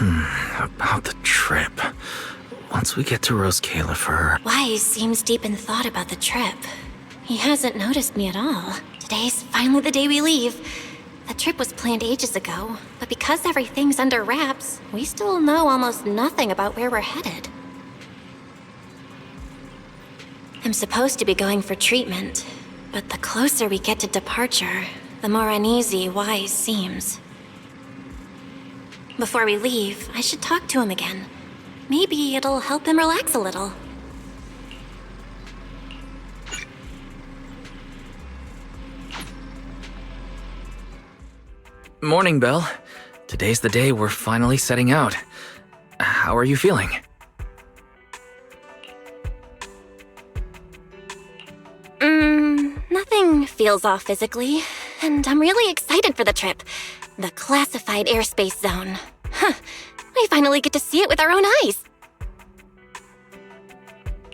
About the trip. Once we get to Rose Califer... Wise seems deep in thought about the trip. He hasn't noticed me at all. Today's finally the day we leave. The trip was planned ages ago, but because everything's under wraps, we still know almost nothing about where we're headed. I'm supposed to be going for treatment, but the closer we get to departure, the more uneasy Wise seems. Before we leave, I should talk to him again. Maybe it'll help him relax a little. Morning, Belle. Today's the day we're finally setting out. How are you feeling? Nothing feels off physically, and I'm really excited for the trip. The classified airspace zone. We finally get to see it with our own eyes.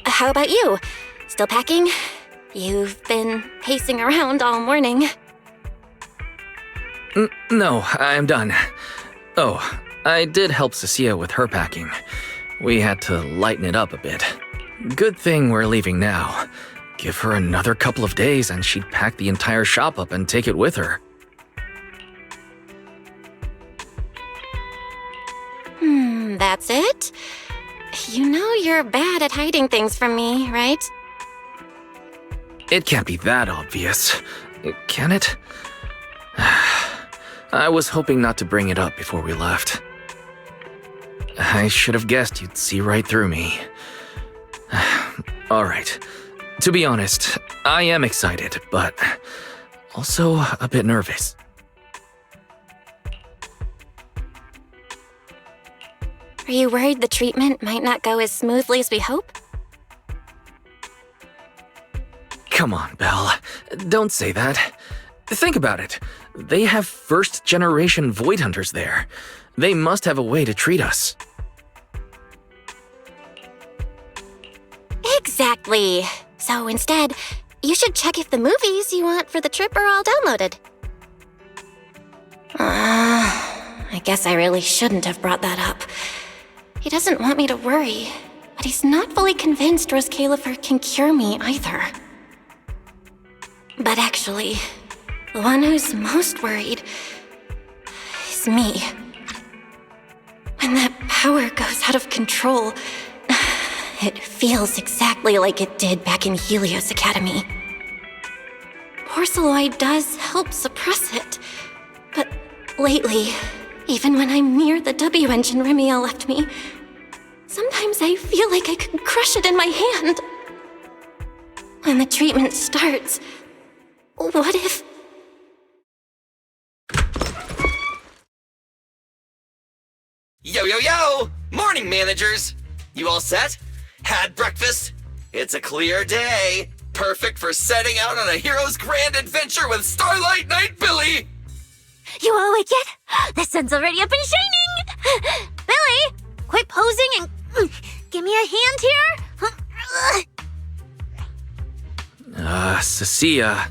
How about you? Still packing? You've been pacing around all morning. No, I'm done. Oh, I did help Cissia with her packing. We had to lighten it up a bit. Good thing we're leaving now. Give her another couple of days and she'd pack the entire shop up and take it with her. That's it? You know you're bad at hiding things from me, right? It can't be that obvious, can it? I was hoping not to bring it up before we left. I should have guessed you'd see right through me. Alright, to be honest, I am excited, but also a bit nervous. Are you worried the treatment might not go as smoothly as we hope? Come on, Belle. Don't say that. Think about it. They have first-generation Void Hunters there. They must have a way to treat us. Exactly. So instead, you should check if the movies you want for the trip are all downloaded. I guess I really shouldn't have brought that up. He doesn't want me to worry, but he's not fully convinced Rose Califer can cure me either. But actually, the one who's most worried is me. When that power goes out of control, it feels exactly like it did back in Helios Academy. Porceloid does help suppress it, but lately, even when I'm near the W engine Remiel left me, sometimes I feel like I could crush it in my hand. When the treatment starts, what if... Yo, yo, yo! Morning, managers! You all set? Had breakfast? It's a clear day. Perfect for setting out on a hero's grand adventure with Starlight Knight Billy! You all awake yet? The sun's already up and shining! Billy, quit posing and give me a hand here! Cissia,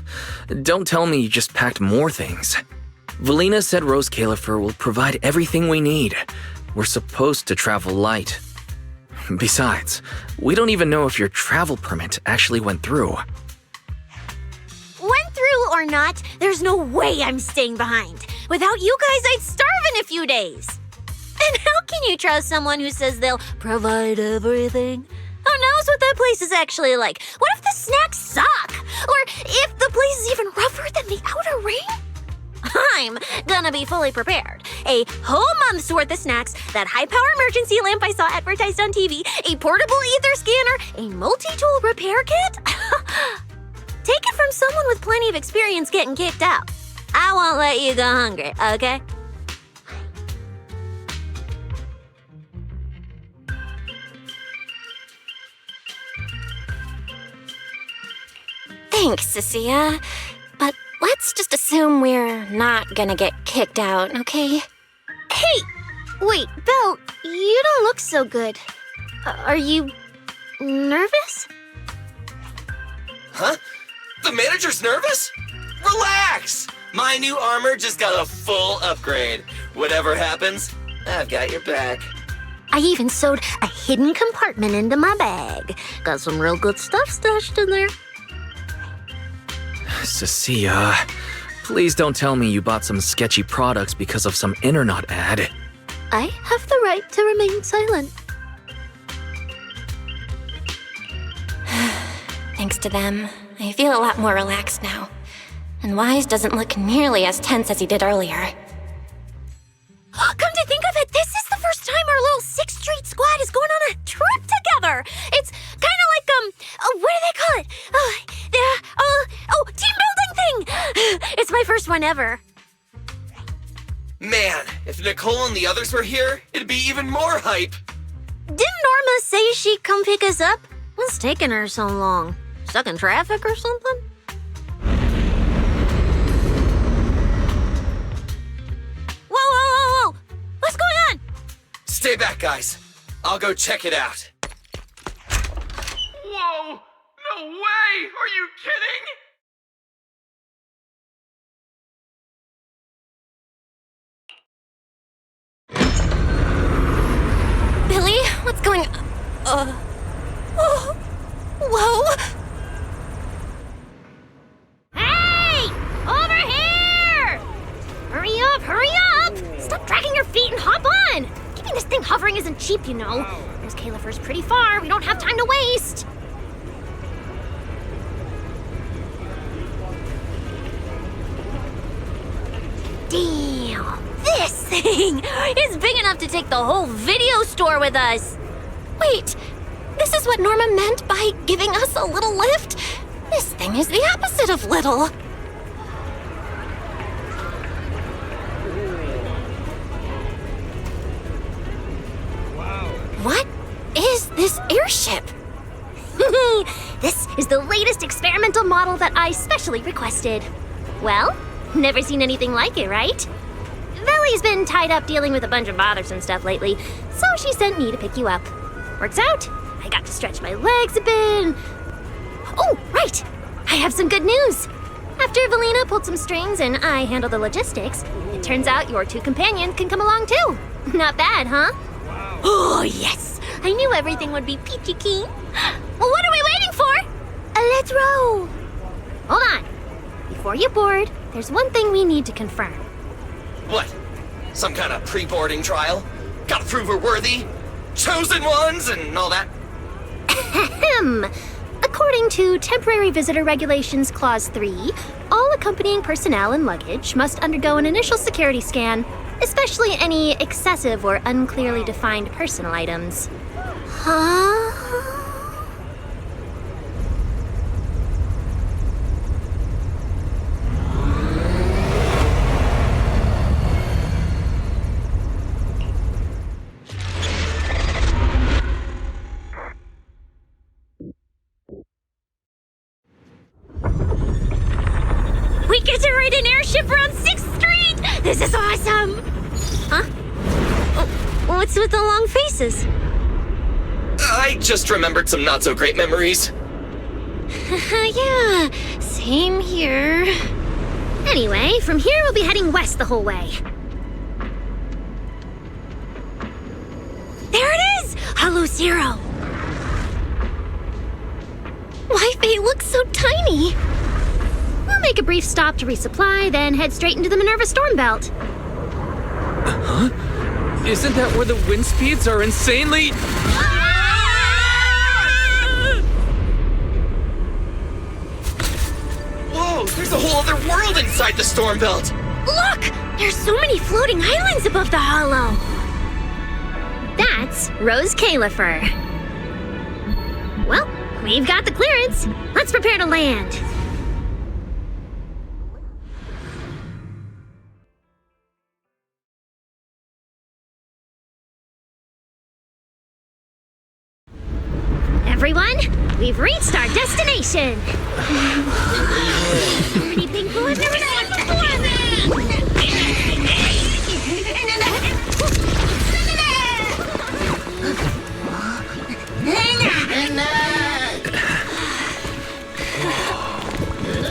don't tell me you just packed more things. Velina said Rose Califer will provide everything we need. We're supposed to travel light. Besides, we don't even know if your travel permit actually went through. Went through or not, there's no way I'm staying behind. Without you guys, I'd starve in a few days. And how can you trust someone who says they'll provide everything? Who knows what that place is actually like? What if the snacks suck? Or if the place is even rougher than the outer ring? I'm gonna be fully prepared. A whole month's worth of snacks, that high-power emergency lamp I saw advertised on TV, a portable ether scanner, a multi-tool repair kit. Take it from someone with plenty of experience getting kicked out. I won't let you go hungry, okay? Thanks, Cissia. But let's just assume we're not gonna get kicked out, okay? Hey! Wait, Belle, you don't look so good. Are you nervous? Huh? The manager's nervous? Relax! My new armor just got a full upgrade. Whatever happens, I've got your back. I even sewed a hidden compartment into my bag. Got some real good stuff stashed in there. Cissia, please don't tell me you bought some sketchy products because of some internet ad. I have the right to remain silent. Thanks to them, I feel a lot more relaxed now. And Wise doesn't look nearly as tense as he did earlier. Come to think of it, this is the first time our little 6th Street squad is going on a trip together. It's kind of like, what do they call it? Team building thing. It's my first one ever. Man, if Nicole and the others were here, it'd be even more hype. Didn't Norma say she'd come pick us up? What's taking her so long? Stuck in traffic or something? Whoa! What's going on? Stay back, guys. I'll go check it out. Whoa! No way! Are you kidding? Billy, what's going on? Whoa! Hey! Over here! Hurry up! Stop dragging your feet and hop on! Keeping this thing hovering isn't cheap, you know. Rose Califer's pretty far. We don't have time to waste. Damn! This thing is big enough to take the whole video store with us. Wait, this is what Norma meant by giving us a little lift? This thing is the opposite of little. What is this airship? This is the latest experimental model that I specially requested. Well, never seen anything like it, right? Vellie's been tied up dealing with a bunch of bothersome stuff lately, so she sent me to pick you up. Works out. I got to stretch my legs a bit. Oh, right! I have some good news. After Velina pulled some strings and I handled the logistics, it turns out your 2 companions can come along too. Not bad, huh? Wow. Oh, yes! I knew everything would be peachy keen. Well, what are we waiting for? Let's roll. Hold on. Before you board, there's one thing we need to confirm. What? Some kind of pre-boarding trial? Gotta prove we're worthy? Chosen ones and all that? Ahem. According to Temporary Visitor Regulations Clause 3, all accompanying personnel and luggage must undergo an initial security scan, especially any excessive or unclearly defined personal items. Huh? We get to ride an airship around 6th Street! This is awesome! Huh? What's with the long faces? I just remembered some not-so-great memories. Yeah, same here. Anyway, from here we'll be heading west the whole way. There it is! Hollow Zero! Why they look so tiny? We'll make a brief stop to resupply, then head straight into the Minerva Storm Belt. Huh? Isn't that where the wind speeds are insanely... Whoa, there's a whole other world inside the storm belt! Look! There's so many floating islands above the hollow! That's Rose Califer. Well, we've got the clearance. Let's prepare to land. Everyone, we've reached our destination. Pretty pink blue, I've never seen it before.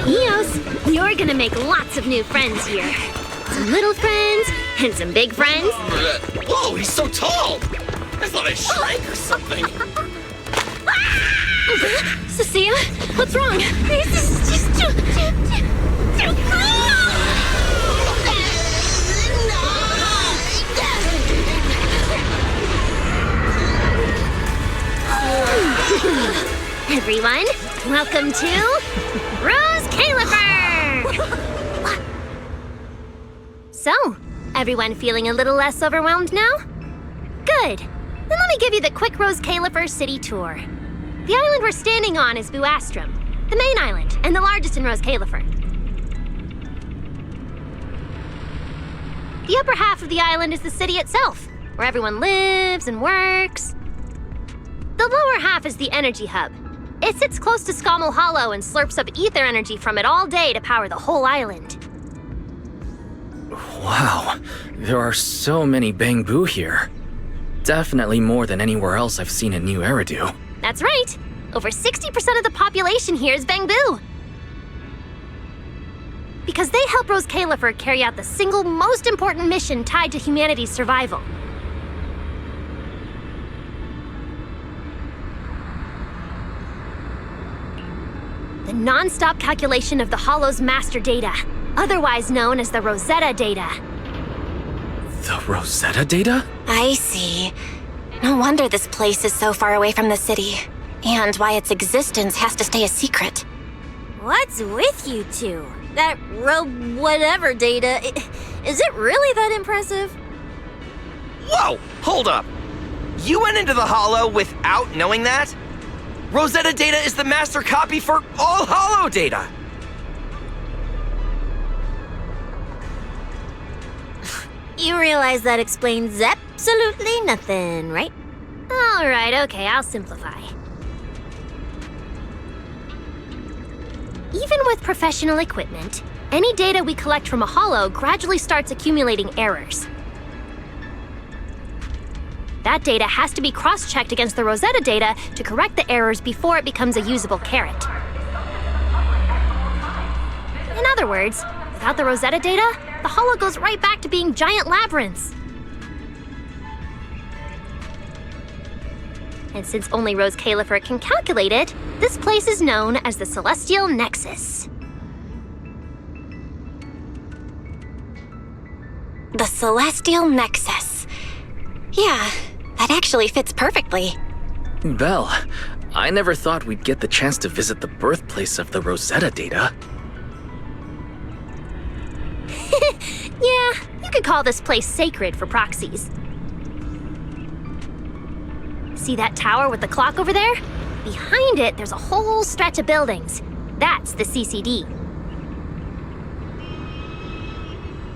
Eos, you're gonna make lots of new friends here. Some little friends And some big friends? Whoa, he's so tall! I thought I shrank or something. Cissia, what's wrong? This is just too cool! Everyone, welcome to Rose Califer! So, everyone feeling a little less overwhelmed now? Good. Then let me give you the quick Rose Califer city tour. The island we're standing on is Buastrum, the main island, and the largest in Rose Califer. The upper half of the island is the city itself, where everyone lives and works. The lower half is the energy hub. It sits close to Scommel Hollow and slurps up ether energy from it all day to power the whole island. Wow, there are so many Bangbu here. Definitely more than anywhere else I've seen in New Eridu. That's right. Over 60% of the population here is Bangbu. Because they help Rose Califer carry out the single most important mission tied to humanity's survival. The non-stop calculation of the Hollow's master data, otherwise known as the Rosetta data. The Rosetta data? I see. No wonder this place is so far away from the city, and why its existence has to stay a secret. What's with you two? That whatever data, is it really that impressive? Whoa, hold up. You went into the Hollow without knowing that? Rosetta data is the master copy for all Hollow data. You realize that explains absolutely nothing, right? All right, okay, I'll simplify. Even with professional equipment, any data we collect from a Hollow gradually starts accumulating errors. That data has to be cross-checked against the Rosetta data to correct the errors before it becomes a usable carrot. In other words, without the Rosetta data, the Hollow goes right back to being giant labyrinths. And since only Rose Califer can calculate it, this place is known as the Celestial Nexus. The Celestial Nexus. Yeah, that actually fits perfectly. Belle, I never thought we'd get the chance to visit the birthplace of the Rosetta data. Yeah, you could call this place sacred for proxies. See that tower with the clock over there? Behind it, there's a whole stretch of buildings. That's the CCD.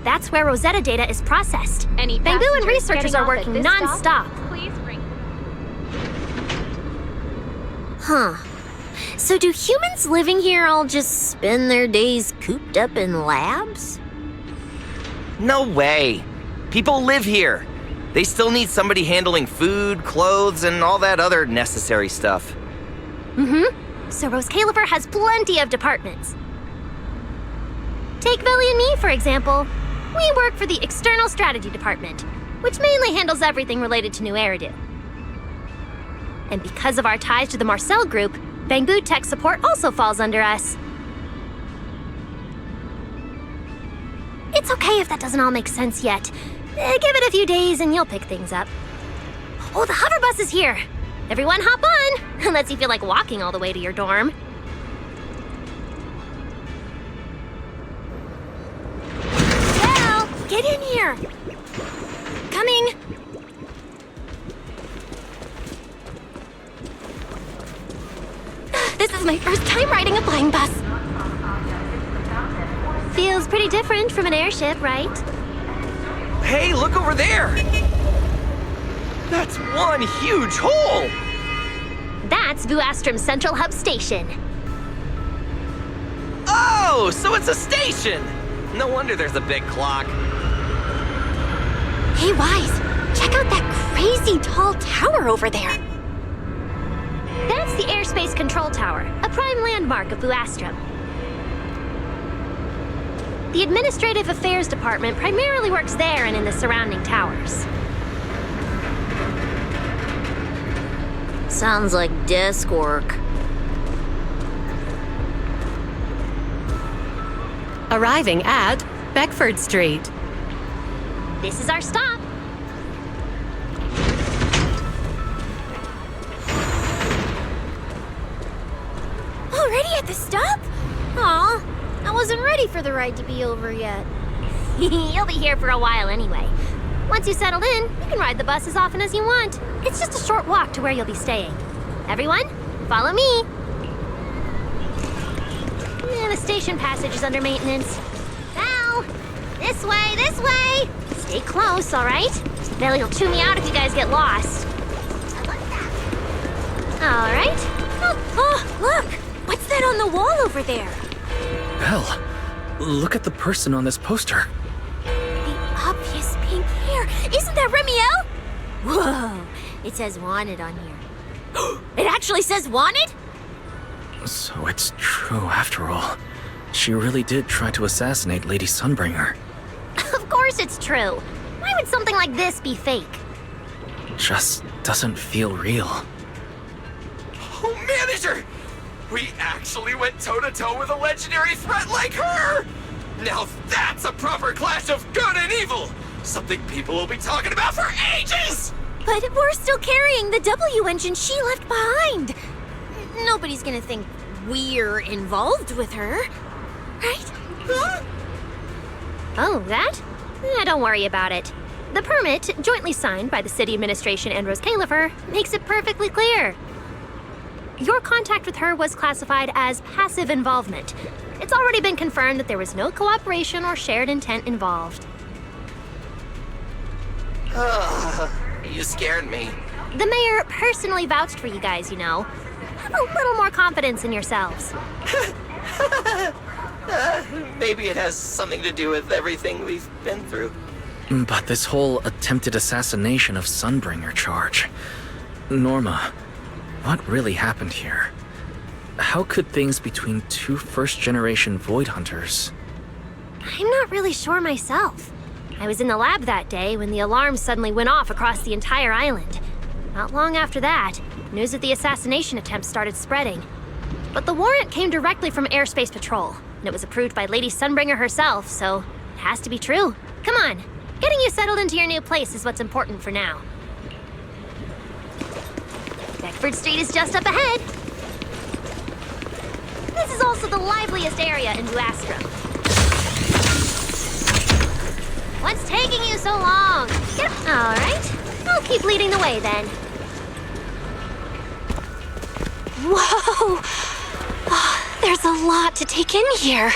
That's where Rosetta data is processed. Bangbu and researchers are working non-stop. Huh. So do humans living here all just spend their days cooped up in labs? No way. People live here. They still need somebody handling food, clothes, and all that other necessary stuff. Mm-hmm. So Rose Califer has plenty of departments. Take Belle and me, for example. We work for the External Strategy Department, which mainly handles everything related to New Eridu. And because of our ties to the Marcel Group, Bangbu Tech Support also falls under us. It's okay if that doesn't all make sense yet. Give it a few days and you'll pick things up. Oh, the hover bus is here. Everyone hop on, unless you feel like walking all the way to your dorm. Belle, get in here. Coming! This is my first time riding a flying bus. Feels pretty different from an airship, right? Hey, look over there! That's one huge hole! That's Buastrum's Central Hub Station. Oh, so it's a station! No wonder there's a big clock. Hey, Wise, check out that crazy tall tower over there. That's the Airspace Control Tower, a prime landmark of Buastrum. The Administrative Affairs Department primarily works there and in the surrounding towers. Sounds like desk work. Arriving at Beckford Street. This is our stop. Already at the stop? Aw, I wasn't ready for the ride to be over yet. You'll be here for a while anyway. Once you settled in, you can ride the bus as often as you want. It's just a short walk to where you'll be staying. Everyone, follow me. The station passage is under maintenance. Belle! This way, this way! Stay close, all right? Belle will chew me out if you guys get lost. All right. Oh, look! What's that on the wall over there? Belle, look at the person on this poster. The obvious pink hair. Isn't that Remiel? Whoa! It says wanted on here. It actually says wanted? So it's true after all. She really did try to assassinate Lady Sunbringer. Of course it's true. Why would something like this be fake? Just doesn't feel real. Oh, manager! We actually went toe-to-toe with a legendary threat like her! Now that's a proper clash of good and evil! Something people will be talking about for ages! But we're still carrying the W engine she left behind. Nobody's gonna think we're involved with her, right? Huh? Oh, that? Don't worry about it. The permit, jointly signed by the city administration and Rose Califer, makes it perfectly clear. Your contact with her was classified as passive involvement. It's already been confirmed that there was no cooperation or shared intent involved. You scared me. The mayor personally vouched for you guys, you know. Have a little more confidence in yourselves. Maybe it has something to do with everything we've been through. But this whole attempted assassination of Sunbringer charge. Norma, what really happened here? How could things between two first-generation Void Hunters... I'm not really sure myself. I was in the lab that day when the alarm suddenly went off across the entire island. Not long after that, news of the assassination attempt started spreading. But the warrant came directly from Airspace Patrol, and it was approved by Lady Sunbringer herself, so it has to be true. Come on, getting you settled into your new place is what's important for now. Beckford Street is just up ahead. This is also the liveliest area in Duastro. What's taking you so long? All right, I'll keep leading the way then. Whoa! Oh, there's a lot to take in here.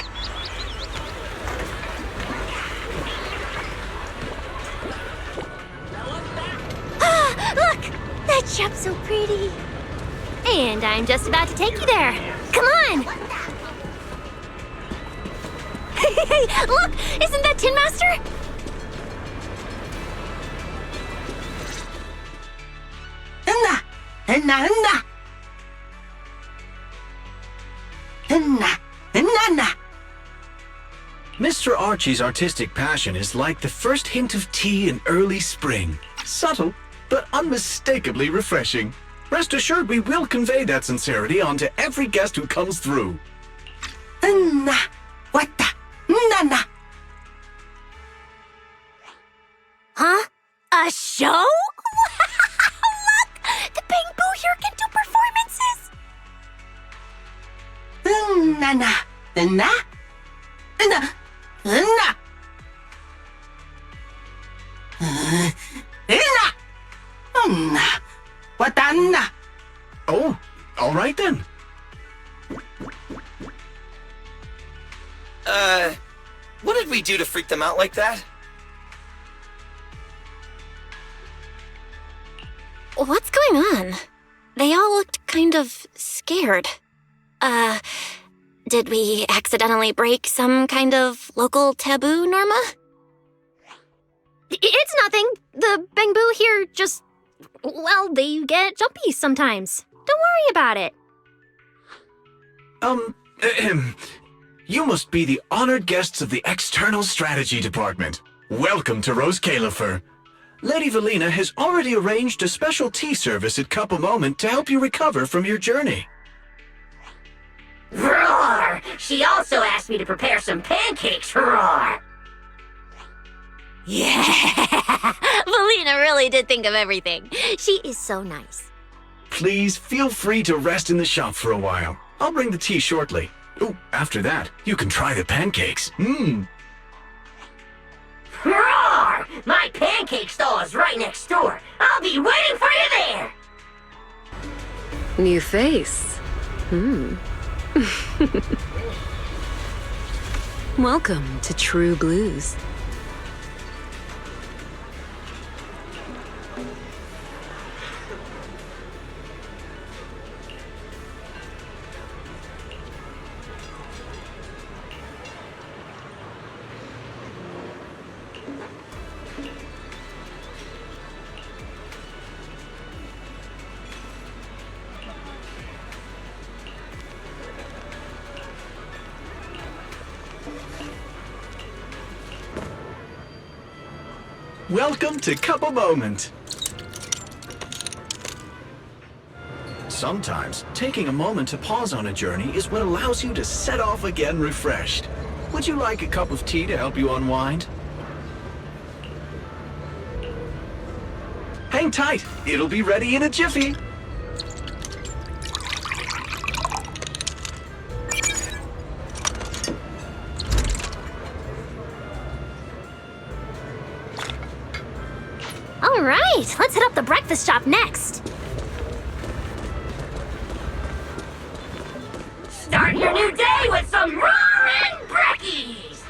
Look! That shop's so pretty. And I'm just about to take you there. Come on! Hey, look! Isn't that Tin Master? Mr. Archie's artistic passion is like the first hint of tea in early spring. Subtle, but unmistakably refreshing. Rest assured we will convey that sincerity onto every guest who comes through. Huh? A show? Look! The Bamboo here can do performances! Oh, all right then. What did we do to freak them out like that? What's going on? They all looked kind of scared. Did we accidentally break some kind of local taboo, Norma? It's nothing. The Bamboo here just... well, they get jumpy sometimes. Don't worry about it. You must be the honored guests of the External Strategy Department. Welcome to Rose Califer. Lady Velina has already arranged a special tea service at Cup a Moment to help you recover from your journey. Roar! She also asked me to prepare some pancakes, roar! Yeah! Velina really did think of everything. She is so nice. Please feel free to rest in the shop for a while. I'll bring the tea shortly. Oh, after that, you can try the pancakes. Roar! My pancake stall is right next door. I'll be waiting for you there! New face. Welcome to True Blues. Welcome to Cup a Moment. Sometimes, taking a moment to pause on a journey is what allows you to set off again refreshed. Would you like a cup of tea to help you unwind? Hang tight, it'll be ready in a jiffy. All right, let's hit up the breakfast shop next. Start your new day with some roaring brekkies!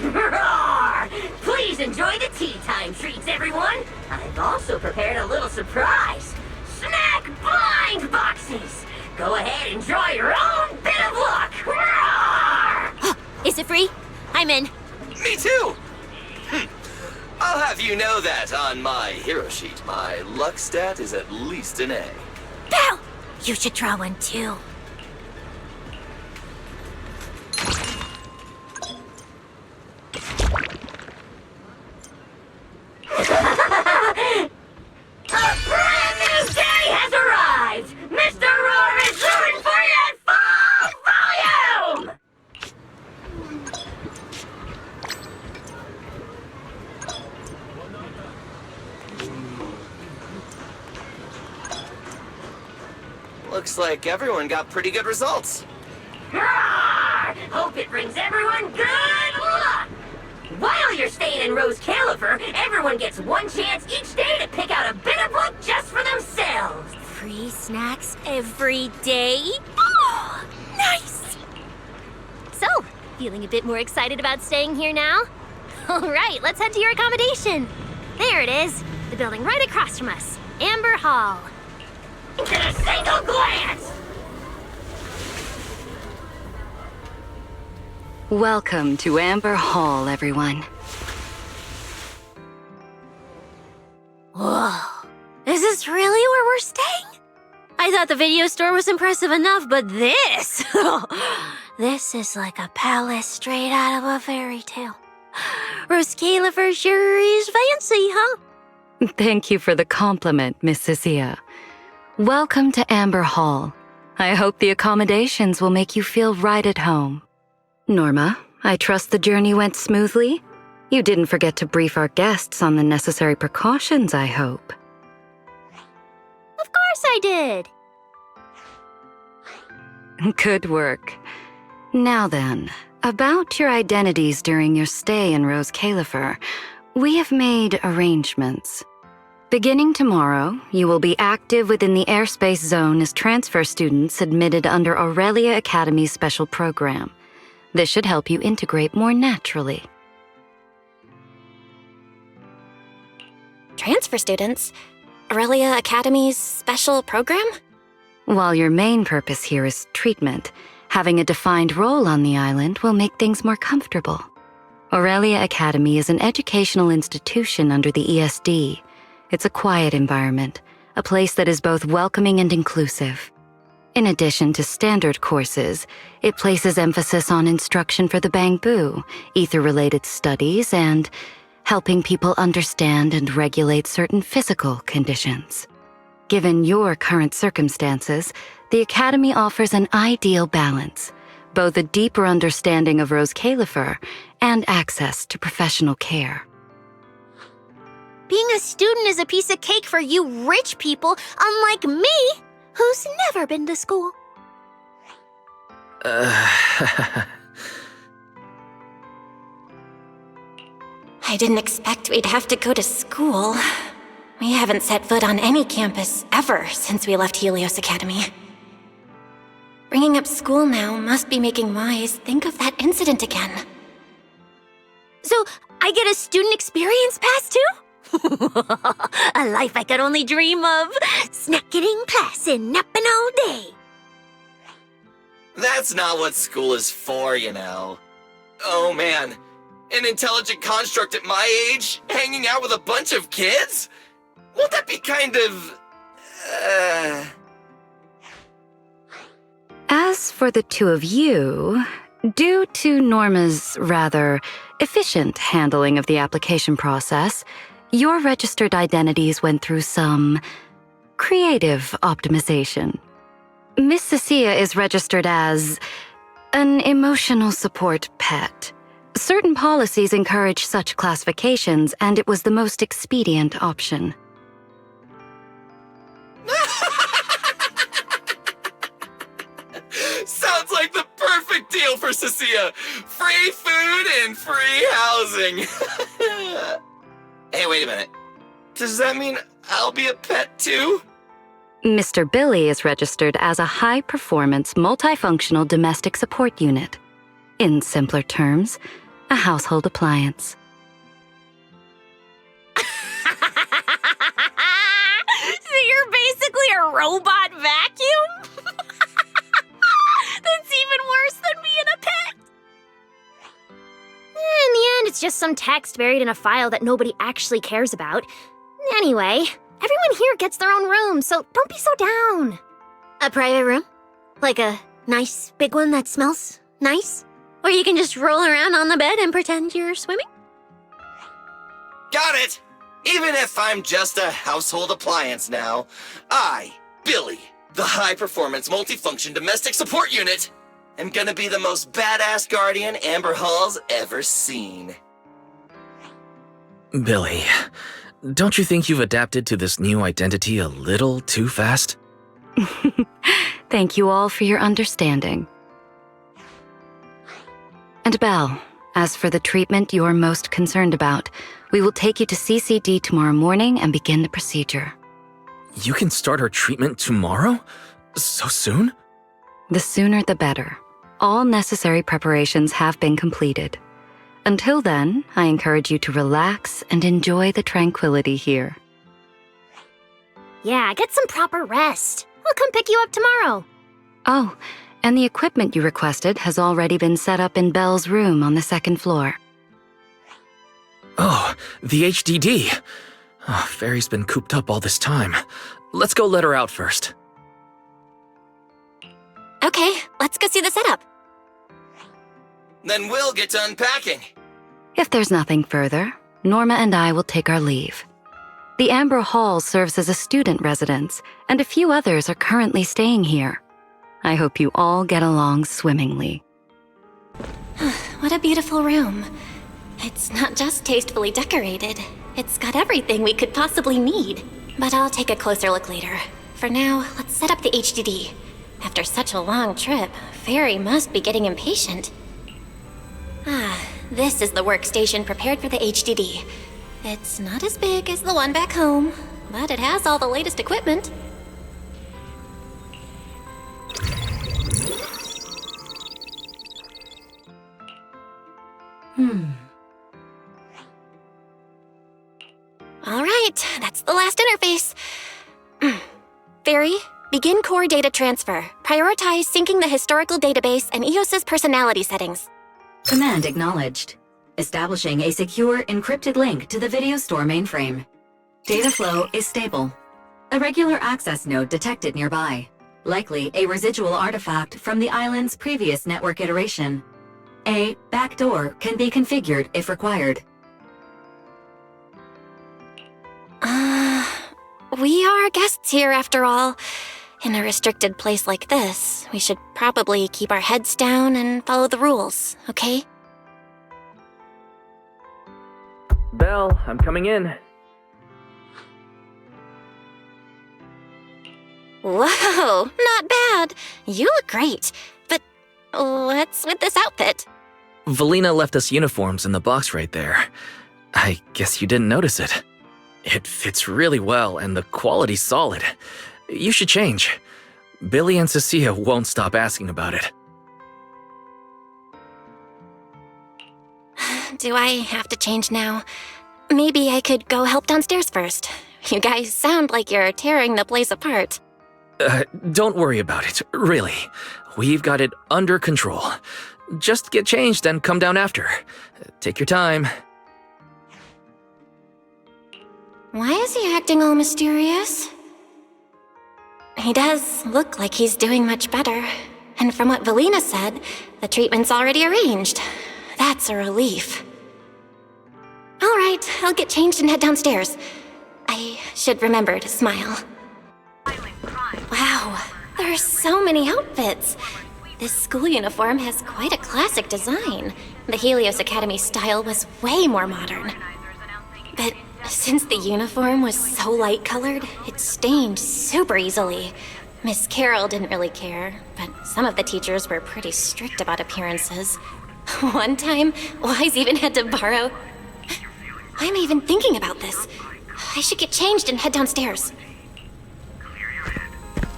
Roar! Please enjoy the tea time treats, everyone! I've also prepared a little surprise. Snack blind boxes! Go ahead, enjoy your own bit of luck! Roar! Is it free? I'm in. Me too! I'll have you know that on my hero sheet, my luck stat is at least an A. Belle! You should draw one too. A brand new day has arrived! Mr. Roar is rooting for you at full volume! Looks like everyone got pretty good results. Roar! Hope it brings everyone good luck! While you're staying in Rose Califer, everyone gets one chance each day to pick out a bit of luck just for themselves. Free snacks every day? Oh, nice! So, feeling a bit more excited about staying here now? All right, let's head to your accommodation. There it is, the building right across from us, Amber Hall. In a single glance! Welcome to Amber Hall, everyone. Whoa, is this really where we're staying? I thought the video store was impressive enough, but this... this is like a palace straight out of a fairy tale. Rose Califer sure is fancy, huh? Thank you for the compliment, Miss Cissia. Welcome to Amber Hall. I hope the accommodations will make you feel right at home. Norma, I trust the journey went smoothly? You didn't forget to brief our guests on the necessary precautions, I hope. Of course I did. Good work. Now then, about your identities during your stay in Rose Califer, we have made arrangements. Beginning tomorrow, you will be active within the airspace zone as transfer students admitted under Aurelia Academy's special program. This should help you integrate more naturally. Transfer students? Aurelia Academy's special program? While your main purpose here is treatment, having a defined role on the island will make things more comfortable. Aurelia Academy is an educational institution under the ESD. It's a quiet environment, a place that is both welcoming and inclusive. In addition to standard courses, it places emphasis on instruction for the Bangbu, ether-related studies, and helping people understand and regulate certain physical conditions. Given your current circumstances, the Academy offers an ideal balance, both a deeper understanding of Rose Califer and access to professional care. Being a student is a piece of cake for you rich people, unlike me, who's never been to school. I didn't expect we'd have to go to school. We haven't set foot on any campus ever since we left Helios Academy. Bringing up school now must be making Wise think of that incident again. So, I get a student experience pass too? A life I could only dream of. Snacking in class and napping all day. That's not what school is for, you know. Oh man, an intelligent construct at my age, hanging out with a bunch of kids? Won't that be kind of... As for the two of you, due to Norma's rather efficient handling of the application process, your registered identities went through some creative optimization. Miss Cissia is registered as an emotional support pet. Certain policies encourage such classifications, and it was the most expedient option. Sounds like the perfect deal for Cissia. Free food and free housing. Hey, wait a minute. Does that mean I'll be a pet too? Mr. Billy is registered as a high-performance, multifunctional domestic support unit. In simpler terms, a household appliance. So you're basically a robot vacuum? That's even worse than being a pet. In the end, it's just some text buried in a file that nobody actually cares about. Anyway, everyone here gets their own room, so don't be so down. A private room? Like a nice big one that smells nice? Or you can just roll around on the bed and pretend you're swimming? Got it! Even if I'm just a household appliance now, I, Billy, the high-performance multifunction domestic support unit, am gonna be the most badass guardian Amber Hall's ever seen. Billy, don't you think you've adapted to this new identity a little too fast? Thank you all for your understanding. And Belle, as for the treatment you're most concerned about, we will take you to CCD tomorrow morning and begin the procedure. You can start her treatment tomorrow? So soon? The sooner the better. All necessary preparations have been completed. Until then, I encourage you to relax and enjoy the tranquility here. Yeah, get some proper rest. I'll come pick you up tomorrow. Oh, and the equipment you requested has already been set up in Belle's room on the second floor. Oh, the HDD. Oh, Fairy's been cooped up all this time. Let's go let her out first. Okay, let's go see the setup. Then we'll get to unpacking. If there's nothing further, Norma and I will take our leave. The Amber Hall serves as a student residence, and a few others are currently staying here. I hope you all get along swimmingly. What a beautiful room. It's not just tastefully decorated. It's got everything we could possibly need. But I'll take a closer look later. For now, let's set up the HDD. After such a long trip, Fairy must be getting impatient. This is the workstation prepared for the HDD. It's not as big as the one back home, but it has all the latest equipment. All right, that's the last interface. Fairy, begin core data transfer. Prioritize syncing the historical database and EOS's personality settings. Command acknowledged. Establishing a secure, encrypted link to the video store mainframe. Data flow is stable. A regular access node detected nearby. Likely a residual artifact from the island's previous network iteration. A backdoor can be configured if required. We are guests here after all. In a restricted place like this, we should probably keep our heads down and follow the rules, okay? Belle, I'm coming in. Whoa, not bad. You look great. But what's with this outfit? Velina left us uniforms in the box right there. I guess you didn't notice it. It fits really well and the quality's solid. You should change. Billy and Cissia won't stop asking about it. Do I have to change now? Maybe I could go help downstairs first. You guys sound like you're tearing the place apart. Don't worry about it, really. We've got it under control. Just get changed and come down after. Take your time. Why is he acting all mysterious? He does look like he's doing much better. And from what Velina said, the treatment's already arranged. That's a relief. All right, I'll get changed and head downstairs. I should remember to smile. Wow, there are so many outfits. This school uniform has quite a classic design. The Helios Academy style was way more modern. But since the uniform was so light-colored, it stained super easily. Miss Carroll didn't really care, but some of the teachers were pretty strict about appearances. One time, Wise even had to borrow... I'm even thinking about this. I should get changed and head downstairs.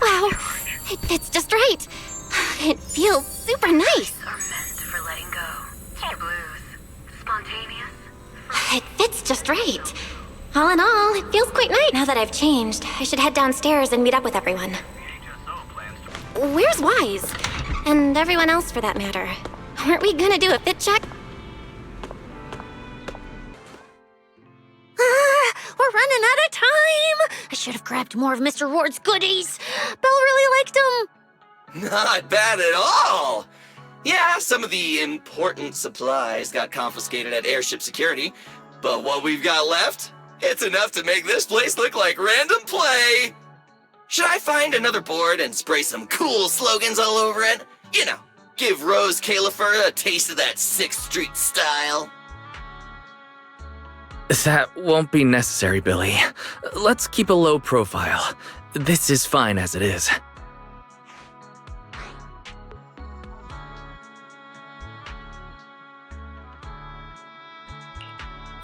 Wow, it fits just right. It feels super nice. Are meant for letting go. The blues. Spontaneous. It fits just right. All in all, it feels quite nice. Now that I've changed, I should head downstairs and meet up with everyone. Where's Wise? And everyone else for that matter. Weren't we gonna do a fit check? We're running out of time! I should have grabbed more of Mr. Ward's goodies. Belle really liked them. Not bad at all! Yeah, some of the important supplies got confiscated at airship security, but what we've got left, it's enough to make this place look like random play! Should I find another board and spray some cool slogans all over it? You know, give Rose Califer a taste of that 6th Street style. That won't be necessary, Billy. Let's keep a low profile. This is fine as it is.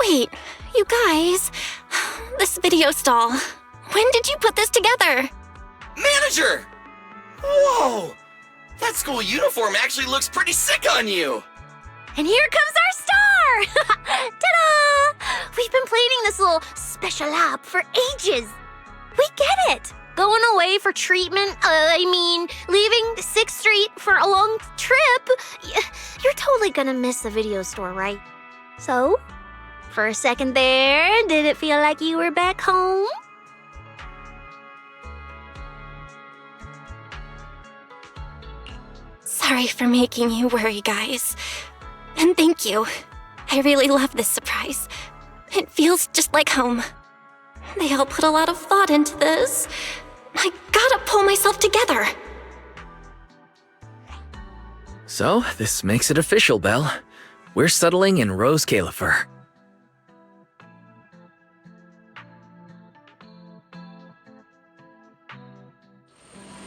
Wait, you guys. This video stall. When did you put this together? Manager! Whoa! That school uniform actually looks pretty sick on you! And here comes our star! Ta-da! We've been planning this little special app for ages. We get it. Going away for treatment, leaving 6th Street for a long trip. You're totally gonna miss the video store, right? So, for a second there, did it feel like you were back home? Sorry for making you worry, guys. And thank you. I really love this surprise. It feels just like home. They all put a lot of thought into this. I gotta pull myself together. So, this makes it official, Belle. We're settling in Rose Califer.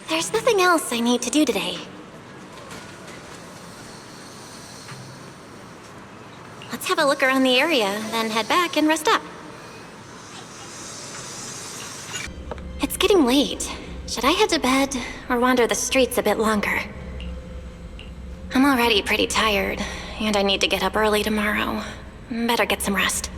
There's nothing else I need to do today. Let's have a look around the area, then head back and rest up. It's getting late. Should I head to bed or wander the streets a bit longer? I'm already pretty tired, and I need to get up early tomorrow. Better get some rest.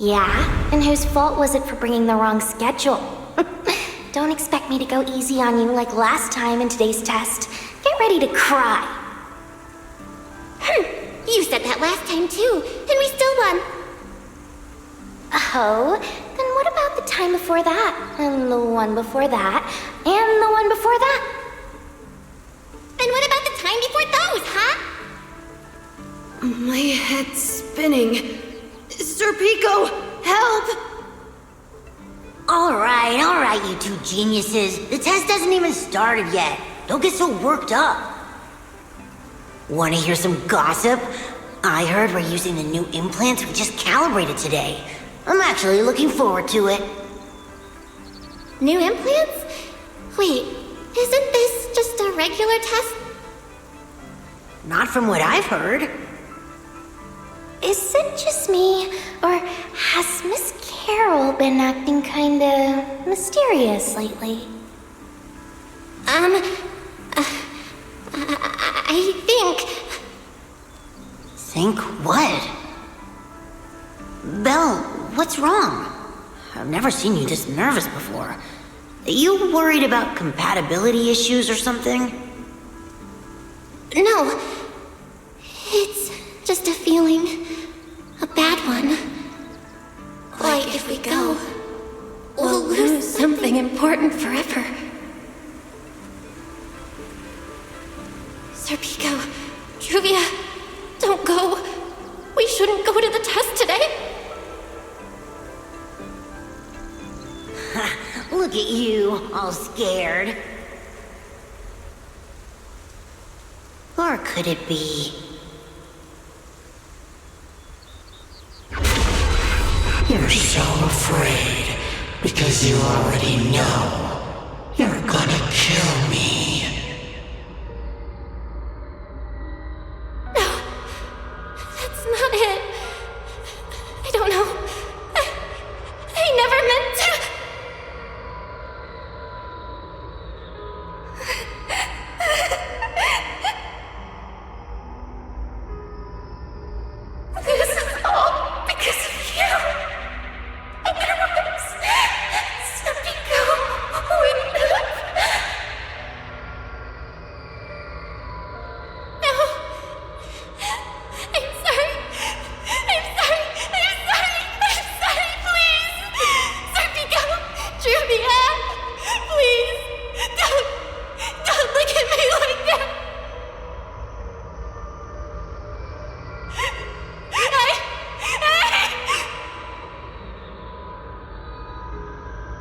Yeah? And whose fault was it for bringing the wrong schedule? Don't expect me to go easy on you like last time in today's test. Get ready to cry. You said that last time too, and we still won. Oh, then what about the time before that? And the one before that? And the one before that? And what about the time before those, huh? My head's spinning. Sir Pico, help! All right, you two geniuses. The test hasn't even started yet. Don't get so worked up. Want to hear some gossip? I heard we're using the new implants we just calibrated today. I'm actually looking forward to it. New implants? Wait, isn't this just a regular test? Not from what I've heard. Is it just me, or has Miss Carol been acting kinda mysterious lately? I think... Think what? Belle, what's wrong? I've never seen you this nervous before. Are you worried about compatibility issues or something? No. It's just a feeling. A bad one. Like if we go, we'll lose something important forever. Sir Pico, Truvia, don't go. We shouldn't go to the test today. Look at you, all scared. Or could it be? You're so afraid because you already know you're gonna kill me. No, that's not it. I don't know. I never meant to. This is all because of you. Otherwise, Sir Pico wouldn't have. No. I'm sorry. I'm sorry. I'm sorry. I'm sorry, please. Sir Pico, Truvia, please. Don't look at me like that.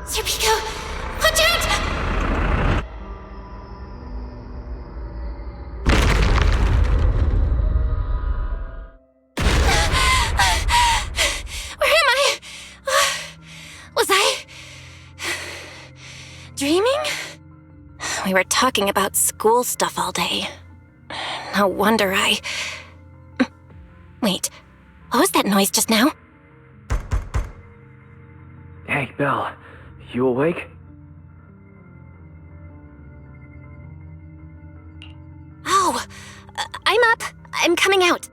Sir Pico, watch out! Where am I? Was I dreaming? We were talking about school stuff all day. No wonder I... Wait, what was that noise just now? Hey, Belle. You awake? Oh, I'm up. I'm coming out.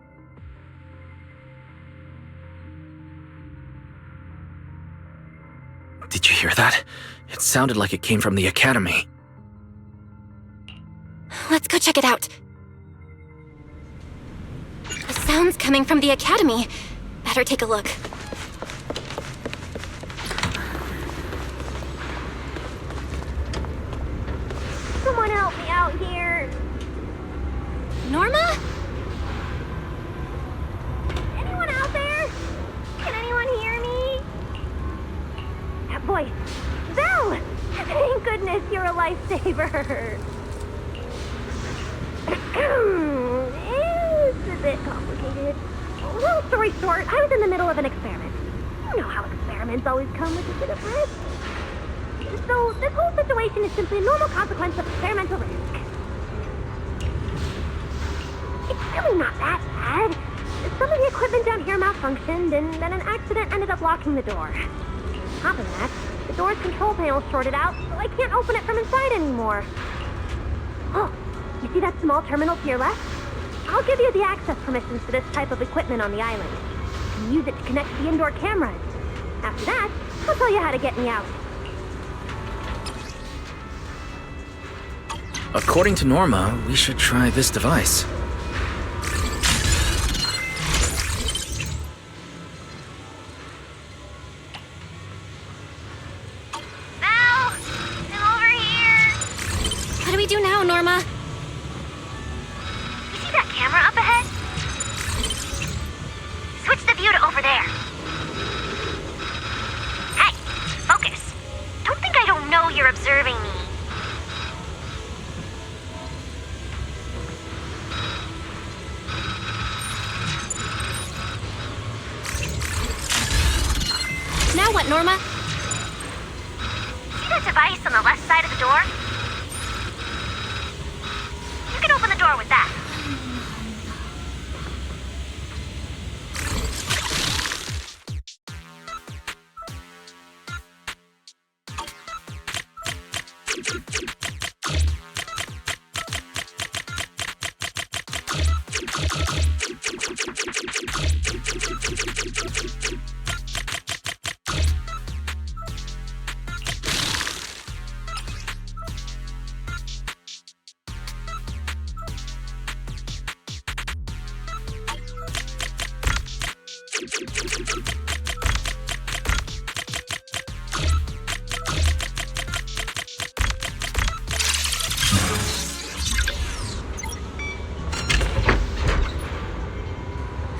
Did you hear that? It sounded like it came from the academy. Let's go check it out. The sound's coming from the academy. Better take a look. Someone help me out here. Norma? Anyone out there? Can anyone hear me? That voice. Belle! Thank goodness you're a lifesaver. It's a bit complicated. Long story short, I was in the middle of an experiment. You know how experiments always come with a bit of risk. So this whole situation is simply a normal consequence of experimental risk. It's really not that bad. Some of the equipment down here malfunctioned, and then an accident ended up locking the door. On top of that, the door's control panel shorted out, so I can't open it from inside anymore. Oh, you see that small terminal to your left? I'll give you the access permissions for this type of equipment on the island. You can use it to connect to the indoor cameras. After that, I'll tell you how to get me out. According to Norma, we should try this device. Belle! I'm over here! What do we do now, Norma? You see that camera up ahead? Switch the view to over there. Hey, focus. Don't think I don't know you're observing me. Now what, Norma? See that device on the left side of the door? You can open the door with that.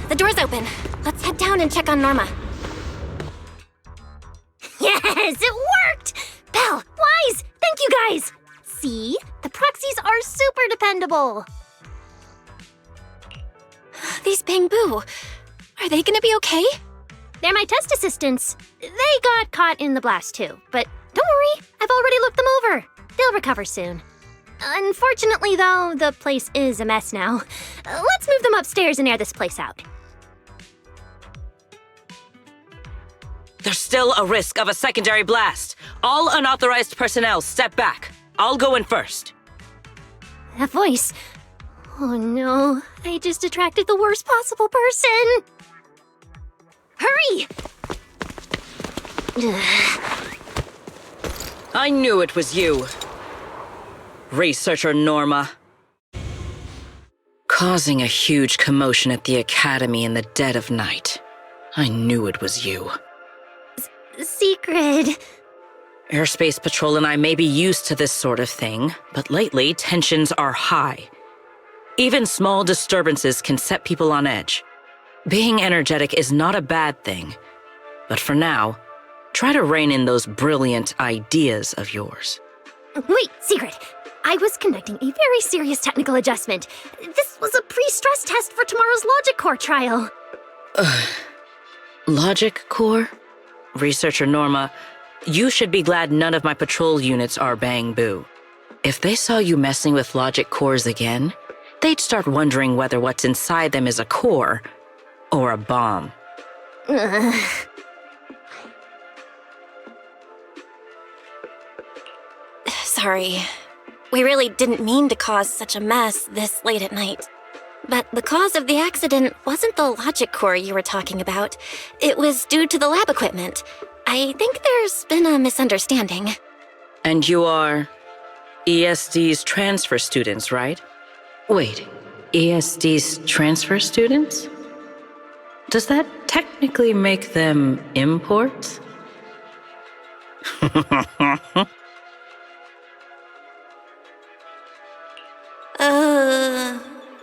The door's open. Let's head down and check on Norma. Yes, it worked! Belle, Wise, thank you guys! See? The proxies are super dependable. These Bangbu, are they gonna be okay? They're my test assistants. They got caught in the blast too, but don't worry, I've already looked them over. They'll recover soon. Unfortunately, though, the place is a mess now. Let's move them upstairs and air this place out. There's still a risk of a secondary blast. All unauthorized personnel, step back. I'll go in first. That voice. Oh no, I just attracted the worst possible person. Hurry! I knew it was you. Researcher Norma. Causing a huge commotion at the Academy in the dead of night. I knew it was you. Secret. Airspace Patrol and I may be used to this sort of thing, but lately tensions are high. Even small disturbances can set people on edge. Being energetic is not a bad thing, but for now, try to rein in those brilliant ideas of yours. Wait, Secret. I was conducting a very serious technical adjustment. This was a pre-stress test for tomorrow's Logic Core trial. Logic Core? Researcher Norma, you should be glad none of my patrol units are Bangbu. If they saw you messing with logic cores again, they'd start wondering whether what's inside them is a core or a bomb. Sorry. We really didn't mean to cause such a mess this late at night. But the cause of the accident wasn't the logic core you were talking about. It was due to the lab equipment. I think there's been a misunderstanding. And you are ESD's transfer students, right? Wait, ESD's transfer students? Does that technically make them imports?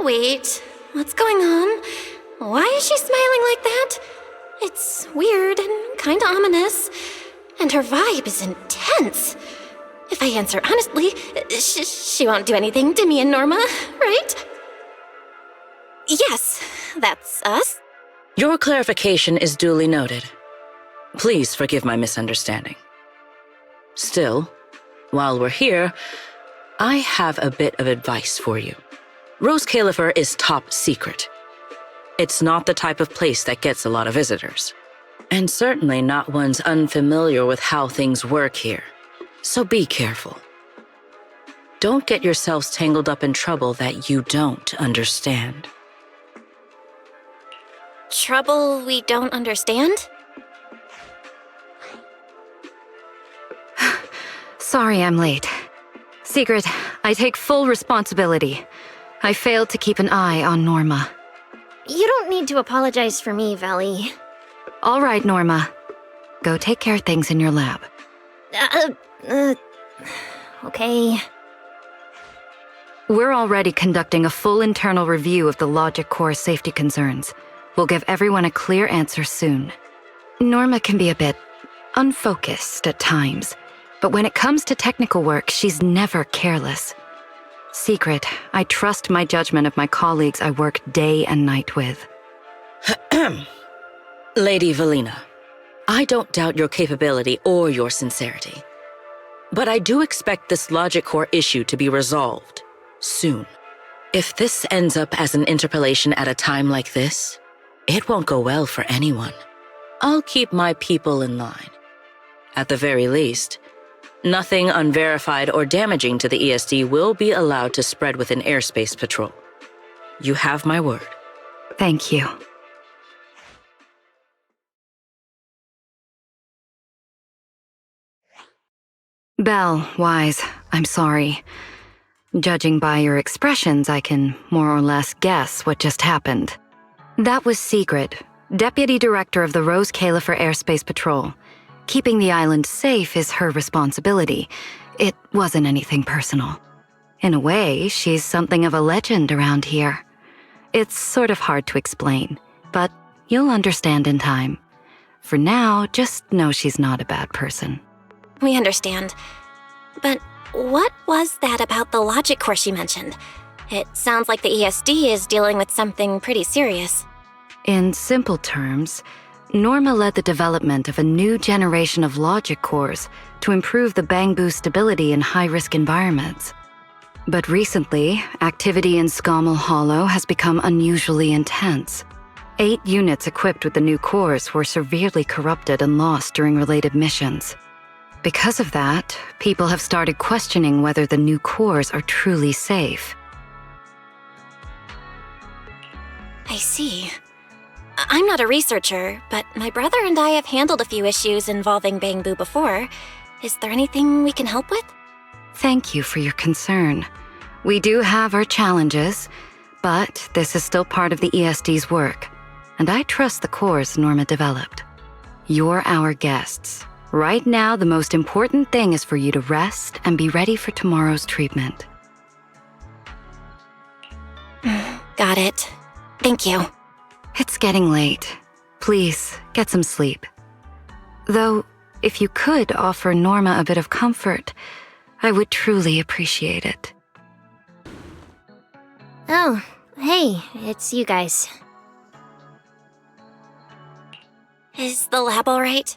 Wait. What's going on? Why is she smiling like that? It's weird and kinda ominous. And her vibe is intense. If I answer honestly, she won't do anything to me and Norma, right? Yes, that's us. Your clarification is duly noted. Please forgive my misunderstanding. Still, while we're here, I have a bit of advice for you. Rose Califer is top secret. It's not the type of place that gets a lot of visitors. And certainly not ones unfamiliar with how things work here. So be careful. Don't get yourselves tangled up in trouble that you don't understand. Trouble we don't understand? Sorry I'm late. Secret, I take full responsibility. I failed to keep an eye on Norma. You don't need to apologize for me, Valley. All right, Norma. Go take care of things in your lab. Okay. We're already conducting a full internal review of the logic core safety concerns. We'll give everyone a clear answer soon. Norma can be a bit unfocused at times, but when it comes to technical work, she's never careless. Secret, I trust my judgment of my colleagues I work day and night with. Lady Velina, I don't doubt your capability or your sincerity. But I do expect this logic core issue to be resolved soon. If this ends up as an interpolation at a time like this, it won't go well for anyone. I'll keep my people in line. At the very least, nothing unverified or damaging to the ESD will be allowed to spread within airspace patrol. You have my word. Thank you. Belle, Wise, I'm sorry. Judging by your expressions, I can more or less guess what just happened. That was Secret, Deputy Director of the Rose Califer Airspace Patrol. Keeping the island safe is her responsibility. It wasn't anything personal. In a way, she's something of a legend around here. It's sort of hard to explain, but you'll understand in time. For now, just know she's not a bad person. We understand. But what was that about the logic course you mentioned? It sounds like the ESD is dealing with something pretty serious. In simple terms, Norma led the development of a new generation of logic cores to improve the Bangbu stability in high-risk environments. But recently, activity in Scommel Hollow has become unusually intense. 8 units equipped with the new cores were severely corrupted and lost during related missions. Because of that, people have started questioning whether the new cores are truly safe. I see. I'm not a researcher, but my brother and I have handled a few issues involving Bangbu before. Is there anything we can help with? Thank you for your concern. We do have our challenges, but this is still part of the ESD's work, and I trust the cores Norma developed. You're our guests. Right now, the most important thing is for you to rest and be ready for tomorrow's treatment. Got it. Thank you. It's getting late. Please, get some sleep. Though, if you could offer Norma a bit of comfort, I would truly appreciate it. Oh, hey, it's you guys. Is the lab all right?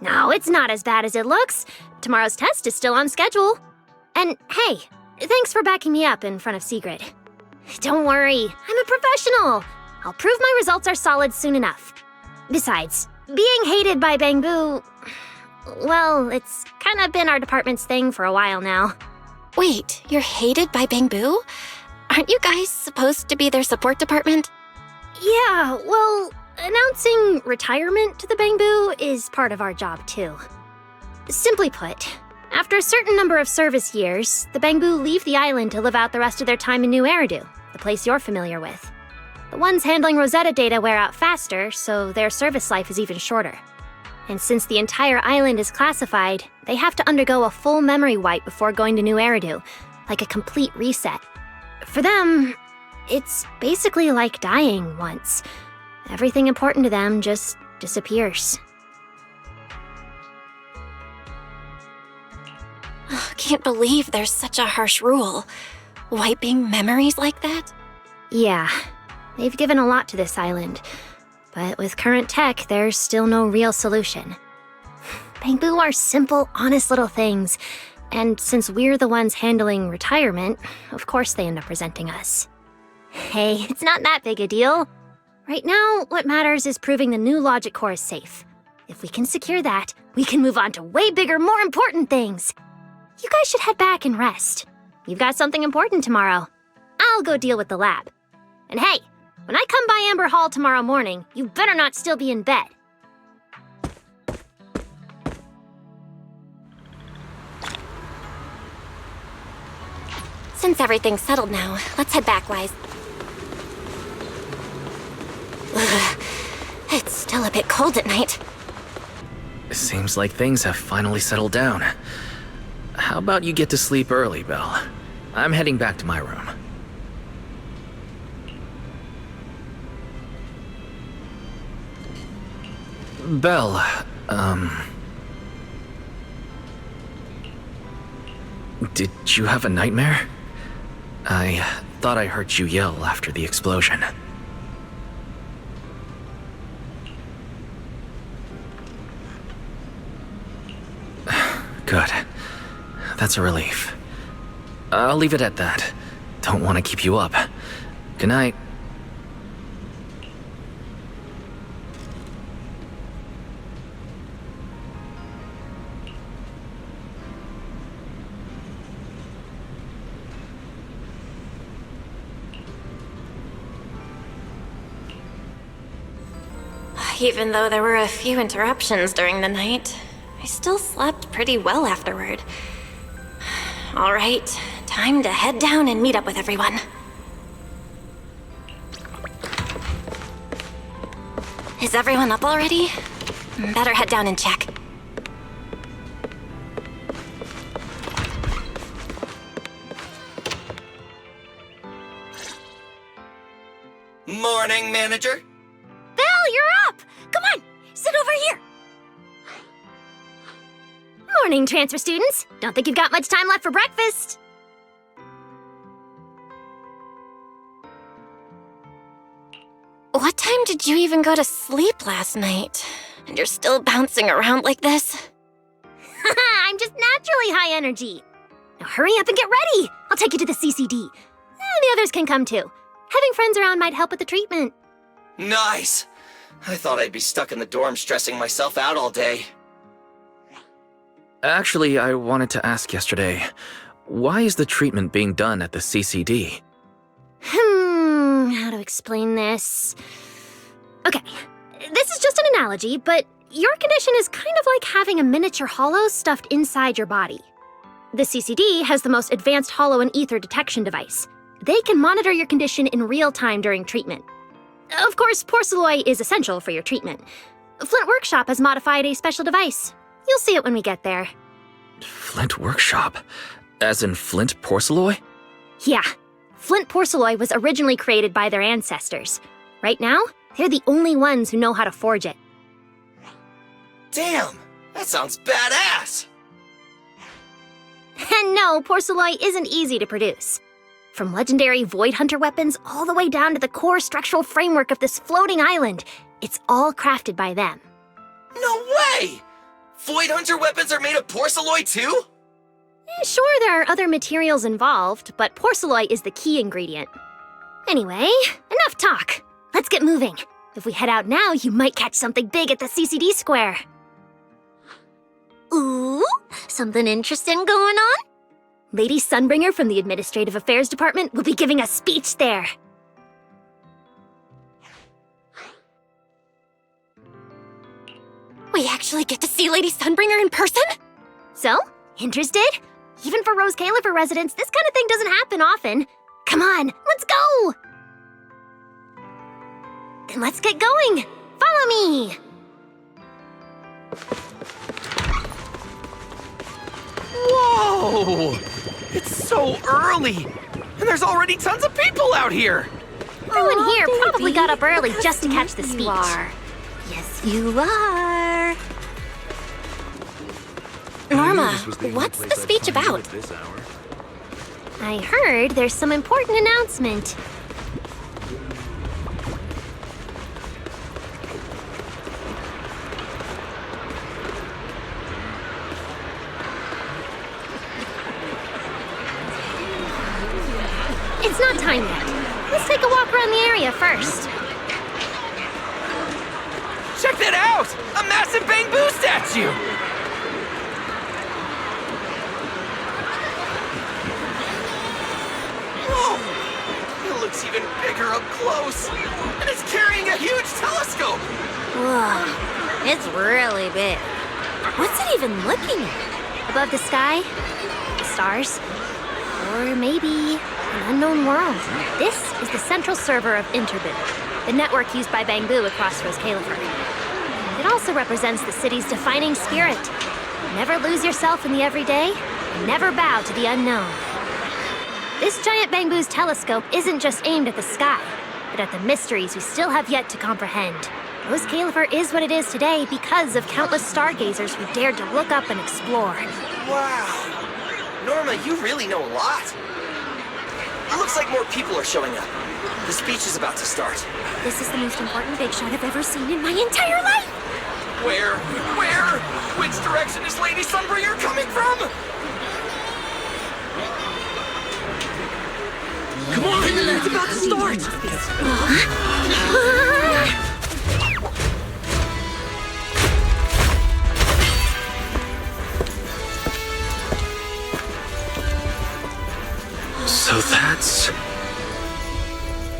No, it's not as bad as it looks. Tomorrow's test is still on schedule. And hey, thanks for backing me up in front of Secret. Don't worry, I'm a professional. I'll prove my results are solid soon enough. Besides, being hated by Bangbu, well, it's kind of been our department's thing for a while now. Wait, you're hated by Bangbu? Aren't you guys supposed to be their support department? Yeah, well, announcing retirement to the Bangbu is part of our job too. Simply put, after a certain number of service years, the Bangbu leave the island to live out the rest of their time in New Eridu, the place you're familiar with. The ones handling Rosetta data wear out faster, so their service life is even shorter. And since the entire island is classified, they have to undergo a full memory wipe before going to New Eridu, like a complete reset. For them, it's basically like dying once. Everything important to them just disappears. Can't believe there's such a harsh rule. Wiping memories like that? Yeah, they've given a lot to this island. But with current tech, there's still no real solution. Bangbu are simple, honest little things. And since we're the ones handling retirement, of course they end up resenting us. Hey, it's not that big a deal. Right now, what matters is proving the new logic core is safe. If we can secure that, we can move on to way bigger, more important things. You guys should head back and rest. You've got something important tomorrow. I'll go deal with the lab. And hey, when I come by Amber Hall tomorrow morning, you better not still be in bed. Since everything's settled now, let's head back, Wise. Ugh, it's still a bit cold at night. Seems like things have finally settled down. How about you get to sleep early, Belle? I'm heading back to my room. Belle, did you have a nightmare? I thought I heard you yell after the explosion. Good. That's a relief. I'll leave it at that. Don't want to keep you up. Good night. Even though there were a few interruptions during the night, I still slept pretty well afterward. All right, time to head down and meet up with everyone. Is everyone up already? Better head down and check. Morning, manager. Belle, you're up! Come on, sit over here. Morning, transfer students. Don't think you've got much time left for breakfast. What time did you even go to sleep last night? And you're still bouncing around like this? I'm just naturally high energy. Now hurry up and get ready. I'll take you to the CCD. The others can come too. Having friends around might help with the treatment. Nice. I thought I'd be stuck in the dorm stressing myself out all day. Actually, I wanted to ask yesterday, why is the treatment being done at the CCD? How to explain this? Okay, this is just an analogy, but your condition is kind of like having a miniature hollow stuffed inside your body. The CCD has the most advanced hollow and ether detection device. They can monitor your condition in real time during treatment. Of course, porcelloi is essential for your treatment. Flint Workshop has modified a special device. You'll see it when we get there. Flint Workshop? As in Flint porcelloi? Yeah. Flint porcelloi was originally created by their ancestors. Right now, they're the only ones who know how to forge it. Damn, that sounds badass! And no, porcelloi isn't easy to produce. From legendary Void Hunter weapons all the way down to the core structural framework of this floating island, it's all crafted by them. No way! Void Hunter weapons are made of porcelloi too? Sure, there are other materials involved, but porcelloi is the key ingredient. Anyway, enough talk. Let's get moving. If we head out now, you might catch something big at the CCD square. Ooh, something interesting going on? Lady Sunbringer from the Administrative Affairs Department will be giving a speech there. We actually get to see Lady Sunbringer in person? So, interested? Even for Rose Califer residents, this kind of thing doesn't happen often. Come on, let's go! Then let's get going. Follow me! Whoa! It's so early! And there's already tons of people out here! Everyone here probably got up early just to catch the speech. Yes, you are. Norma, what's the speech about? I heard there's some important announcement. It's not time yet. Let's take a walk around the area first. Check that out! A massive bamboo statue! Whoa! It looks even bigger up close! And it's carrying a huge telescope! Whoa, it's really big. What's it even looking at? Above the sky? The stars? Or maybe an unknown world. This is the central server of Interbid, the network used by Bangbu across Rose Califer. It also represents the city's defining spirit. Never lose yourself in the everyday, and never bow to the unknown. This giant Bangbu's telescope isn't just aimed at the sky, but at the mysteries we still have yet to comprehend. Rose Califer is what it is today because of countless stargazers who dared to look up and explore. Wow. Norma, you really know a lot. It looks like more people are showing up. The speech is about to start. This is the most important big shot I've ever seen in my entire life! Where? Which direction is Lady Sunbringer coming from? Come on, it's about to start! So that's...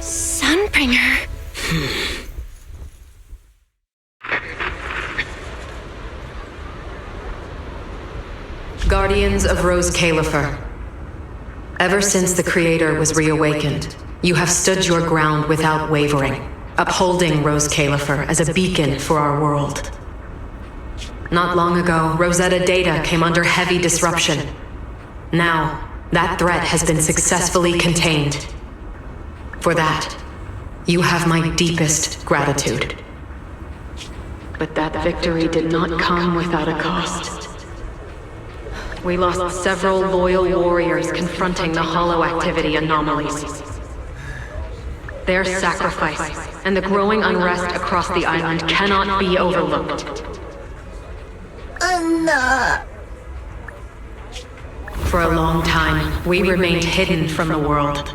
Sunbringer. Guardians of Rose Califer. Ever since the Creator was reawakened, you have stood your ground without wavering, upholding Rose Califer as a beacon for our world. Not long ago, Rosetta data came under heavy disruption. Now, that threat has been successfully contained. For that, you have my deepest gratitude. But that victory did not come without a cost. We lost several loyal warriors confronting the hollow activity anomalies. Their sacrifice and the growing unrest across the island cannot be overlooked. Enough! For a long time, we remained hidden from the world.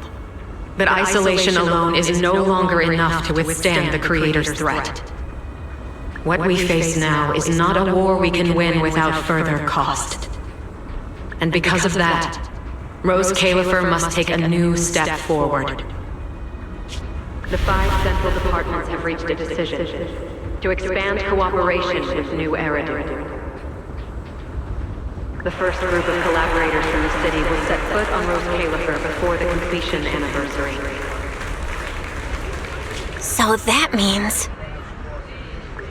But isolation alone is no longer enough to withstand the Creator's threat. What we face now is not a war we can win without further cost. And because of that, Rose Califer must take a new step forward. The 5 central departments have reached a decision to expand cooperation with New Eridu. The first group of collaborators from the city will set foot on Rose Califer before the completion anniversary. So that means...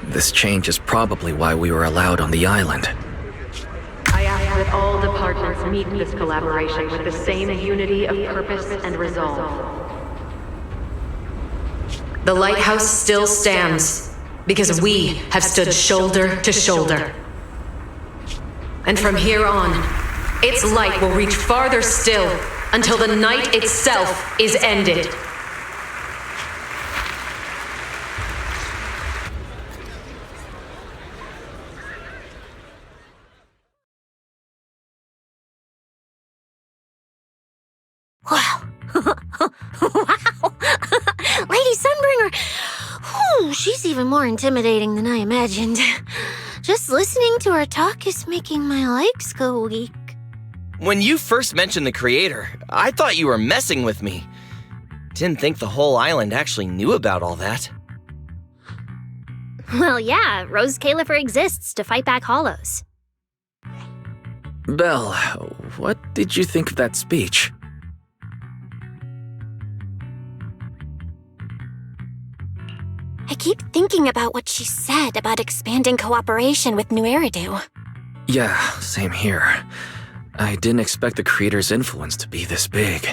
This change is probably why we were allowed on the island. I ask that all departments meet this collaboration with the same unity of purpose and resolve. The lighthouse still stands because we have stood shoulder to shoulder. And from here on, its light will reach farther still until the night itself is ended. Wow. Wow. Lady Sunbringer. Whew, she's even more intimidating than I imagined. Just listening to her talk is making my legs go weak. When you first mentioned the Creator, I thought you were messing with me. Didn't think the whole island actually knew about all that. Well, yeah, Rose Califer exists to fight back hollows. Belle, what did you think of that speech? I keep thinking about what she said about expanding cooperation with New Eridu. Yeah, same here. I didn't expect the Creator's influence to be this big.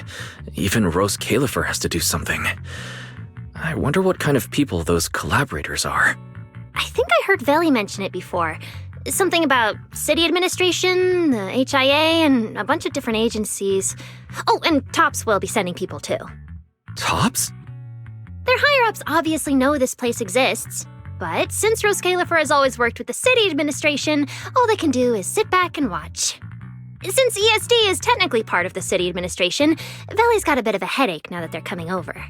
Even Rose Califer has to do something. I wonder what kind of people those collaborators are. I think I heard Velina mention it before. Something about city administration, the HIA, and a bunch of different agencies. Oh, and TOPS will be sending people too. TOPS? Their higher-ups obviously know this place exists, but since Rose Califer has always worked with the city administration, all they can do is sit back and watch. Since ESD is technically part of the city administration, Velina's got a bit of a headache now that they're coming over.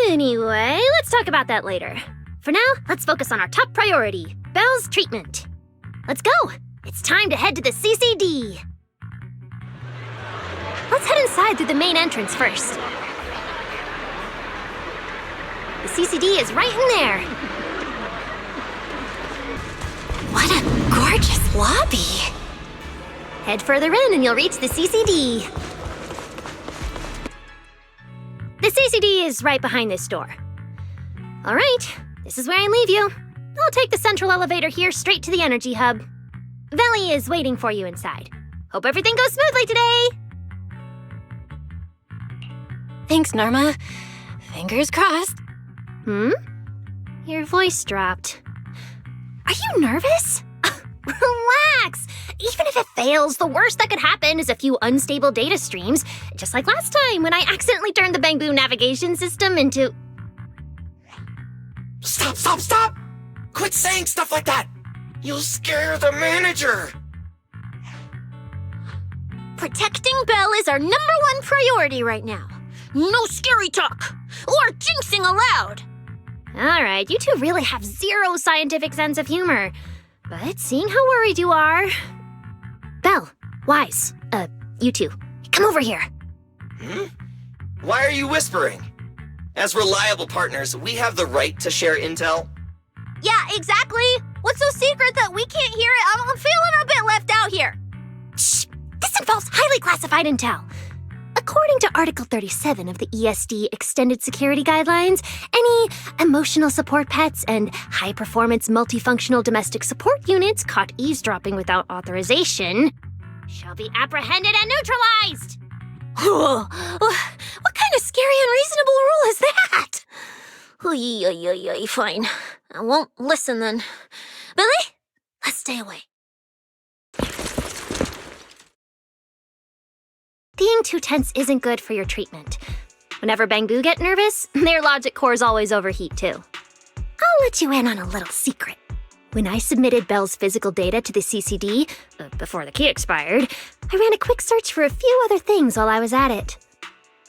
Anyway, let's talk about that later. For now, let's focus on our top priority, Belle's treatment. Let's go! It's time to head to the CCD! Let's head inside through the main entrance first. The CCD is right in there. What a gorgeous lobby. Head further in and you'll reach the CCD. The CCD is right behind this door. All right, this is where I leave you. I'll take the central elevator here straight to the energy hub. Velli is waiting for you inside. Hope everything goes smoothly today. Thanks, Norma. Fingers crossed. Your voice dropped. Are you nervous? Relax! Even if it fails, the worst that could happen is a few unstable data streams, just like last time when I accidentally turned the Bangbu navigation system into... Stop! Quit saying stuff like that! You'll scare the manager! Protecting Belle is our #1 priority right now. No scary talk! Or jinxing allowed! Alright, you two really have zero scientific sense of humor. But seeing how worried you are... Belle, Wise, you two, come over here. Why are you whispering? As reliable partners, we have the right to share intel. Yeah, exactly. What's so secret that we can't hear it? I'm feeling a bit left out here. Shh! This involves highly classified intel. According to Article 37 of the ESD Extended Security Guidelines, any emotional support pets and high-performance multifunctional domestic support units caught eavesdropping without authorization shall be apprehended and neutralized. What kind of scary, unreasonable rule is that? Fine. I won't listen then. Billy, let's stay away. Being too tense isn't good for your treatment. Whenever Bangbu get nervous, their logic cores always overheat too. I'll let you in on a little secret. When I submitted Belle's physical data to the CCD, before the key expired, I ran a quick search for a few other things while I was at it.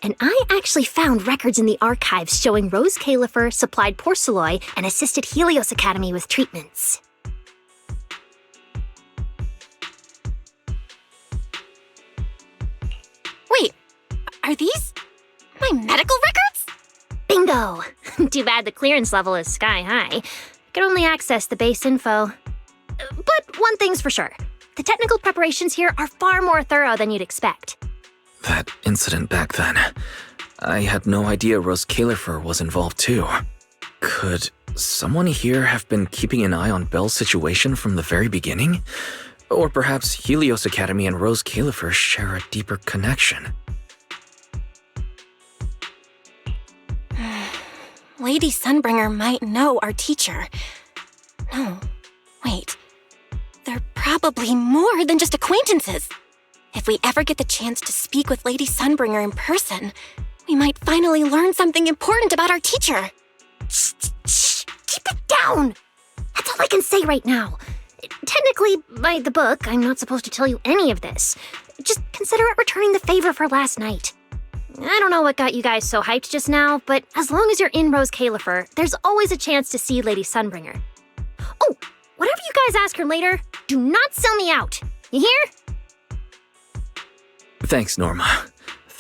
And I actually found records in the archives showing Rose Califer supplied Porceloy and assisted Helios Academy with treatments. Wait, are these my medical records? Bingo! Too bad the clearance level is sky high. I can only access the base info. But one thing's for sure. The technical preparations here are far more thorough than you'd expect. That incident back then, I had no idea Rose Califer was involved too. Could someone here have been keeping an eye on Belle's situation from the very beginning? Or perhaps Helios Academy and Rose Califer share a deeper connection. Lady Sunbringer might know our teacher. No, wait. They're probably more than just acquaintances. If we ever get the chance to speak with Lady Sunbringer in person, we might finally learn something important about our teacher. Shh! Keep it down! That's all I can say right now. Technically, by the book, I'm not supposed to tell you any of this. Just consider it returning the favor for last night. I don't know what got you guys so hyped just now, but as long as you're in Rose Califer, there's always a chance to see Lady Sunbringer. Oh, whatever you guys ask her later, do not sell me out. You hear? Thanks, Norma.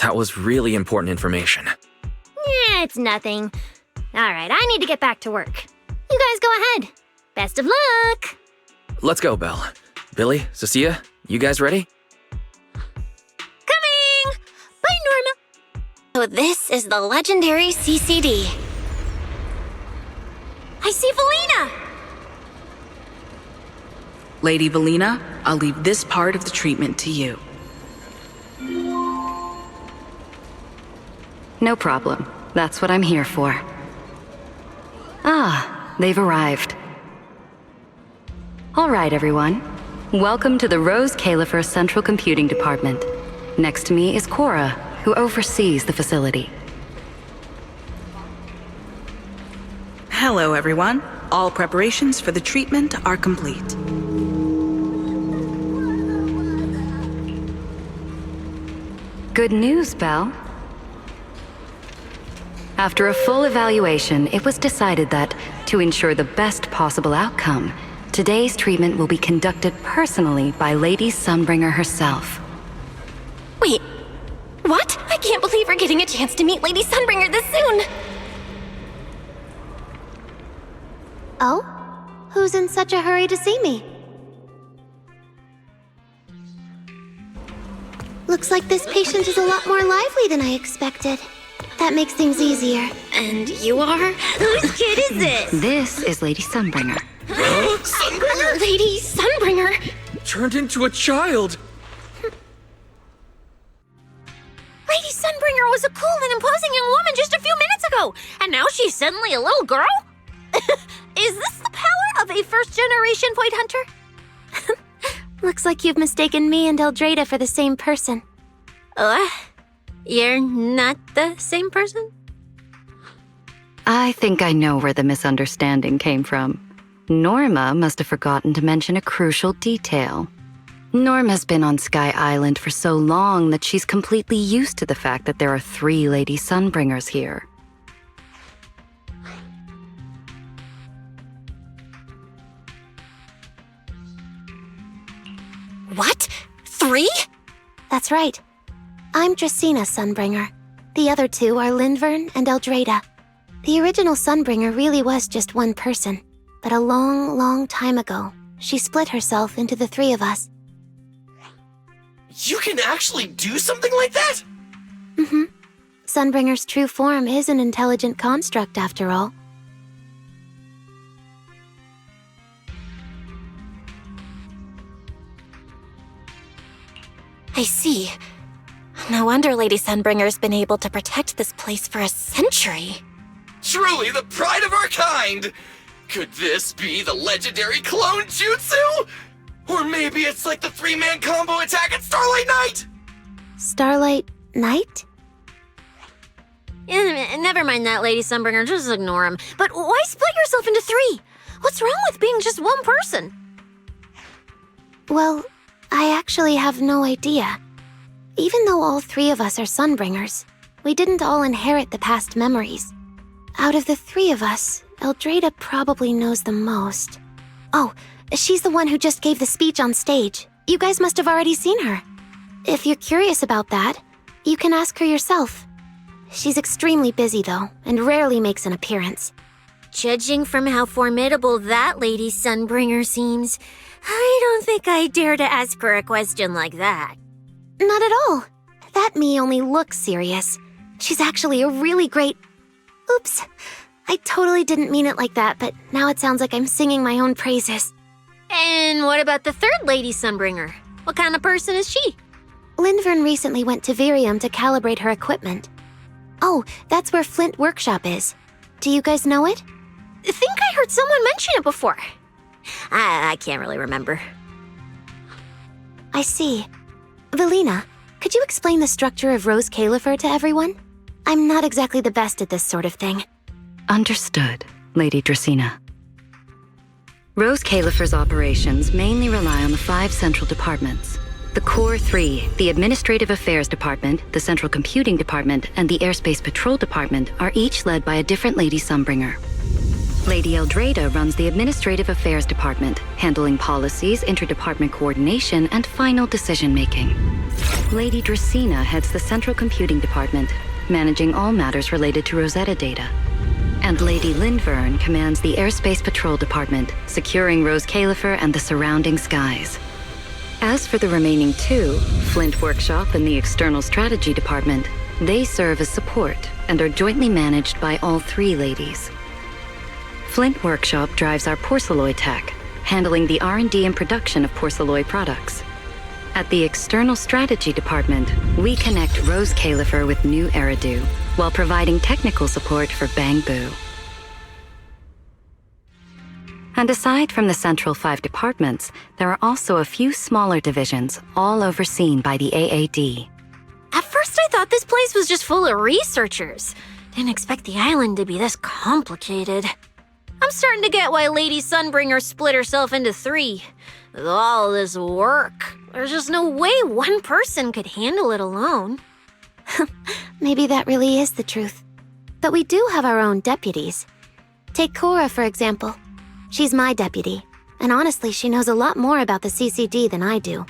That was really important information. Yeah, it's nothing. Alright, I need to get back to work. You guys go ahead. Best of luck! Let's go, Belle. Billy, Cissia, you guys ready? Coming! Bye, Norma! So this is the legendary CCD. I see Velina! Lady Velina, I'll leave this part of the treatment to you. No problem. That's what I'm here for. Ah, they've arrived. All right, everyone. Welcome to the Rose Califer Central Computing Department. Next to me is Cora, who oversees the facility. Hello, everyone. All preparations for the treatment are complete. Good news, Belle. After a full evaluation, it was decided that, to ensure the best possible outcome, today's treatment will be conducted personally by Lady Sunbringer herself. Wait, what? I can't believe we're getting a chance to meet Lady Sunbringer this soon! Oh? Who's in such a hurry to see me? Looks like this patient is a lot more lively than I expected. That makes things easier. And you are? Whose kid is this? This is Lady Sunbringer. Sunbringer? Lady Sunbringer! Turned into a child. Lady Sunbringer was a cool and imposing young woman just a few minutes ago, and now she's suddenly a little girl? Is this the power of a first-generation point hunter? Looks like you've mistaken me and Eldrada for the same person. You're not the same person? I think I know where the misunderstanding came from. Norma must have forgotten to mention a crucial detail. Norma's been on Sky Island for so long that she's completely used to the fact that there are 3 Lady Sunbringers here. What? 3? That's right. I'm Dracena Sunbringer. The other 2 are Lindvern and Eldrada. The original Sunbringer really was just one person, but a long, long time ago, she split herself into the 3 of us. You can actually do something like that? Mm-hmm. Sunbringer's true form is an intelligent construct, after all. I see. No wonder Lady Sunbringer's been able to protect this place for a century. Truly the pride of our kind! Could this be the legendary clone jutsu? Or maybe it's like the 3-man combo attack at Starlight Night? Starlight Night? Never mind that, Lady Sunbringer, just ignore him. But why split yourself into 3? What's wrong with being just one person? Well, I actually have no idea. Even though all 3 of us are Sunbringers, we didn't all inherit the past memories. Out of the 3 of us, Eldrada probably knows the most. Oh, she's the one who just gave the speech on stage. You guys must have already seen her. If you're curious about that, you can ask her yourself. She's extremely busy, though, and rarely makes an appearance. Judging from how formidable that Lady Sunbringer seems, I don't think I dare to ask her a question like that. Not at all. That me only looks serious. She's actually a really great... Oops. I totally didn't mean it like that, but now it sounds like I'm singing my own praises. And what about the 3rd Lady Sunbringer? What kind of person is she? Lindvern recently went to Virium to calibrate her equipment. Oh, that's where Flint Workshop is. Do you guys know it? I think I heard someone mention it before. I can't really remember. I see. Velina, could you explain the structure of Rose Califer to everyone? I'm not exactly the best at this sort of thing. Understood, Lady Dracena. Rose Califer's operations mainly rely on the 5 central departments. The Core 3, the Administrative Affairs Department, the Central Computing Department, and the Airspace Patrol Department are each led by a different Lady Sunbringer. Lady Eldrada runs the Administrative Affairs Department, handling policies, interdepartment coordination, and final decision-making. Lady Dracena heads the Central Computing Department, managing all matters related to Rosetta data. And Lady Lindvern commands the Airspace Patrol Department, securing Rose Califer and the surrounding skies. As for the remaining 2, Flint Workshop and the External Strategy Department, they serve as support and are jointly managed by all 3 ladies. Flint Workshop drives our porcelloy tech, handling the R&D and production of porcelloy products. At the External Strategy Department, we connect Rose Califer with new Eridu, while providing technical support for Bangbu. And aside from the central 5 departments, there are also a few smaller divisions, all overseen by the AAD. At first I thought this place was just full of researchers. Didn't expect the island to be this complicated. I'm starting to get why Lady Sunbringer split herself into 3. With all this work, there's just no way one person could handle it alone. Maybe that really is the truth. But we do have our own deputies. Take Cora, for example. She's my deputy, and honestly, she knows a lot more about the CCD than I do.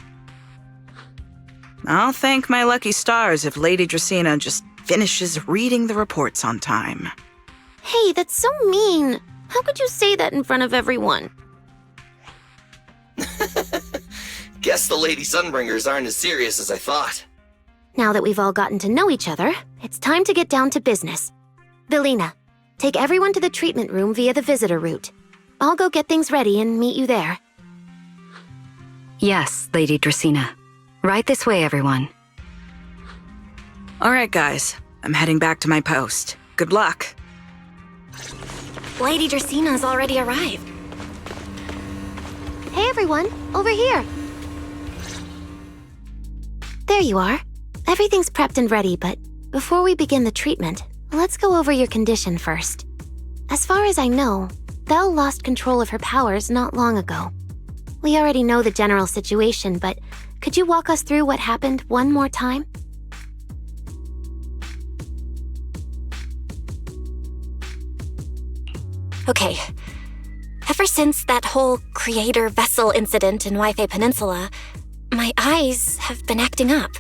I'll thank my lucky stars if Lady Dracena just finishes reading the reports on time. Hey, that's so mean. How could you say that in front of everyone? Guess the Lady Sunbringers aren't as serious as I thought. Now that we've all gotten to know each other, it's time to get down to business. Velina, take everyone to the treatment room via the visitor route. I'll go get things ready and meet you there. Yes, Lady Dracena. Right this way, everyone. All right, guys. I'm heading back to my post. Good luck. Lady Dracena's already arrived. Hey everyone, over here. There you are. Everything's prepped and ready, but before we begin the treatment, let's go over your condition first. As far as I know, Belle lost control of her powers not long ago. We already know the general situation, but could you walk us through what happened one more time? Okay. Ever since that whole creator vessel incident in Wi-Fi Peninsula, my eyes have been acting up.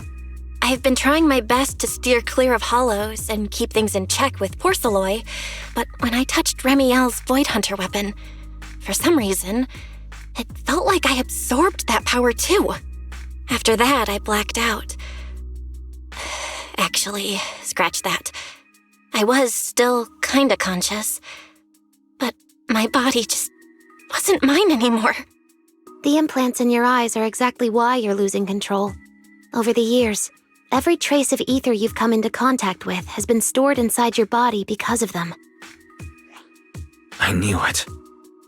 I've been trying my best to steer clear of hollows and keep things in check with Porceloy, but when I touched Remiel's Void Hunter weapon, for some reason, it felt like I absorbed that power too. After that, I blacked out. Actually, scratch that. I was still kinda conscious, but my body just wasn't mine anymore. The implants in your eyes are exactly why you're losing control. Over the years, every trace of ether you've come into contact with has been stored inside your body because of them. I knew it.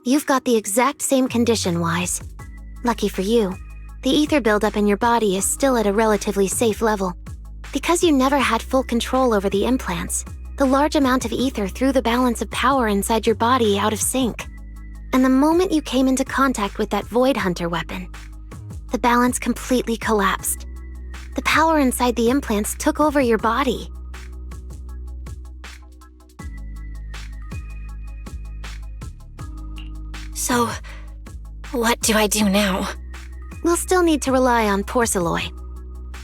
You've got the exact same condition, Wise. Lucky for you, the ether buildup in your body is still at a relatively safe level. Because you never had full control over the implants, the large amount of ether threw the balance of power inside your body out of sync. And the moment you came into contact with that Void Hunter weapon, the balance completely collapsed. The power inside the implants took over your body. So, what do I do now? We'll still need to rely on Porceloy.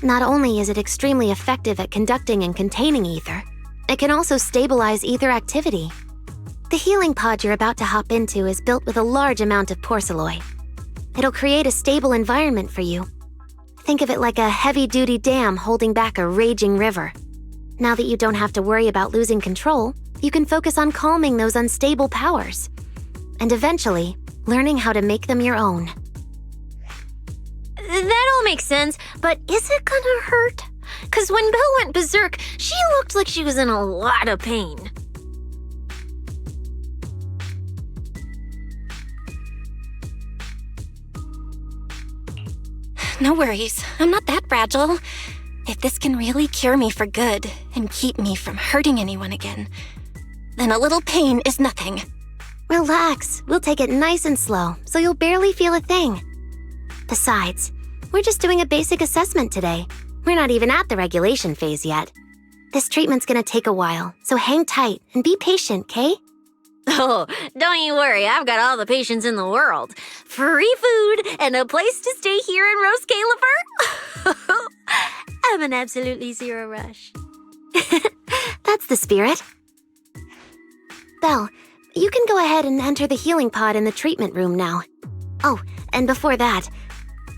Not only is it extremely effective at conducting and containing ether, it can also stabilize ether activity. The healing pod you're about to hop into is built with a large amount of Porceloy. It'll create a stable environment for you. Think of it like a heavy-duty dam holding back a raging river. Now that you don't have to worry about losing control, you can focus on calming those unstable powers. And eventually, learning how to make them your own. That all makes sense, but is it gonna hurt? 'Cause when Belle went berserk, she looked like she was in a lot of pain. No worries, I'm not that fragile. If this can really cure me for good and keep me from hurting anyone again, then a little pain is nothing. Relax, we'll take it nice and slow, so you'll barely feel a thing. Besides, we're just doing a basic assessment today. We're not even at the regulation phase yet. This treatment's gonna take a while, so hang tight and be patient, Kay? Oh, don't you worry, I've got all the patience in the world. Free food and a place to stay here in Rose Califer. I'm an absolutely zero rush. That's the spirit. Belle, you can go ahead and enter the healing pod in the treatment room now. Oh, and before that,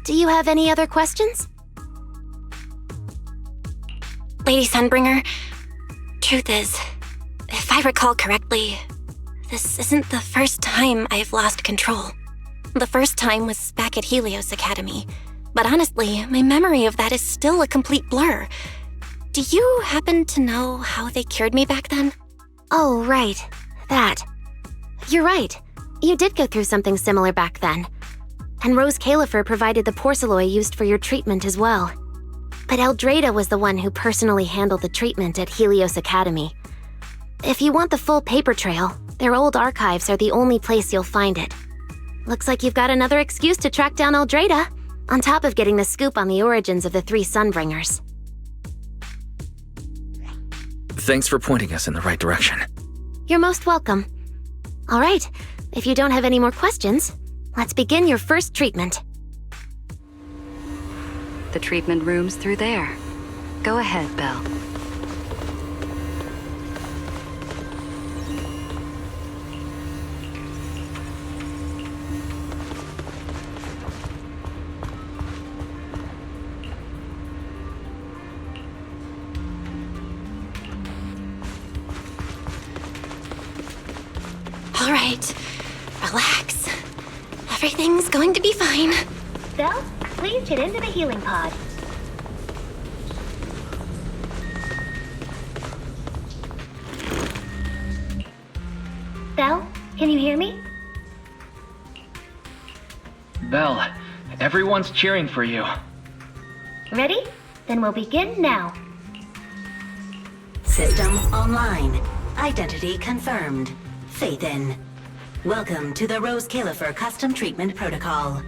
do you have any other questions? Lady Sunbringer, truth is, if I recall correctly, this isn't the first time I've lost control. The first time was back at Helios Academy, but honestly, my memory of that is still a complete blur. Do you happen to know how they cured me back then? Oh, right. That. You're right. You did go through something similar back then. And Rose Califer provided the Porceloy used for your treatment as well. But Eldrada was the one who personally handled the treatment at Helios Academy. If you want the full paper trail, their old archives are the only place you'll find it. Looks like you've got another excuse to track down Eldrada, on top of getting the scoop on the origins of the 3 Sunbringers. Thanks for pointing us in the right direction. You're most welcome. All right, if you don't have any more questions, let's begin your first treatment. The treatment room's through there. Go ahead, Belle. Everything's going to be fine. Belle, please get into the healing pod. Belle, can you hear me? Belle, everyone's cheering for you. Ready? Then we'll begin now. System online. Identity confirmed. Phaethon. Welcome to the Rose Califer Custom Treatment Protocol.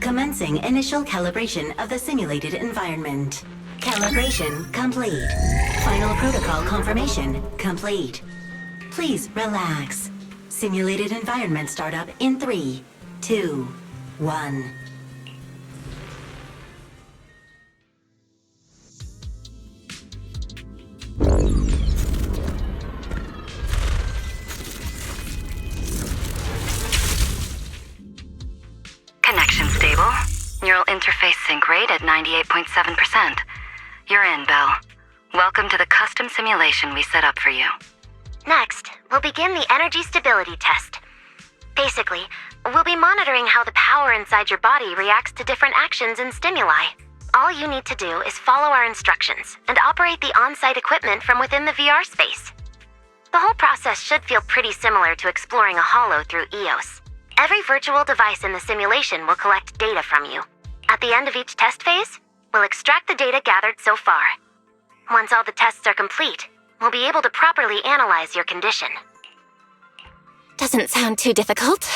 Commencing initial calibration of the simulated environment. Calibration complete. Final protocol confirmation complete. Please relax. Simulated environment startup in 3, 2, 1. Connection stable. Neural interface sync rate at 98.7%. You're in, Belle. Welcome to the custom simulation we set up for you. Next, we'll begin the energy stability test. Basically, we'll be monitoring how the power inside your body reacts to different actions and stimuli. All you need to do is follow our instructions and operate the on-site equipment from within the VR space. The whole process should feel pretty similar to exploring a holo through EOS. Every virtual device in the simulation will collect data from you. At the end of each test phase, we'll extract the data gathered so far. Once all the tests are complete, we'll be able to properly analyze your condition. Doesn't sound too difficult.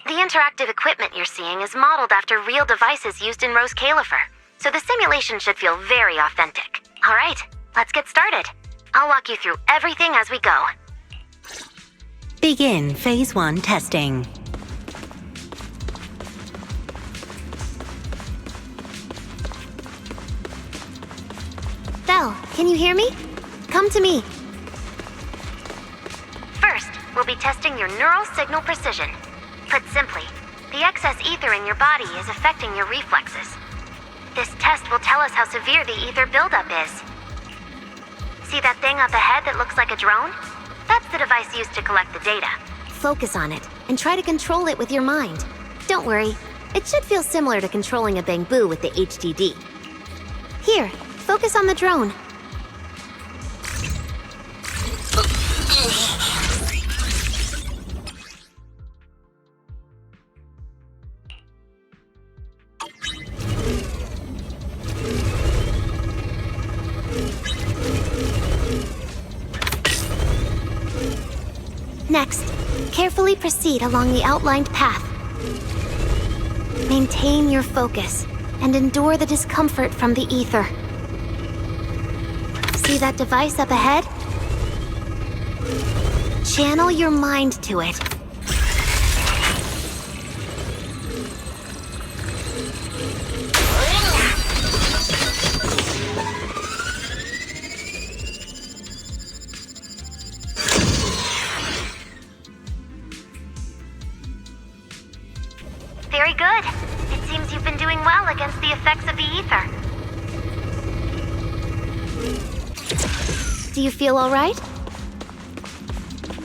The interactive equipment you're seeing is modeled after real devices used in Rose Califer, so the simulation should feel very authentic. All right, let's get started. I'll walk you through everything as we go. Begin Phase 1 testing. Belle, can you hear me? Come to me. First, we'll be testing your neural signal precision. Put simply, the excess ether in your body is affecting your reflexes. This test will tell us how severe the ether buildup is. See that thing up ahead that looks like a drone? That's the device used to collect the data. Focus on it, and try to control it with your mind. Don't worry, it should feel similar to controlling a bamboo with the HDD. Here, focus on the drone. Next, carefully proceed along the outlined path. Maintain your focus and endure the discomfort from the ether. See that device up ahead? Channel your mind to it. Very good. It seems you've been doing well against the effects of the ether. Do you feel all right?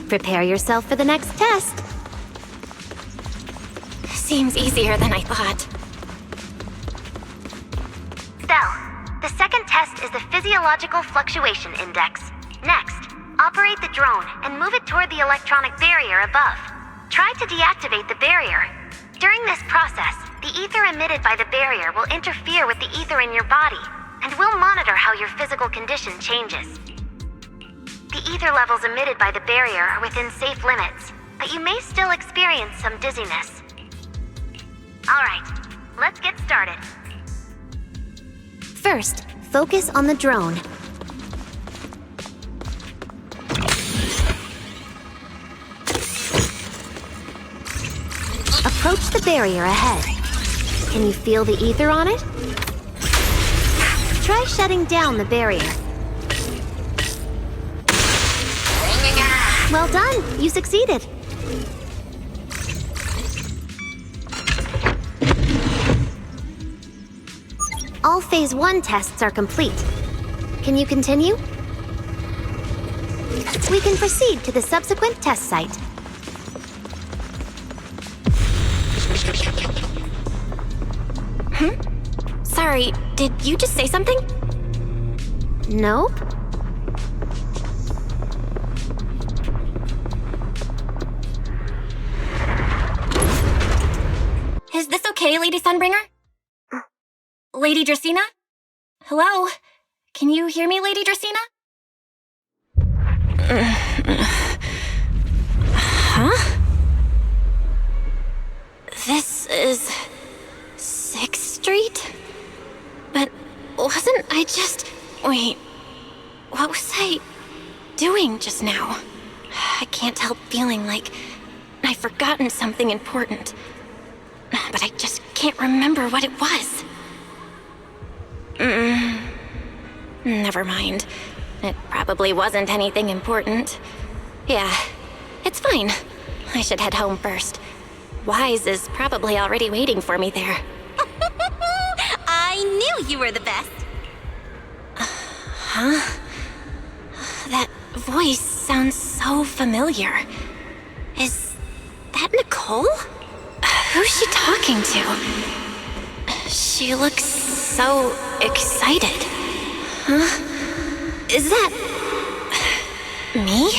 Prepare yourself for the next test. Seems easier than I thought. Belle, the second test is the Physiological Fluctuation Index. Next, operate the drone and move it toward the electronic barrier above. Try to deactivate the barrier. During this process, the ether emitted by the barrier will interfere with the ether in your body, and we'll monitor how your physical condition changes. The ether levels emitted by the barrier are within safe limits, but you may still experience some dizziness. All right, let's get started. First, focus on the drone. Approach the barrier ahead. Can you feel the ether on it? Try shutting down the barrier. Well done, you succeeded. All Phase 1 tests are complete. Can you continue? We can proceed to the subsequent test site. Sorry, did you just say something? Nope. Is this okay, Lady Sunbringer? Lady Dracaena? Hello? Can you hear me, Lady Dracaena? Huh? This is 6th Street? But wasn't I just... Wait, what was I doing just now? I can't help feeling like I've forgotten something important. But I just can't remember what it was. Never mind. It probably wasn't anything important. Yeah, it's fine. I should head home first. Wise is probably already waiting for me there. I knew you were the best. Huh? That voice sounds so familiar. Is that Nicole? Who's she talking to? She looks so excited. Huh? Is that... me?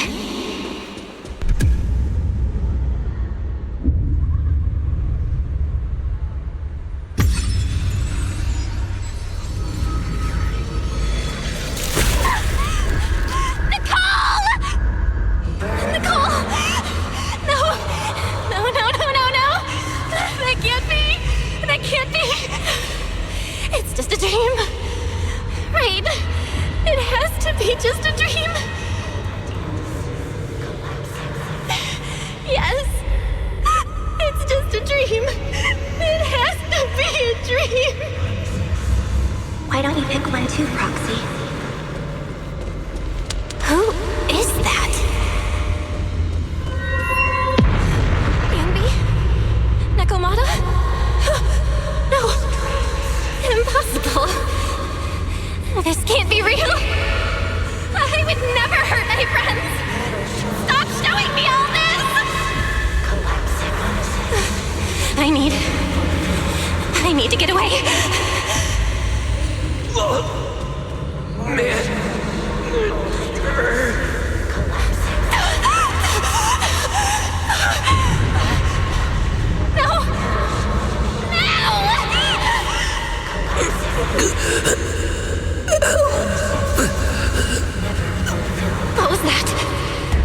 What was that?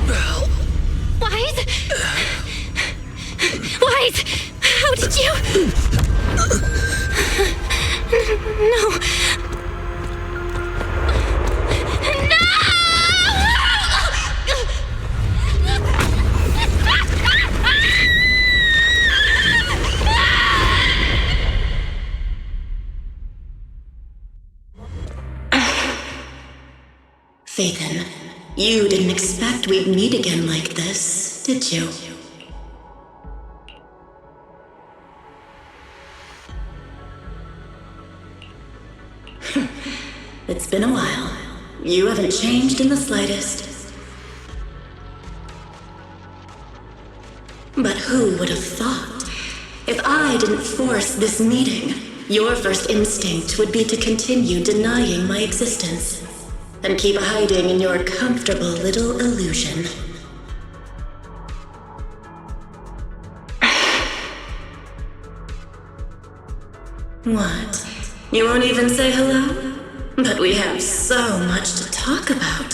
Belle. Wise? Wise! How did you... No. Phaethon, you didn't expect we'd meet again like this, did you? It's been a while. You haven't changed in the slightest. But who would have thought? If I didn't force this meeting, your first instinct would be to continue denying my existence. And keep hiding in your comfortable little illusion. What? You won't even say hello? But we have so much to talk about.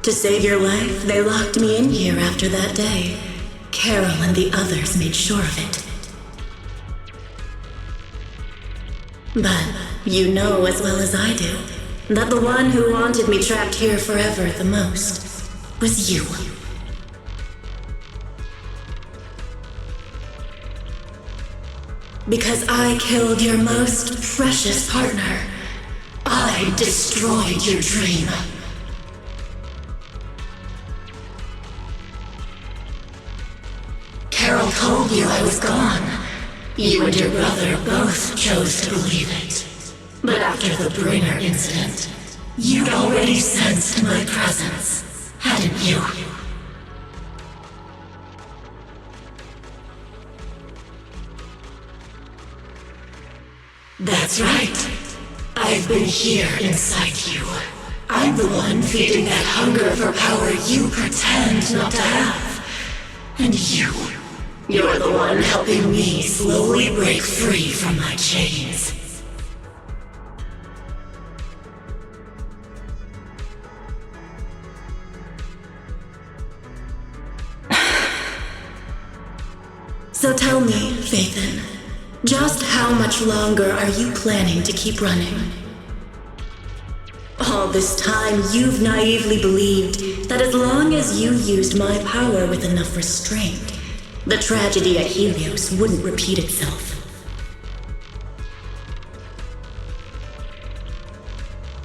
To save your life, they locked me in here after that day. Carol and the others made sure of it. But you know as well as I do that the one who wanted me trapped here forever the most was you. Because I killed your most precious partner, I destroyed your dream. Carol told you I was gone. You and your brother both chose to believe it. But after the Bringer incident, you'd already sensed my presence, hadn't you? That's right. I've been here inside you. I'm the one feeding that hunger for power you pretend not to have. And you're the one helping me slowly break free from my chains. So tell me, Phaethon, just how much longer are you planning to keep running? All this time, you've naively believed that as long as you used my power with enough restraint, the tragedy at Helios wouldn't repeat itself.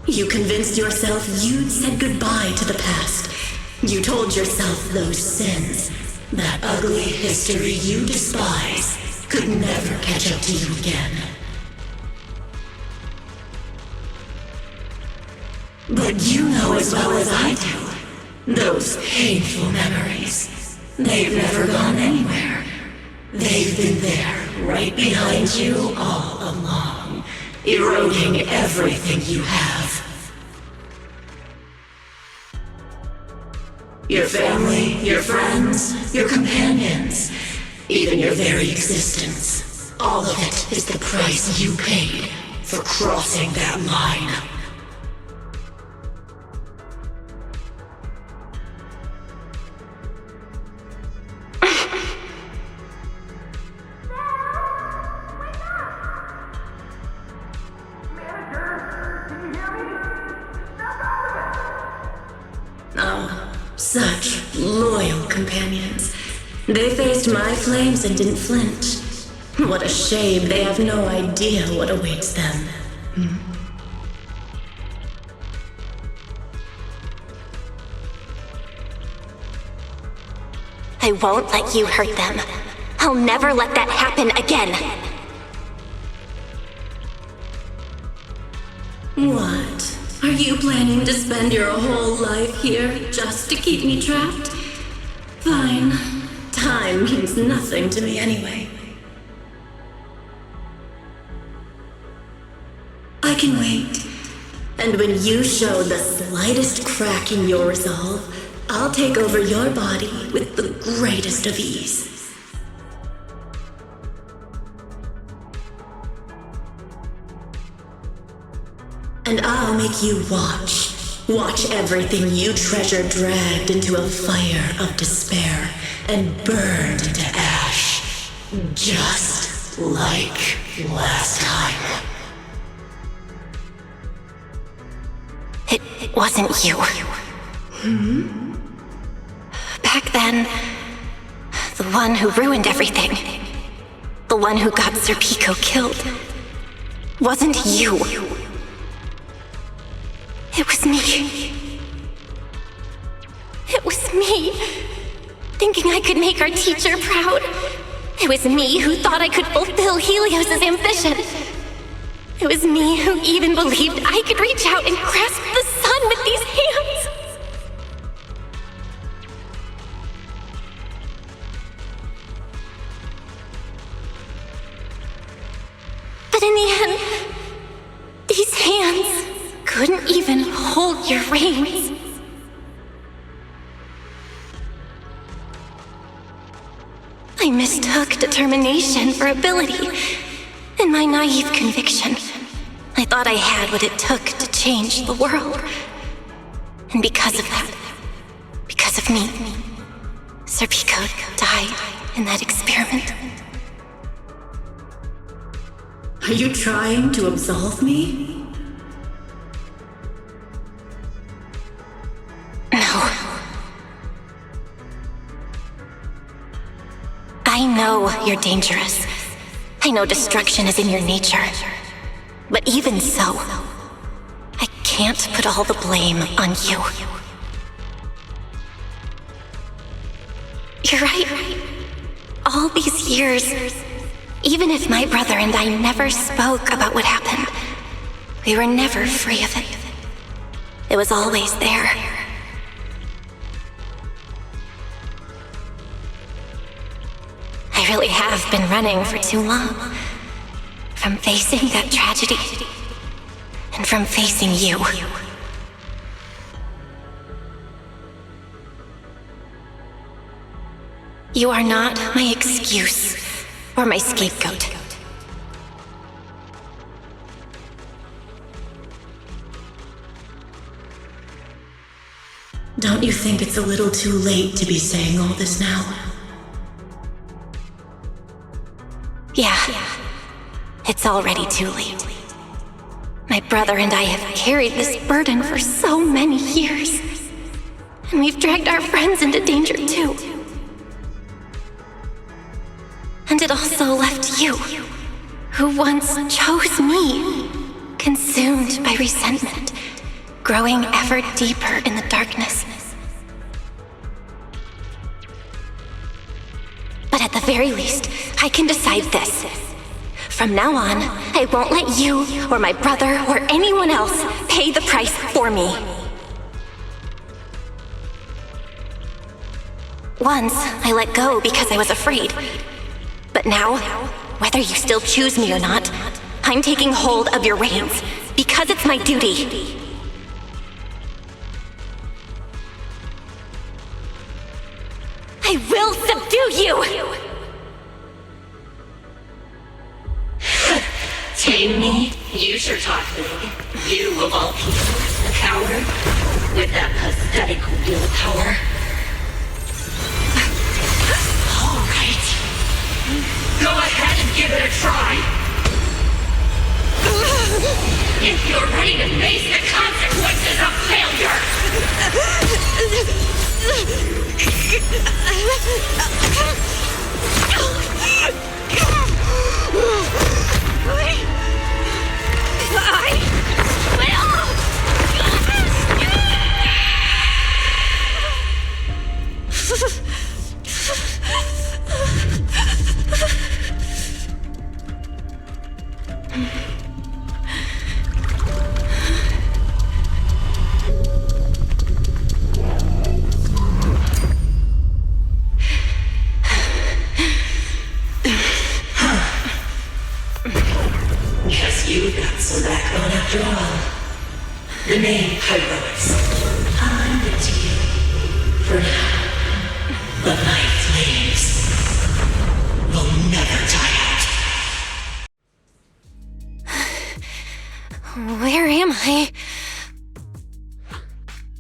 You convinced yourself you'd said goodbye to the past. You told yourself those sins, that ugly history you despise, could never catch up to you again. But you know as well as I do, those painful memories, they've never gone anywhere. They've been there, right behind you all along, eroding everything you have. Your family, your friends, your companions, even your very existence. All of it is the price you paid for crossing that line. Such loyal companions. They faced my flames and didn't flinch. What a shame they have no idea what awaits them. I won't let you hurt them. I'll never let that happen again. What? Are you planning to spend your whole life here just to keep me trapped? Fine. Time means nothing to me anyway. I can wait. And when you show the slightest crack in your resolve, I'll take over your body with the greatest of ease. And I'll make you watch everything you treasure dragged into a fire of despair and burned into ash, just like last time. It wasn't you. Back then, the one who ruined everything, the one who got Sir Pico killed, wasn't you. It was me. It was me, thinking I could make our teacher proud. It was me who thought I could fulfill Helios' ambition. It was me who even believed I could reach out and grasp the sun with these hands. But in the end, these hands couldn't even hold your reins. I mistook determination for ability. In my naive conviction, I thought I had what it took to change the world. And because of that, because of me, Sir Pico died in that experiment. Are you trying to absolve me? No. I know you're dangerous. I know destruction is in your nature. But even so, I can't put all the blame on you. You're right. All these years, even if my brother and I never spoke about what happened, we were never free of it. It was always there. I really have been running for too long. from facing that tragedy, and from facing you. You are not my excuse or my scapegoat. Don't you think it's a little too late to be saying all this now? Yeah, it's already too late. My brother and I have carried this burden for so many years. And we've dragged our friends into danger too. And it also left you, who once chose me, consumed by resentment, growing ever deeper in the darkness. But at the very least, I can decide this. From now on, I won't let you, or my brother, or anyone else pay the price for me. Once, I let go because I was afraid. But now, whether you still choose me or not, I'm taking hold of your reins, because it's my duty. I will subdue you! Tame me? You sure talk big. You, of all people, coward, with that pathetic willpower. All right. Go ahead and give it a try. If you're ready to face the consequences of failure. Guess you got some backbone after all. The name Heroics. I'll leave it to you. For now. But my flames will never die out. Where am I?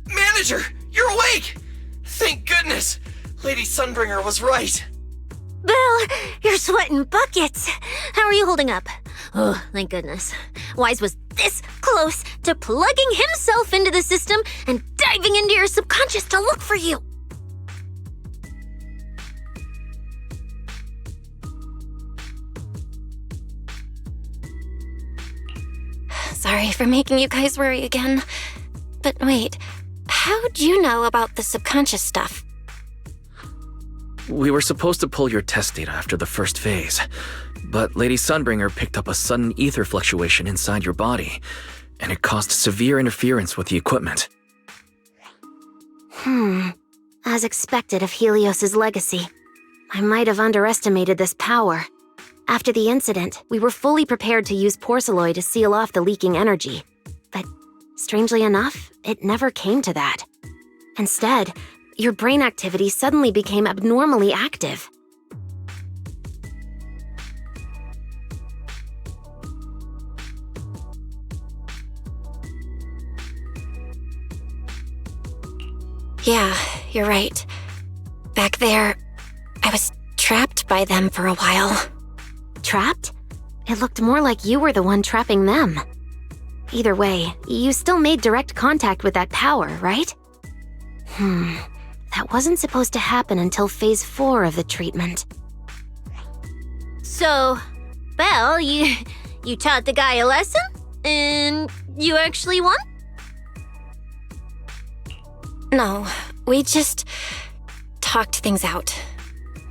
Manager, you're awake! Thank goodness! Lady Sunbringer was right. Belle, you're sweating buckets. How are you holding up? Oh, thank goodness. Wise was this close to plugging himself into the system and diving into your subconscious to look for you. Sorry for making you guys worry again. But wait, how'd you know about the subconscious stuff? We were supposed to pull your test data after the first phase, but Lady Sunbringer picked up a sudden ether fluctuation inside your body, and it caused severe interference with the equipment. As expected of Helios's legacy, I might have underestimated this power. After the incident, we were fully prepared to use porcelain to seal off the leaking energy. But strangely enough, it never came to that. Instead, your brain activity suddenly became abnormally active. Yeah, you're right. Back there, I was trapped by them for a while. Trapped? It looked more like you were the one trapping them. Either way, you still made direct contact with that power, right? That wasn't supposed to happen until phase 4 of the treatment. So, Belle, you taught the guy a lesson? And you actually won? No, we just talked things out.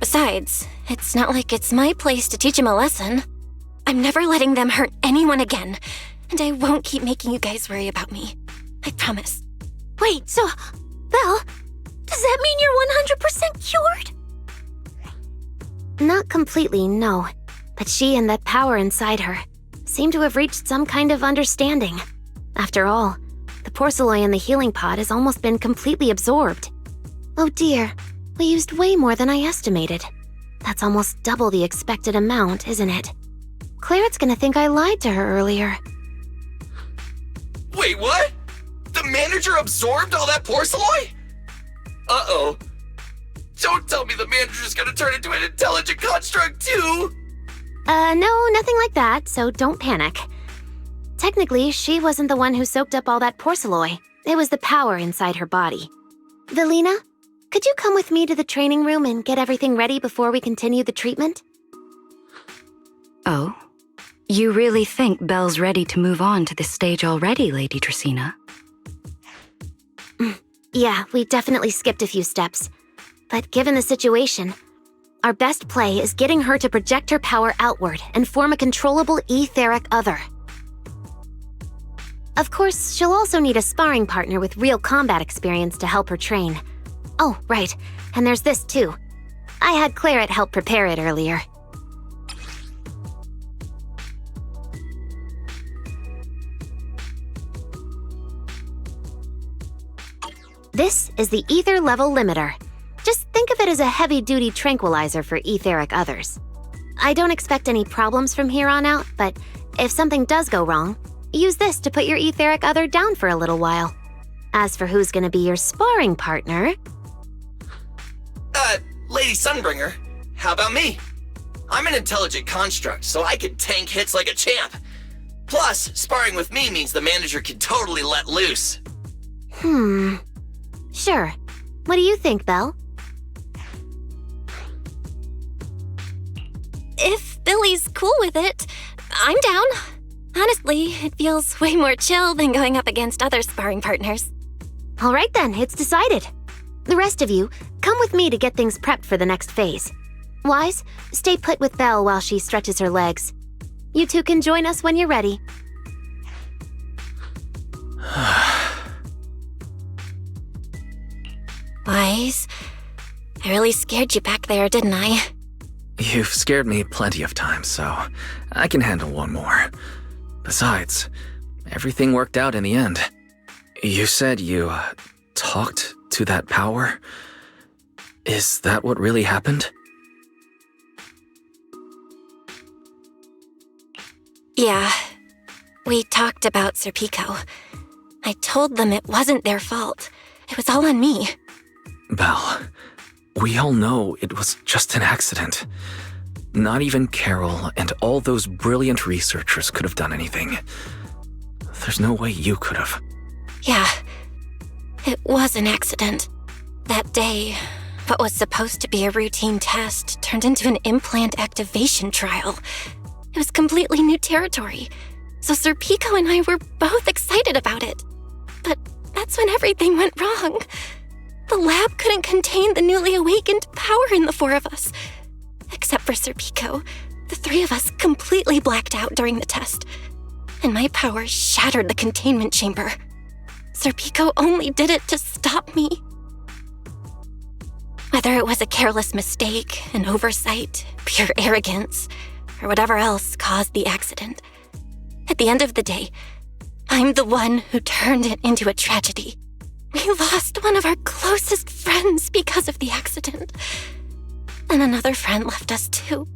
Besides, it's not like it's my place to teach him a lesson. I'm never letting them hurt anyone again, and I won't keep making you guys worry about me. I promise. Wait, so, Belle, does that mean you're 100% cured? Not completely, no. But she and that power inside her, seem to have reached some kind of understanding. After all, the porcelain in the healing pod has almost been completely absorbed. Oh dear, we used way more than I estimated. That's almost double the expected amount, isn't it? Claret's gonna think I lied to her earlier. Wait, what? The manager absorbed all that porcelain? Uh-oh. Don't tell me the manager's gonna turn into an intelligent construct too! No, nothing like that, so don't panic. Technically, she wasn't the one who soaked up all that porcelain. It was the power inside her body. Velina, could you come with me to the training room and get everything ready before we continue the treatment? Oh? You really think Belle's ready to move on to this stage already, Lady Dracaena? Yeah, we definitely skipped a few steps. But given the situation, our best play is getting her to project her power outward and form a controllable etheric other. Of course, she'll also need a sparring partner with real combat experience to help her train. Oh, right, and there's this too. I had Claret help prepare it earlier. This is the ether level limiter. Just think of it as a heavy-duty tranquilizer for etheric others. I don't expect any problems from here on out, but if something does go wrong, use this to put your etheric other down for a little while. As for who's gonna be your sparring partner... Lady Sunbringer, how about me? I'm an intelligent construct, so I can tank hits like a champ. Plus, sparring with me means the manager can totally let loose. Sure. What do you think, Belle? If Billy's cool with it, I'm down. Honestly, it feels way more chill than going up against other sparring partners. All right then, it's decided. The rest of you, come with me to get things prepped for the next phase. Wise, stay put with Belle while she stretches her legs. You two can join us when you're ready. Wise, I really scared you back there, didn't I? You've scared me plenty of times, so I can handle one more. Besides, everything worked out in the end. You said you talked to that power? Is that what really happened? Yeah. We talked about Serpico. I told them it wasn't their fault. It was all on me. Belle, we all know it was just an accident. Not even Carol and all those brilliant researchers could have done anything. There's no way you could have. Yeah. It was an accident. That day, what was supposed to be a routine test turned into an implant activation trial. It was completely new territory, so Sir Pico and I were both excited about it. But that's when everything went wrong. The lab couldn't contain the newly awakened power in the four of us. Except for Sir Pico, the three of us completely blacked out during the test, and my power shattered the containment chamber. Sir Pico only did it to stop me. Whether it was a careless mistake, an oversight, pure arrogance, or whatever else caused the accident, at the end of the day, I'm the one who turned it into a tragedy. We lost one of our closest friends because of the accident. And another friend left us too.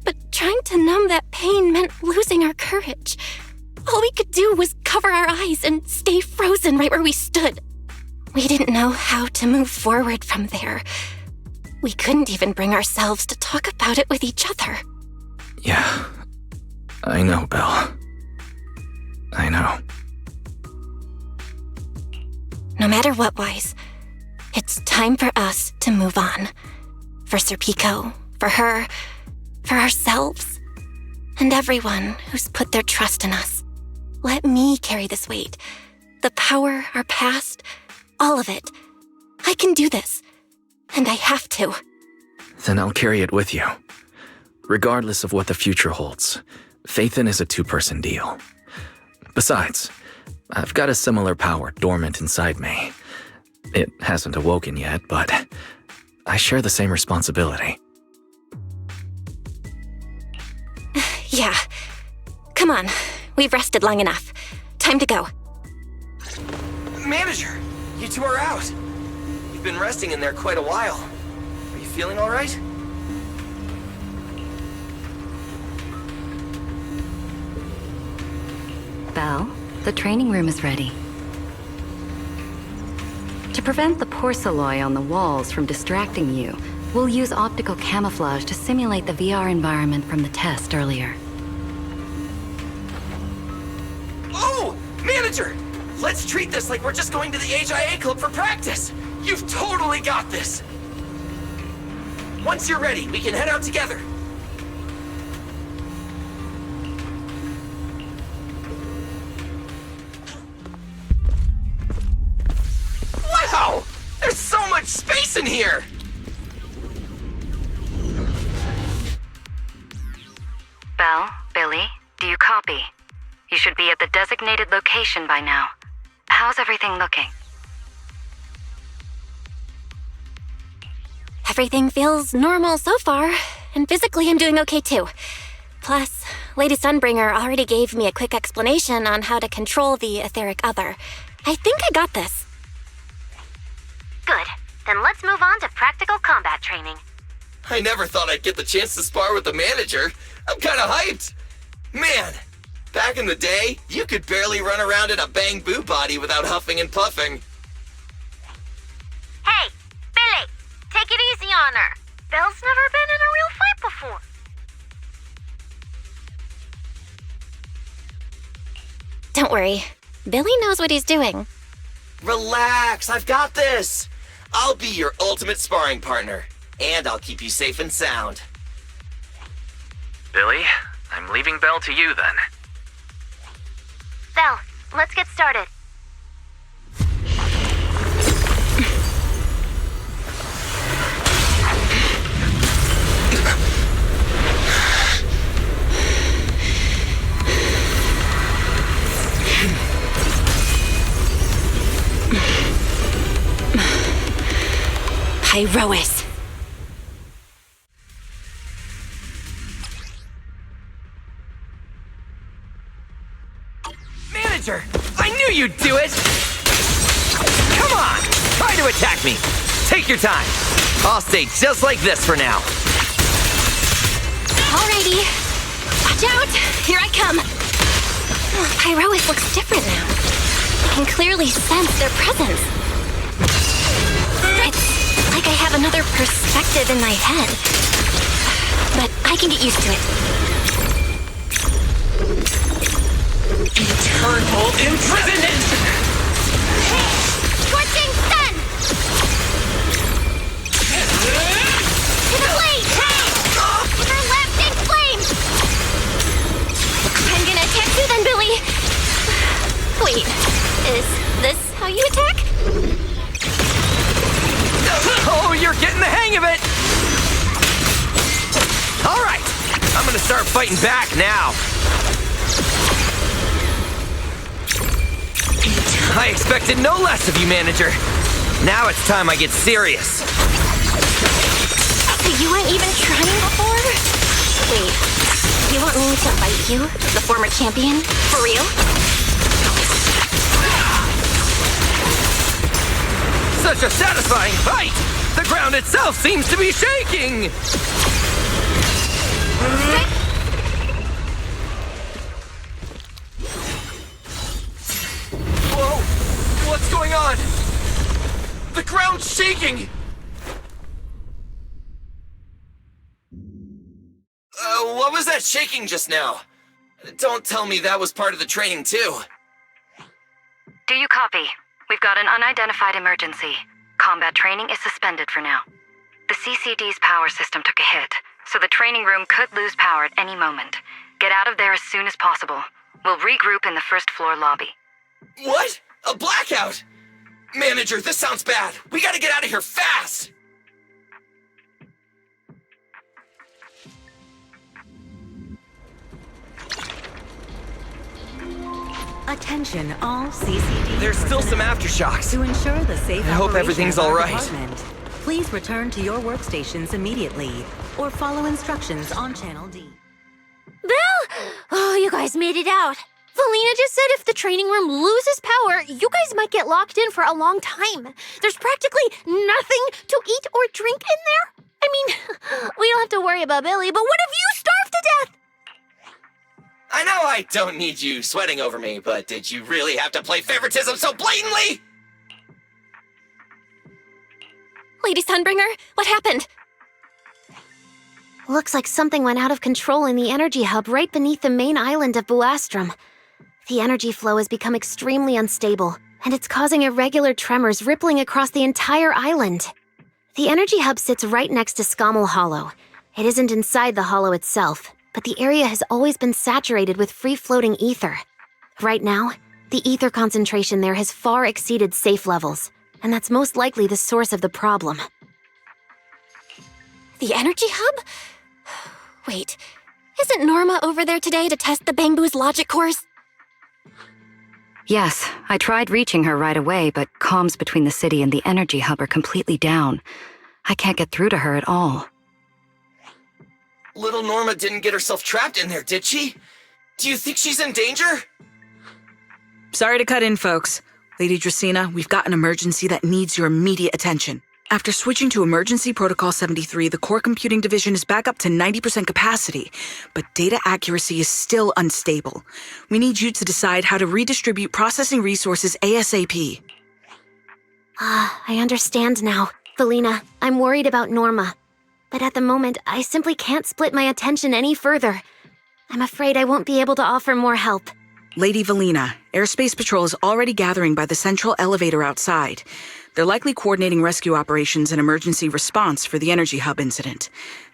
But trying to numb that pain meant losing our courage. All we could do was cover our eyes and stay frozen right where we stood. We didn't know how to move forward from there. We couldn't even bring ourselves to talk about it with each other. Yeah, I know, Belle. I know. No matter what, Wise, it's time for us to move on. For Sir Pico, for her, for ourselves, and everyone who's put their trust in us. Let me carry this weight. The power, our past, all of it. I can do this, and I have to. Then I'll carry it with you. Regardless of what the future holds, Phaethon is a two-person deal. Besides, I've got a similar power dormant inside me. It hasn't awoken yet, but I share the same responsibility. Yeah. Come on, we've rested long enough. Time to go. Manager, you two are out. You've been resting in there quite a while. Are you feeling all right? Belle, the training room is ready. To prevent the porcelain on the walls from distracting you, we'll use optical camouflage to simulate the VR environment from the test earlier. Oh! Manager! Let's treat this like we're just going to the HIA club for practice! You've totally got this! Once you're ready, we can head out together. Wow! There's so much space in here! Belle, Billy, do you copy? You should be at the designated location by now. How's everything looking? Everything feels normal so far, and physically I'm doing okay too. Plus, Lady Sunbringer already gave me a quick explanation on how to control the etheric other. I think I got this. Good. Then let's move on to practical combat training. I never thought I'd get the chance to spar with the manager. I'm kinda hyped. Man, back in the day, you could barely run around in a bang-boo body without huffing and puffing. Hey, Billy, take it easy on her. Belle's never been in a real fight before. Don't worry. Billy knows what he's doing. Relax, I've got this. I'll be your ultimate sparring partner, and I'll keep you safe and sound. Billy, I'm leaving Belle to you then. Belle, let's get started. Pyrois. Manager, I knew you'd do it! Come on, try to attack me. Take your time. I'll stay just like this for now. Alrighty. Watch out! Here I come! Pyrois looks different now. I can clearly sense their presence. It's like I have another perspective in my head. But I can get used to it. Eternal imprisonment! Scorching sun! To the blade! Everlasting flame! I'm gonna attack you then, Billy! Wait, is this how you attack? Oh, you're getting the hang of it! Alright, I'm gonna start fighting back now. I expected no less of you, Manager. Now it's time I get serious. So you weren't even trying before? Wait, you want me to fight you, the former champion? For real? Such a satisfying fight! The ground itself seems to be shaking! Whoa! What's going on? The ground's shaking! What was that shaking just now? Don't tell me that was part of the training too. Do you copy? We've got an unidentified emergency. Combat training is suspended for now. The CCD's power system took a hit, so the training room could lose power at any moment. Get out of there as soon as possible. We'll regroup in the first floor lobby. What? A blackout? Manager, this sounds bad. We gotta get out of here fast! Attention, all CCD. There's still some aftershocks. To ensure the safe I hope operation everything's of our all right. department, please return to your workstations immediately, or follow instructions on Channel D. Belle! Oh, Oh, you guys made it out. Velina just said if the training room loses power, you guys might get locked in for a long time. There's practically nothing to eat or drink in there. I mean, we don't have to worry about Billy, but what if you starve to death? I know I don't need you sweating over me, but did you really have to play favoritism so blatantly? Lady Sunbringer, what happened? Looks like something went out of control in the energy hub right beneath the main island of Buastrum. The energy flow has become extremely unstable, and it's causing irregular tremors rippling across the entire island. The energy hub sits right next to Scommel Hollow. It isn't inside the hollow itself, but the area has always been saturated with free-floating ether. Right now, the ether concentration there has far exceeded safe levels, and that's most likely the source of the problem. The energy hub? Wait, isn't Norma over there today to test the Bangbu's logic cores? Yes, I tried reaching her right away, but comms between the city and the energy hub are completely down. I can't get through to her at all. Little Norma didn't get herself trapped in there, did she? Do you think she's in danger? Sorry to cut in, folks. Lady Dracaena, we've got an emergency that needs your immediate attention. After switching to Emergency Protocol 73, the Core Computing Division is back up to 90% capacity, but data accuracy is still unstable. We need you to decide how to redistribute processing resources ASAP. I understand now. Velina, I'm worried about Norma. But at the moment, I simply can't split my attention any further. I'm afraid I won't be able to offer more help. Lady Velina, Airspace Patrol is already gathering by the central elevator outside. They're likely coordinating rescue operations and emergency response for the energy hub incident.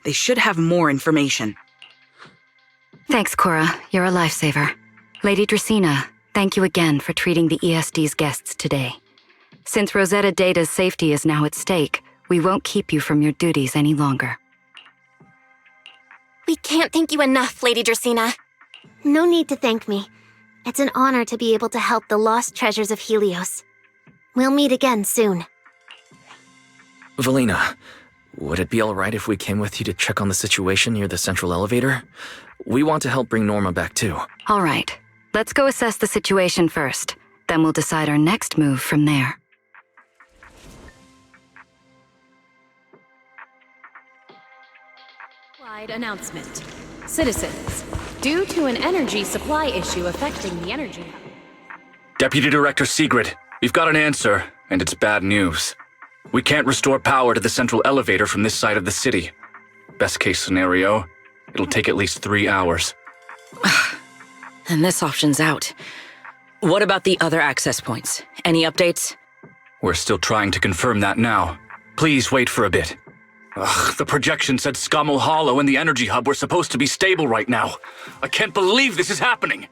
They should have more information. Thanks, Cora. You're a lifesaver. Lady Dracaena, thank you again for treating the ESD's guests today. Since Rosetta Data's safety is now at stake, we won't keep you from your duties any longer. We can't thank you enough, Lady Dracaena. No need to thank me. It's an honor to be able to help the lost treasures of Helios. We'll meet again soon. Velina, would it be alright if we came with you to check on the situation near the central elevator? We want to help bring Norma back too. All right. Let's go assess the situation first. Then we'll decide our next move from there. Wide announcement. Citizens, due to an energy supply issue affecting the energy hub. Deputy Director Sigrid, we've got an answer, and it's bad news. We can't restore power to the central elevator from this side of the city. Best case scenario, it'll take at least 3 hours. And this option's out. What about the other access points? Any updates? We're still trying to confirm that now. Please wait for a bit. The projection said Scommel Hollow and the energy hub were supposed to be stable right now. I can't believe this is happening.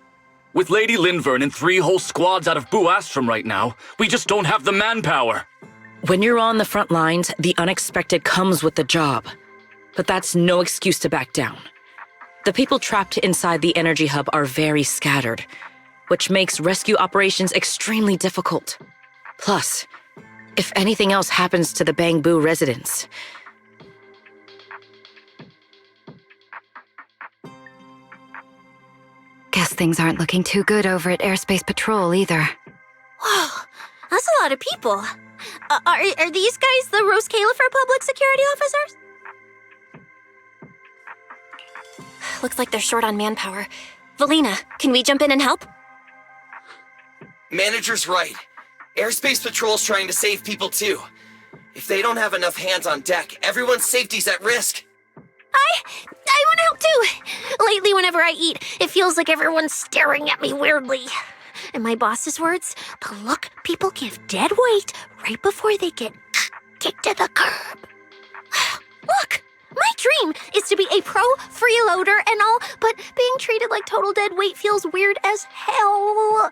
With Lady Linvern and 3 whole squads out of Buastrum right now, we just don't have the manpower. When you're on the front lines, the unexpected comes with the job. But that's no excuse to back down. The people trapped inside the energy hub are very scattered, which makes rescue operations extremely difficult. Plus, if anything else happens to the Bangbu residents... Guess things aren't looking too good over at Airspace Patrol either. Whoa, that's a lot of people. Are these guys the Rose Califer public security officers? Looks like they're short on manpower. Velina, can we jump in and help? Manager's right. Airspace Patrol's trying to save people too. If they don't have enough hands on deck, everyone's safety's at risk. I want to help too. Lately, whenever I eat, it feels like everyone's staring at me weirdly. In my boss's words, the look people give dead weight right before they get kicked to the curb. Look, my dream is to be a pro freeloader and all, but being treated like total dead weight feels weird as hell.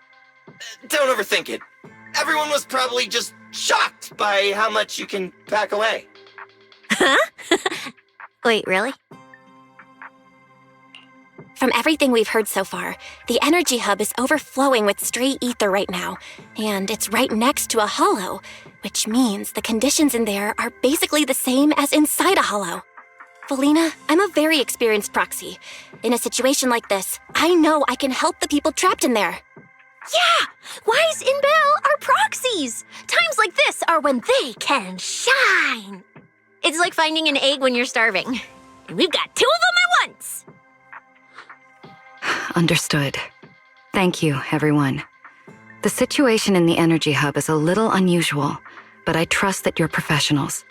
Don't overthink it. Everyone was probably just shocked by how much you can pack away. Huh? Wait, really? From everything we've heard so far, the energy hub is overflowing with stray ether right now, and it's right next to a hollow, which means the conditions in there are basically the same as inside a hollow. Velina, I'm a very experienced proxy. In a situation like this, I know I can help the people trapped in there. Yeah! Wise and Belle are proxies! Times like this are when they can shine! It's like finding an egg when you're starving. And we've got 2 of them at once! Understood. Thank you, everyone. The situation in the energy hub is a little unusual, but I trust that you're professionals.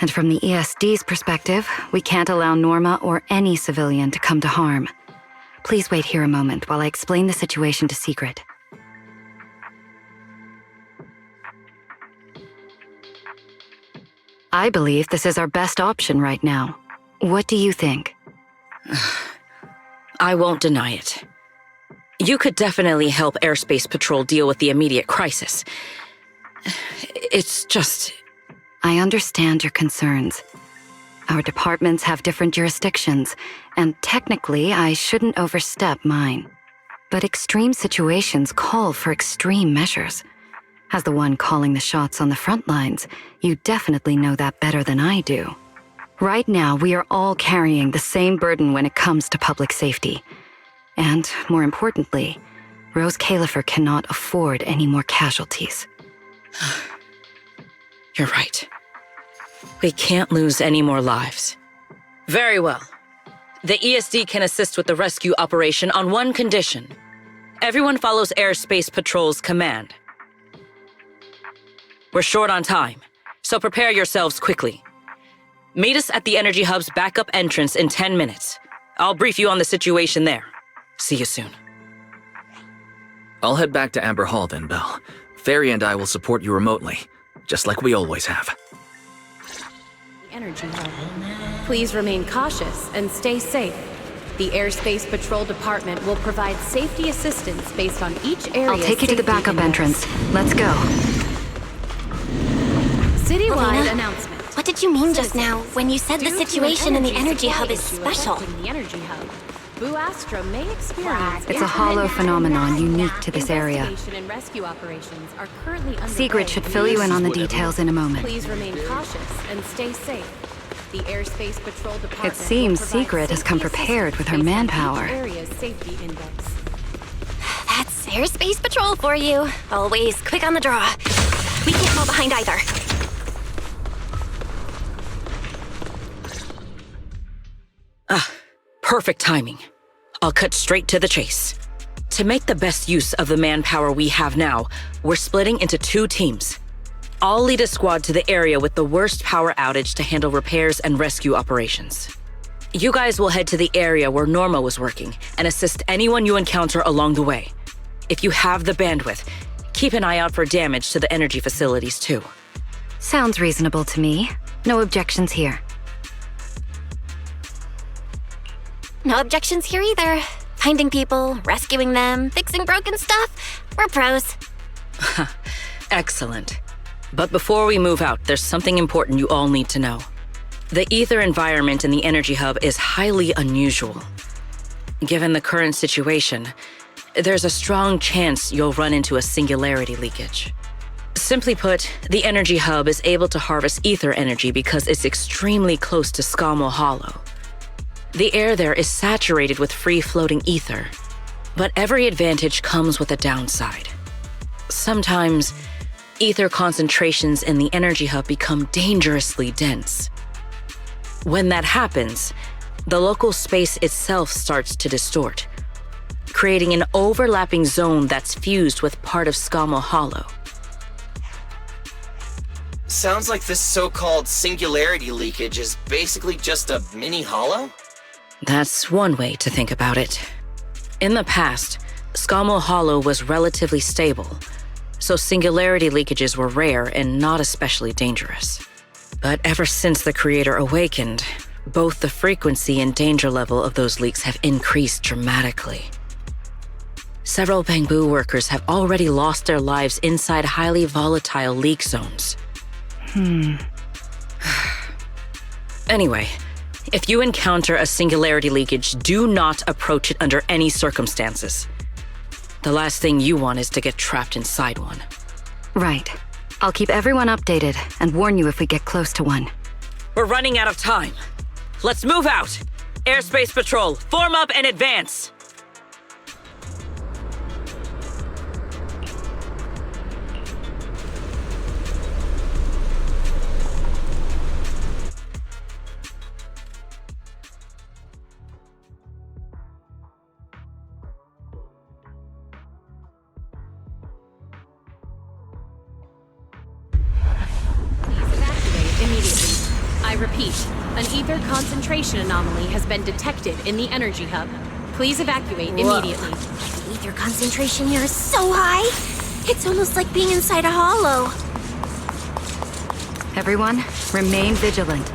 And from the ESD's perspective, we can't allow Norma or any civilian to come to harm. Please wait here a moment while I explain the situation to Secret. I believe this is our best option right now. What do you think? I won't deny it. You could definitely help Airspace Patrol deal with the immediate crisis. It's just... I understand your concerns. Our departments have different jurisdictions, and technically I shouldn't overstep mine. But extreme situations call for extreme measures. As the one calling the shots on the front lines, you definitely know that better than I do. Right now, we are all carrying the same burden when it comes to public safety. And, more importantly, Rose Califer cannot afford any more casualties. You're right. We can't lose any more lives. Very well. The ESD can assist with the rescue operation on one condition. Everyone follows Airspace Patrol's command. We're short on time, so prepare yourselves quickly. Meet us at the Energy Hub's backup entrance in 10 minutes. I'll brief you on the situation there. See you soon. I'll head back to Amber Hall then, Belle. Fairy and I will support you remotely, just like we always have. Energy hub. Please remain cautious and stay safe. The Airspace Patrol Department will provide safety assistance based on each area. I'll take you to the backup entrance. Let's go. Citywide Velina, announcement. What did you mean just now when you said the situation in the energy hub is special? The energy hub. Boo Astro may experience. It's a hollow phenomenon unique to this area. Investigation and rescue operations are currently underway. Sigrid should fill you in on the details in a moment. Please remain cautious and stay safe. The Airspace Patrol Department. It seems Sigrid has come prepared with her manpower. Area's safety index. That's Airspace Patrol for you. Always quick on the draw. We can't fall behind either. Perfect timing. I'll cut straight to the chase. To make the best use of the manpower we have now, we're splitting into 2 teams. I'll lead a squad to the area with the worst power outage to handle repairs and rescue operations. You guys will head to the area where Norma was working and assist anyone you encounter along the way. If you have the bandwidth, keep an eye out for damage to the energy facilities too. Sounds reasonable to me. No objections here. No objections here either. Finding people, rescuing them, fixing broken stuff. We're pros. Excellent. But before we move out, there's something important you all need to know. The ether environment in the energy hub is highly unusual. Given the current situation, there's a strong chance you'll run into a singularity leakage. Simply put, the energy hub is able to harvest ether energy because it's extremely close to Scammell Hollow. The air there is saturated with free-floating ether, but every advantage comes with a downside. Sometimes, ether concentrations in the energy hub become dangerously dense. When that happens, the local space itself starts to distort, creating an overlapping zone that's fused with part of Scammell Hollow. Sounds like this so-called singularity leakage is basically just a mini hollow? That's one way to think about it. In the past, Scammell Hollow was relatively stable, so singularity leakages were rare and not especially dangerous. But ever since the Creator awakened, both the frequency and danger level of those leaks have increased dramatically. Several Bangbu workers have already lost their lives inside highly volatile leak zones. Anyway, if you encounter a singularity leakage, do not approach it under any circumstances. The last thing you want is to get trapped inside one. Right. I'll keep everyone updated and warn you if we get close to one. We're running out of time. let's move out! Airspace Patrol, form up and advance! I repeat, an ether concentration anomaly has been detected in the energy hub. Please evacuate immediately. The ether concentration here is so high! It's almost like being inside a hollow. Everyone, remain vigilant.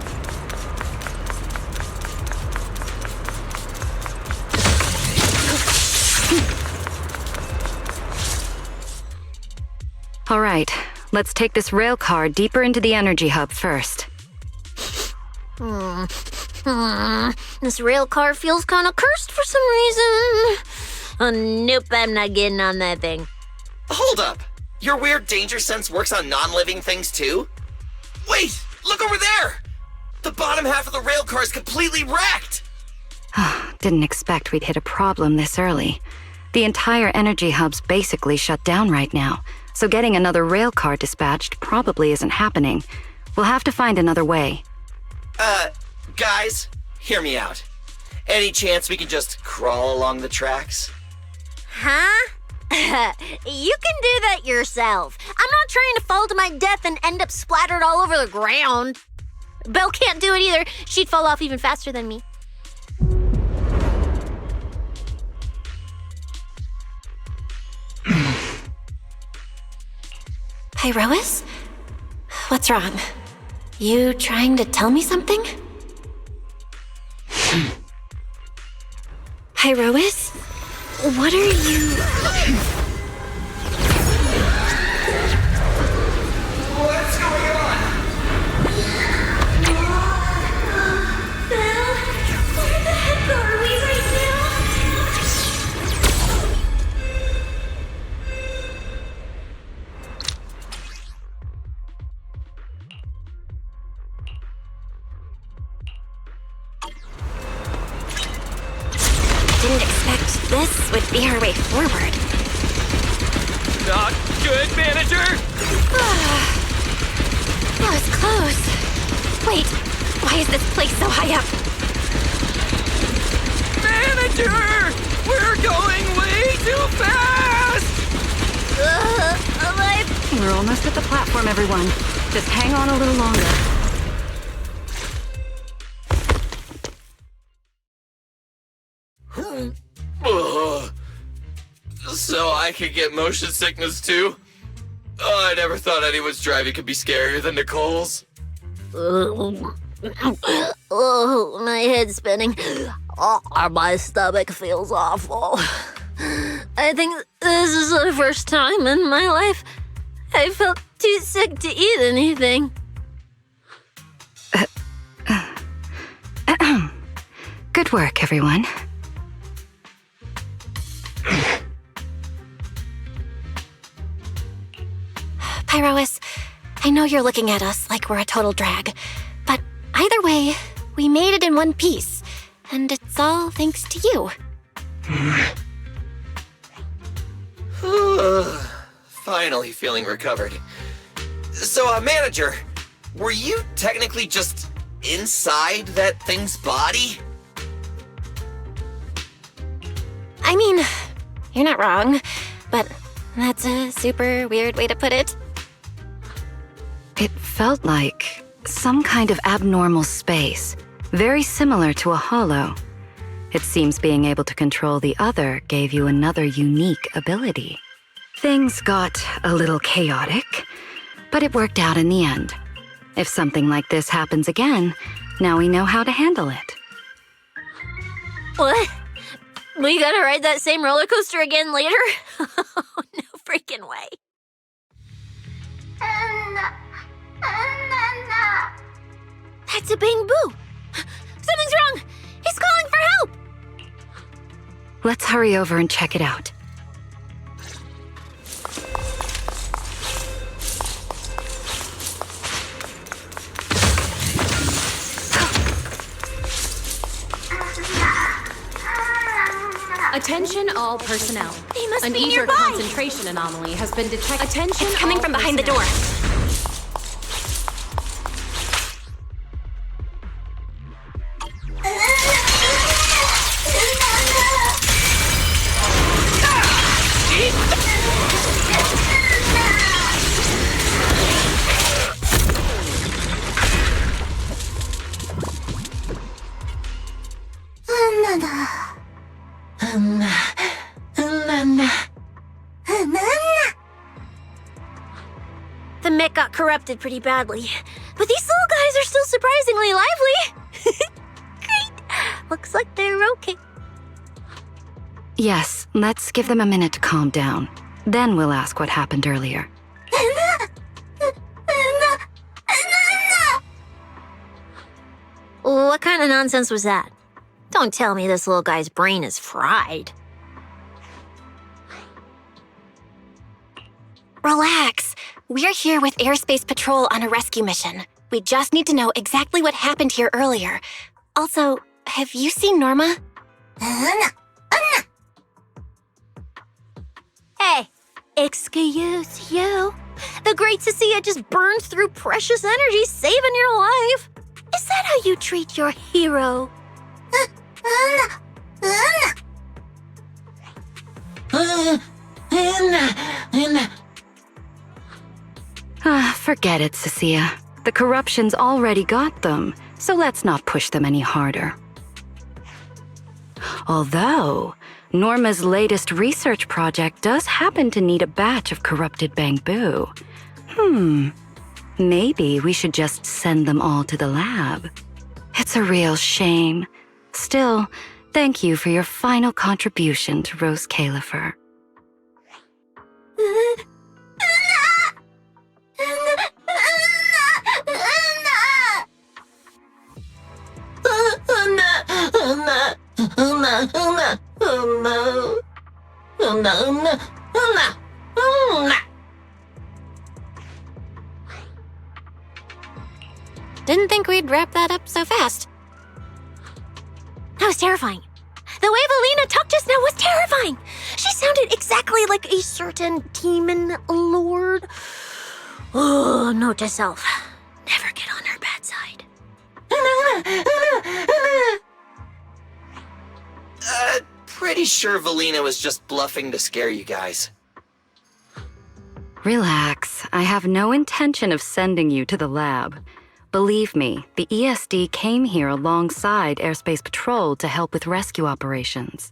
All right, let's take this rail car deeper into the energy hub first. This rail car feels kind of cursed for some reason. Oh, nope, I'm not getting on that thing. Hold up! Your weird danger sense works on non-living things too? Wait! Look over there! The bottom half of the rail car is completely wrecked! Didn't expect we'd hit a problem this early. The entire energy hub's basically shut down right now, so getting another rail car dispatched probably isn't happening. We'll have to find another way. Guys, hear me out. Any chance we can just crawl along the tracks? Huh? You can do that yourself. I'm not trying to fall to my death and end up splattered all over the ground. Belle can't do it either. She'd fall off even faster than me. Pyrois? What's wrong? You trying to tell me something? Pyrois? What are you... What's going on? Belle, where the heck are we right now? Didn't expect this would be our way forward. Not good, manager! That was close. Wait, why is this place so high up? Manager! We're going way too fast! We're almost at the platform, everyone. Just hang on a little longer. So I could get motion sickness too? Oh, I never thought anyone's driving could be scarier than Nicole's. Oh, my head's spinning. Oh, my stomach feels awful. I think this is the first time in my life I felt too sick to eat anything. Good work, everyone. Pyrois, I know you're looking at us like we're a total drag, but either way, we made it in one piece, and it's all thanks to you. Finally feeling recovered. So, manager, were you technically just inside that thing's body? I mean, you're not wrong, but that's a super weird way to put it. It felt like some kind of abnormal space, very similar to a hollow. It seems being able to control the other gave you another unique ability. Things got a little chaotic, but it worked out in the end. If something like this happens again, now we know how to handle it. What? We gotta ride that same roller coaster again later? No freaking way. That's a Bang-Boo! Something's wrong! He's calling for help! Let's hurry over and check it out. Attention all personnel. They must An be ether nearby. concentration anomaly has been detected. Attention It's coming all from behind the door. personnel. The mech got corrupted pretty badly, but these little guys are still surprisingly lively. Great. Looks like they're okay. Yes, let's give them a minute to calm down. Then we'll ask what happened earlier. What kind of nonsense was that? Don't tell me this little guy's brain is fried. Relax. We're here with Airspace Patrol on a rescue mission. We just need to know exactly what happened here earlier. Also, have you seen Norma? Hey, excuse you. The great Cissia just burned through precious energy saving your life. Is that how you treat your hero? Forget it, Cissia. The corruption's already got them, so let's not push them any harder. Although, Norma's latest research project does happen to need a batch of corrupted bamboo. Maybe we should just send them all to the lab. It's a real shame. Still, thank you for your final contribution to Rose Califer. Didn't think we'd wrap that up so fast. That was terrifying. The way Velina talked just now was terrifying. She sounded exactly like a certain demon lord. Oh, note to self. Never get on her bad side. Pretty sure Velina was just bluffing to scare you guys. Relax. I have no intention of sending you to the lab. Believe me, the ESD came here alongside Airspace Patrol to help with rescue operations.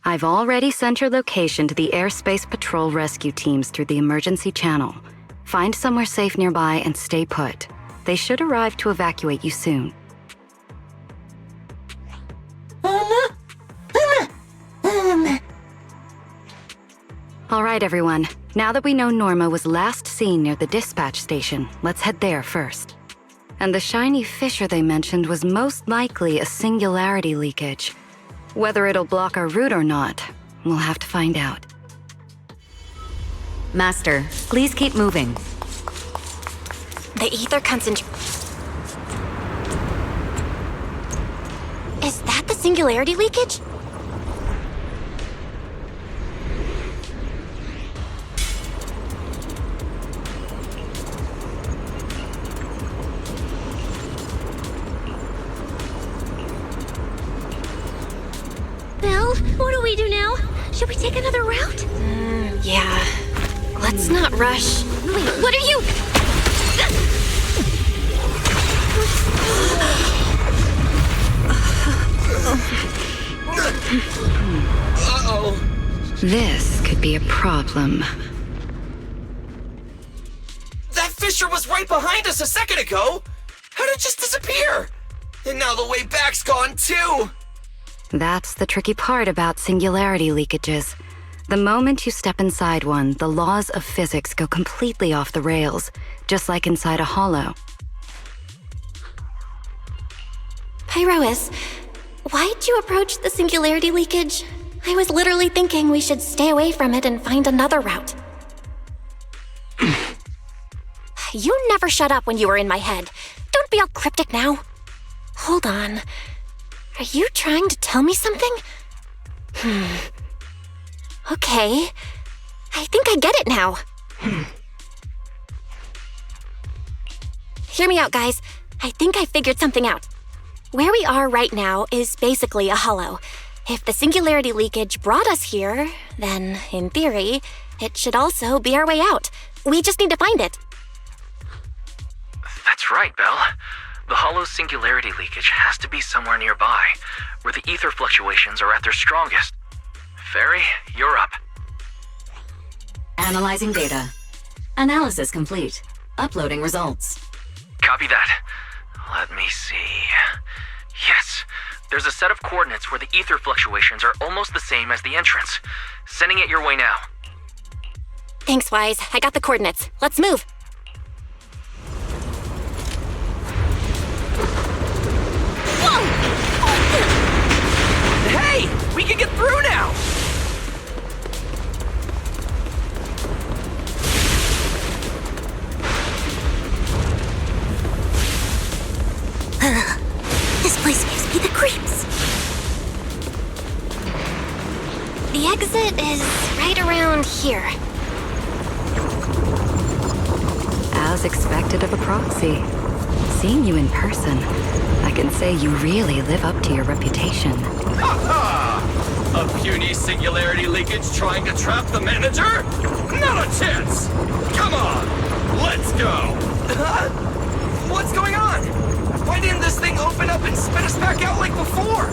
I've already sent your location to the Airspace Patrol rescue teams through the emergency channel. Find somewhere safe nearby and stay put. They should arrive to evacuate you soon. All right, everyone. Now that we know Norma was last seen near the dispatch station, let's head there first. And the shiny fissure they mentioned was most likely a singularity leakage. Whether it'll block our route or not, we'll have to find out. Master, please keep moving. The ether concentration. Is that the singularity leakage? Belle, what do we do now? Should we take another route? Yeah. Let's not rush. Wait, what are you? Uh-oh. This could be a problem. That fissure was right behind us a second ago. How did it just disappear? And now the way back's gone too. That's the tricky part about singularity leakages. The moment you step inside one, the laws of physics go completely off the rails, just like inside a hollow. Pyrois, why'd you approach the singularity leakage? I was literally thinking we should stay away from it and find another route. You never shut up when you were in my head. Don't be all cryptic now. Hold on. Are you trying to tell me something? Okay. I think I get it now. Hear me out, guys. I think I figured something out. Where we are right now is basically a hollow. If the singularity leakage brought us here, then, in theory, it should also be our way out. We just need to find it. That's right, Belle. The hollow's singularity leakage has to be somewhere nearby, where the ether fluctuations are at their strongest. Fairy, you're up. Analyzing data. Analysis complete. Uploading results. Copy that. Let me see. Yes, there's a set of coordinates where the ether fluctuations are almost the same as the entrance. Sending it your way now. Thanks, Wise. I got the coordinates. Let's move. Hey! We can get through now! This place gives me the creeps. The exit is right around here. As expected of a proxy. Seeing you in person, I can say you really live up to your reputation. Ha ha! A puny singularity leakage trying to trap the manager? Not a chance! Come on, let's go! What's going on? Why didn't this thing open up and spit us back out like before?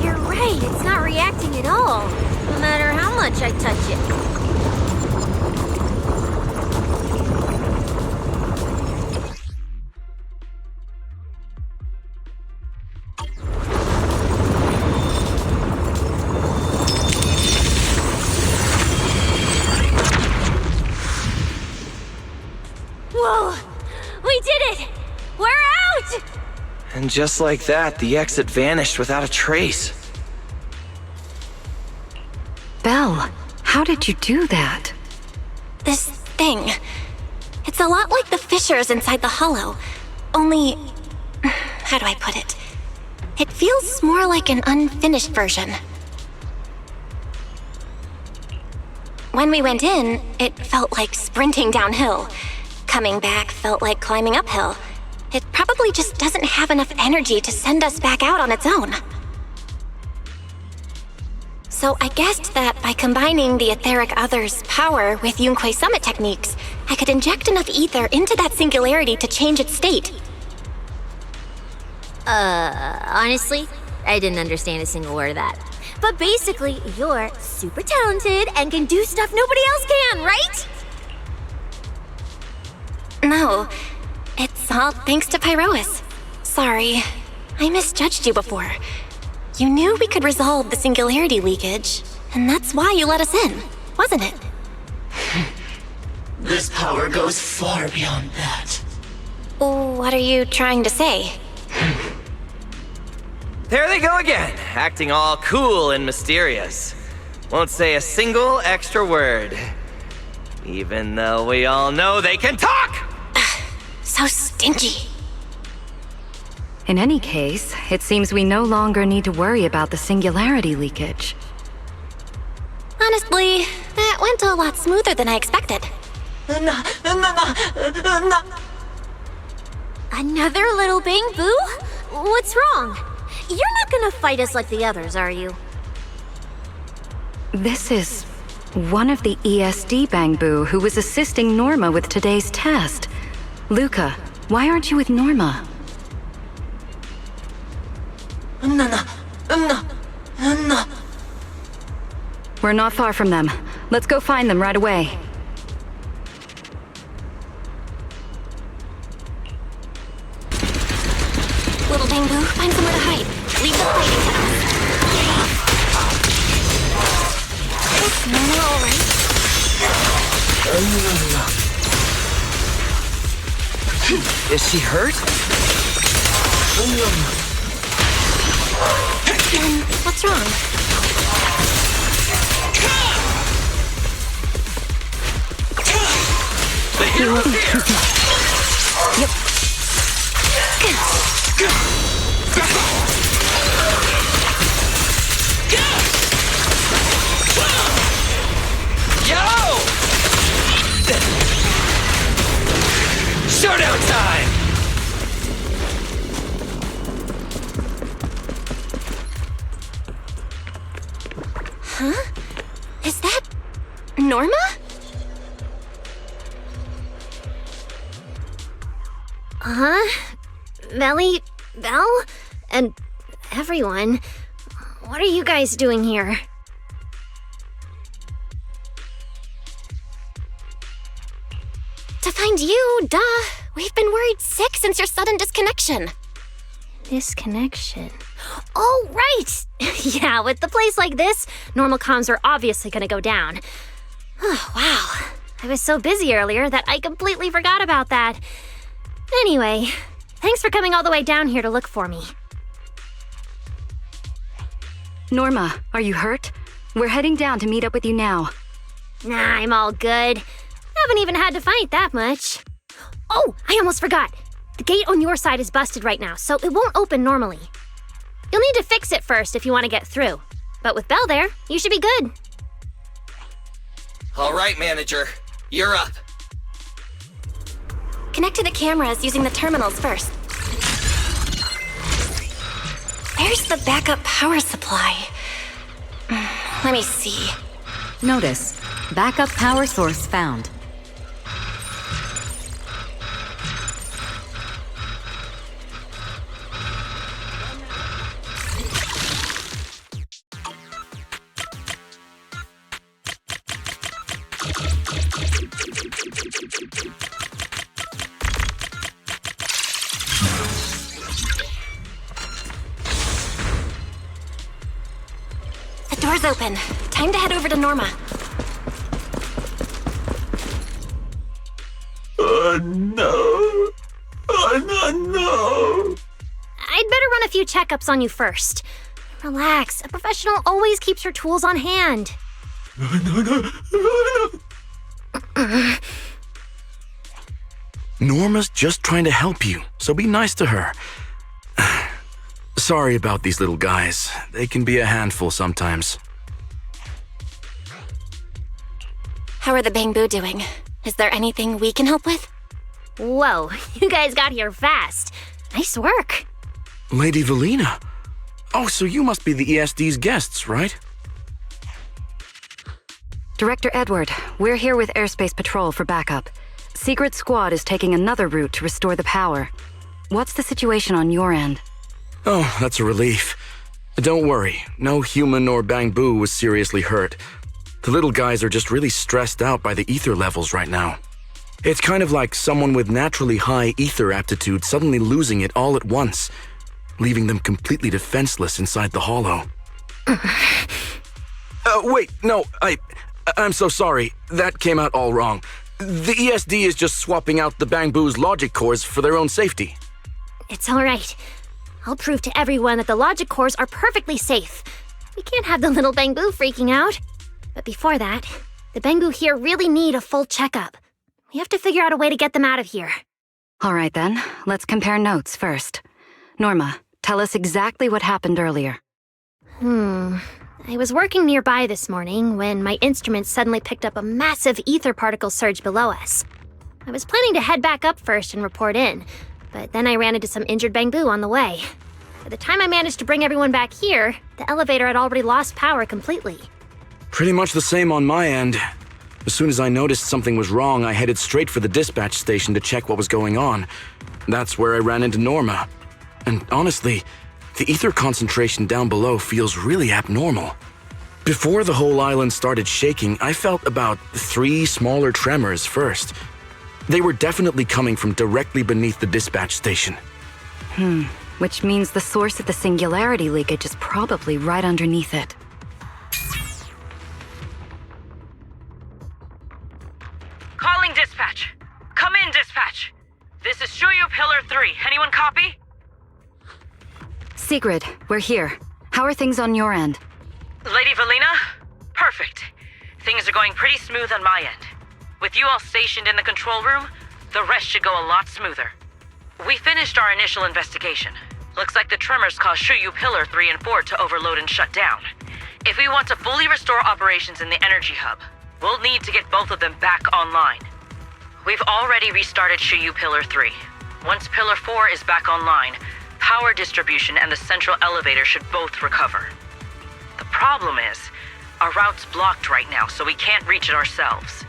You're right, it's not reacting at all. No matter how much I touch it. Whoa! We did it! We're out! And just like that, the exit vanished without a trace. Belle, how did you do that? This thing. It's a lot like the fissures inside the hollow. Only... how do I put it? It feels more like an unfinished version. When we went in, it felt like sprinting downhill. Coming back felt like climbing uphill. It probably just doesn't have enough energy to send us back out on its own. So I guessed that by combining the etheric other's power with Yunque summit techniques, I could inject enough ether into that singularity to change its state. Honestly, I didn't understand a single word of that. But basically, you're super talented and can do stuff nobody else can, right? No, it's all thanks to Pyrois. Sorry, I misjudged you before. You knew we could resolve the singularity leakage, and that's why you let us in, wasn't it? This power goes far beyond that. What are you trying to say? There they go again, acting all cool and mysterious. Won't say a single extra word. Even though we all know they can talk! So stingy. In any case, it seems we no longer need to worry about the singularity leakage. Honestly, that went a lot smoother than I expected. Another little bang boo? What's wrong? You're not gonna fight us like the others, are you? This is one of the ESD Bangbu who was assisting Norma with today's test. Luca, why aren't you with Norma? We're not far from them. Let's go find them right away. Little Bangbu, find somewhere to hide. Leave the fighting to us. Is Norma alright? Is she hurt? Then what's wrong? The hero's here! Yep. Huh? Is that Norma? Melly, Belle, and everyone. What are you guys doing here? To find you, duh. We've been worried sick since your sudden disconnection. Disconnection? Oh, right! Yeah, with the place like this, normal comms are obviously gonna go down. Oh, wow. I was so busy earlier that I completely forgot about that. Anyway, thanks for coming all the way down here to look for me. Norma, are you hurt? We're heading down to meet up with you now. Nah, I'm all good. Haven't even had to fight that much. Oh, I almost forgot. The gate on your side is busted right now, so it won't open normally. You'll need to fix it first if you want to get through. But with Belle there, you should be good. All right, manager. You're up. Connect to the cameras using the terminals first. Where's the backup power supply? Let me see. Notice, backup power source found. The door's open. Time to head over to Norma. No. No. I'd better run a few checkups on you first. Relax. A professional always keeps her tools on hand. Norma's just trying to help you, so be nice to her. Sorry about these little guys. They can be a handful sometimes. How are the Bangbu doing? Is there anything we can help with? Whoa, you guys got here fast. Nice work. Lady Velina. Oh, so you must be the ESD's guests, right? Director Edward, we're here with Airspace Patrol for backup. Secret Squad is taking another route to restore the power. What's the situation on your end? Oh, that's a relief. Don't worry, no human or Bangbu was seriously hurt. The little guys are just really stressed out by the ether levels right now. It's kind of like someone with naturally high ether aptitude suddenly losing it all at once, leaving them completely defenseless inside the hollow. Wait, no, I'm so sorry. That came out all wrong. The ESD is just swapping out the Bangbu's logic cores for their own safety. It's all right. I'll prove to everyone that the logic cores are perfectly safe. We can't have the little Bangbu freaking out. But before that, the Bangbu here really need a full checkup. We have to figure out a way to get them out of here. All right then, let's compare notes first. Norma, tell us exactly what happened earlier. I was working nearby this morning when my instruments suddenly picked up a massive ether particle surge below us. I was planning to head back up first and report in, but then I ran into some injured Bangbu on the way. By the time I managed to bring everyone back here, the elevator had already lost power completely. Pretty much the same on my end. As soon as I noticed something was wrong, I headed straight for the dispatch station to check what was going on. That's where I ran into Norma. And honestly, the ether concentration down below feels really abnormal. Before the whole island started shaking, I felt about 3 smaller tremors first. They were definitely coming from directly beneath the dispatch station. Which means the source of the singularity leakage is probably right underneath it. Calling dispatch. Come in, dispatch. This is Shuyu Pillar 3. Anyone copy? Sigrid, we're here. How are things on your end? Lady Velina? Perfect. Things are going pretty smooth on my end. With you all stationed in the control room, the rest should go a lot smoother. We finished our initial investigation. Looks like the tremors caused Shuyu Pillar 3 and 4 to overload and shut down. If we want to fully restore operations in the energy hub, we'll need to get both of them back online. We've already restarted Shuyu Pillar 3. Once Pillar 4 is back online, power distribution and the central elevator should both recover. The problem is, Our route's blocked right now, so we can't reach it ourselves.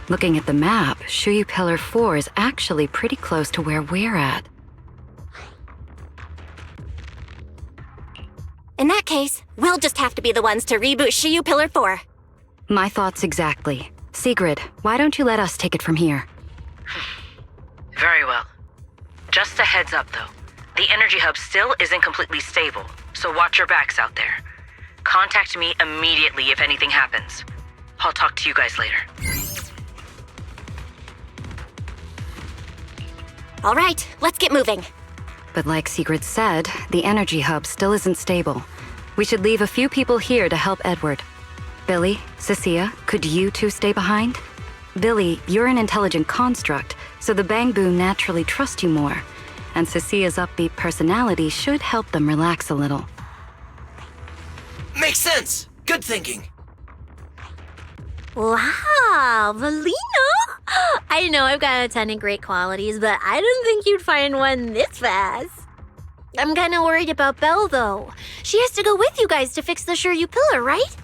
Looking at the map, Shuyu Pillar 4 is actually pretty close to where we're at. In that case, we'll just have to be the ones to reboot Shuyu Pillar 4. My thoughts exactly. Sigrid, why don't you let us take it from here? Very well. Just a heads up, though. The energy hub still isn't completely stable, so watch your backs out there. Contact me immediately if anything happens. I'll talk to you guys later. All right, let's get moving. But like Sigrid said, the energy hub still isn't stable. We should leave a few people here to help Edward. Billy, Cissia, could you two stay behind? Billy, you're an intelligent construct, so the Bangbu naturally trust you more. And Cissia's upbeat personality should help them relax a little. Makes sense. Good thinking. Wow, Velina! I know I've got a ton of great qualities, but I didn't think you'd find one this fast. I'm kind of worried about Belle, though. She has to go with you guys to fix the Shuyu Pillar, right?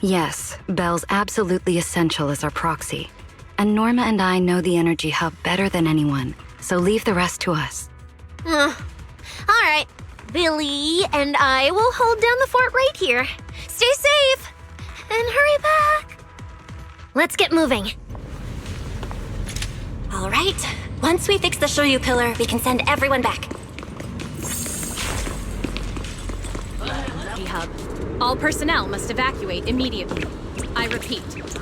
Yes, Belle's absolutely essential as our proxy. And Norma and I know the energy hub better than anyone, so leave the rest to us. All right, Billy and I will hold down the fort right here. Stay safe and hurry back. Let's get moving. All right, once we fix the Shuyu Pillar, we can send everyone back. Hub. All personnel must evacuate immediately. I repeat,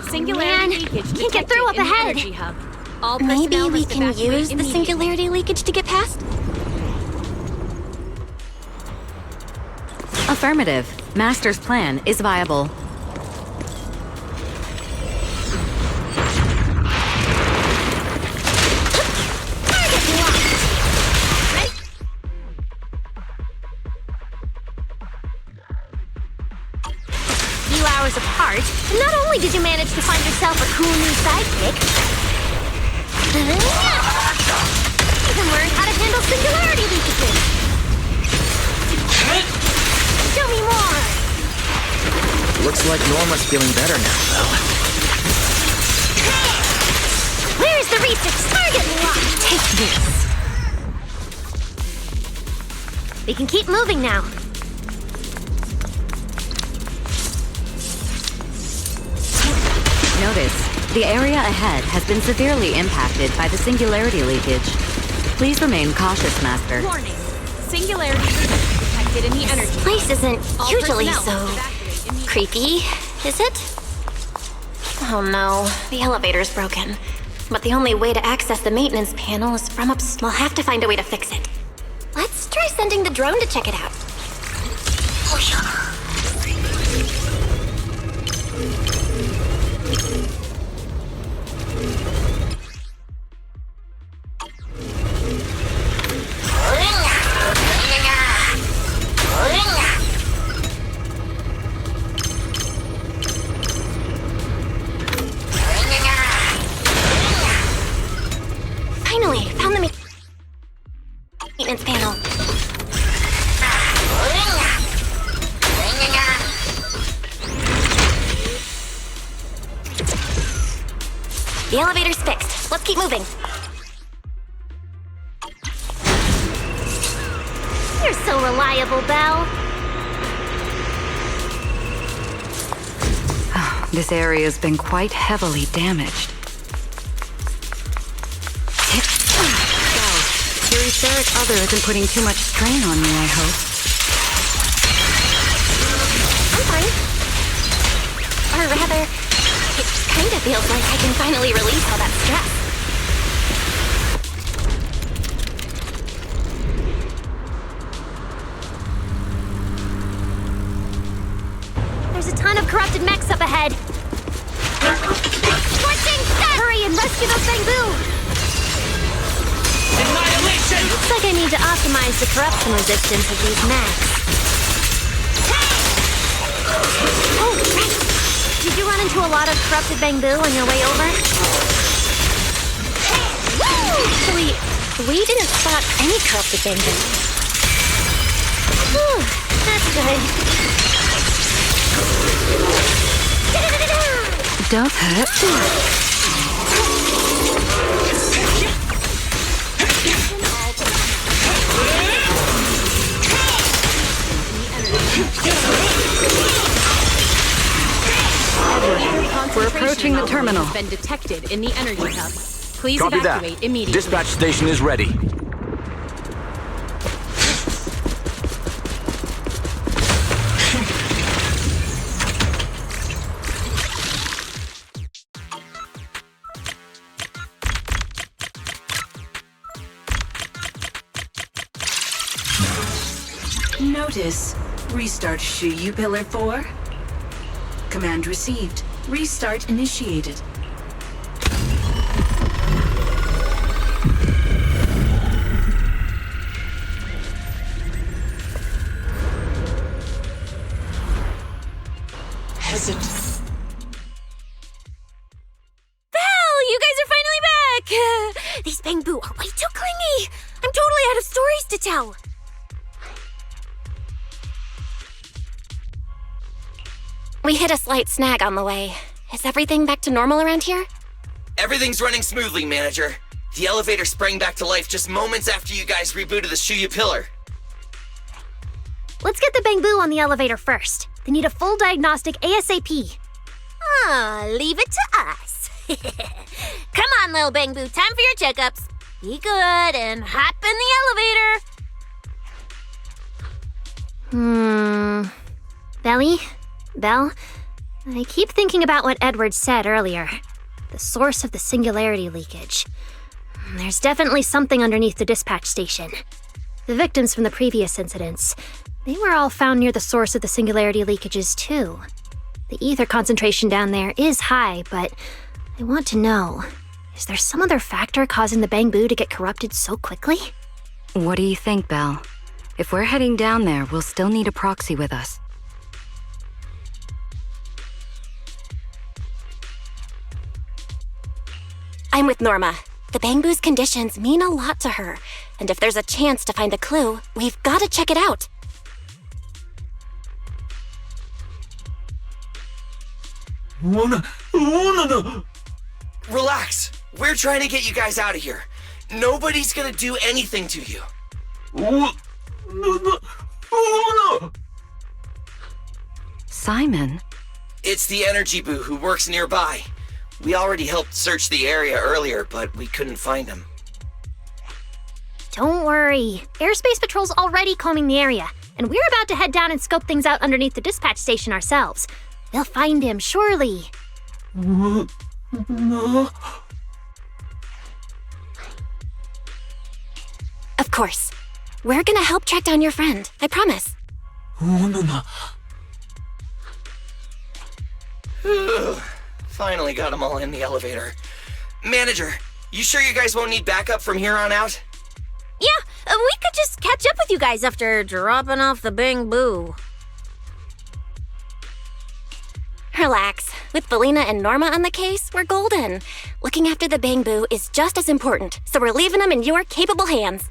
singularity leakage can't get through up detected in the ahead. energy hub. All Maybe personnel we must can evacuate use the immediately. singularity leakage to get past? Affirmative. Master's plan is viable. Few hours apart, and not only did you manage to find yourself a cool new sidekick, you can learn how to handle singularity leakages. Show me more. Looks like Norma's feeling better now, Belle. Where's the research target lock? Take this. We can keep moving now. Notice, the area ahead has been severely impacted by the singularity leakage. Please remain cautious, Master. Warning. Singularity leakage detected in the energy hub. Place isn't All usually personnel so must evacuate immediately. creepy, is it? Oh no, the elevator's broken. But the only way to access the maintenance panel is from upstairs. We'll have to find a way to fix it. Let's try sending the drone to check it out. Oh yeah. Finally, found the maintenance panel. The elevator's fixed. Let's keep moving. You're so reliable, Belle. This area's been quite heavily damaged. Belle, your etheric other isn't putting too much strain on me, I hope. I'm fine. Or rather, it kind of feels like I can finally release all that stress. There's a ton of corrupted mechs up ahead. Scorching sun! Hurry and rescue those Bangbu! Annihilation! Looks like I need to optimize the corruption resistance of these mechs. Oh, right! Did you run into a lot of corrupted Bangbu on your way over? Actually, we didn't spot any corrupted Bangbu. Whew, that's good. Don't hurt. We're approaching the terminal. Has been detected in the energy hub. Please Copy evacuate that. immediately. Dispatch station is ready. Notice. Restart Shuyu Pillar 4. Command received. Restart initiated. Belle, you guys are finally back! These Bangbu are way too clingy! I'm totally out of stories to tell! We hit a slight snag on the way. Is everything back to normal around here? Everything's running smoothly, Manager. The elevator sprang back to life just moments after you guys rebooted the Shuyu pillar. Let's get the Bangbu on the elevator first. They need a full diagnostic ASAP. Leave it to us. Come on, little Bangbu, time for your checkups. Be good and hop in the elevator. Belle, I keep thinking about what Edward said earlier. The source of the singularity leakage. There's definitely something underneath the dispatch station. The victims from the previous incidents, they were all found near the source of the singularity leakages too. The ether concentration down there is high, but I want to know, is there some other factor causing the Bangbu to get corrupted so quickly? What do you think, Belle? If we're heading down there, we'll still need a proxy with us. I'm with Norma. The Bangbu's conditions mean a lot to her, and if there's a chance to find a clue, we've got to check it out. Relax. We're trying to get you guys out of here. Nobody's gonna do anything to you. Simon? It's the energy boo who works nearby. We already helped search the area earlier, but we couldn't find him. Don't worry. Airspace Patrol's already combing the area, and we're about to head down and scope things out underneath the dispatch station ourselves. They'll find him, surely. Of course. We're gonna help track down your friend, I promise. Finally got them all in the elevator. Manager, you sure you guys won't need backup from here on out? Yeah, we could just catch up with you guys after dropping off the Bangbu. Relax. With Velina and Norma on the case, we're golden. Looking after the Bangbu is just as important, so we're leaving them in your capable hands.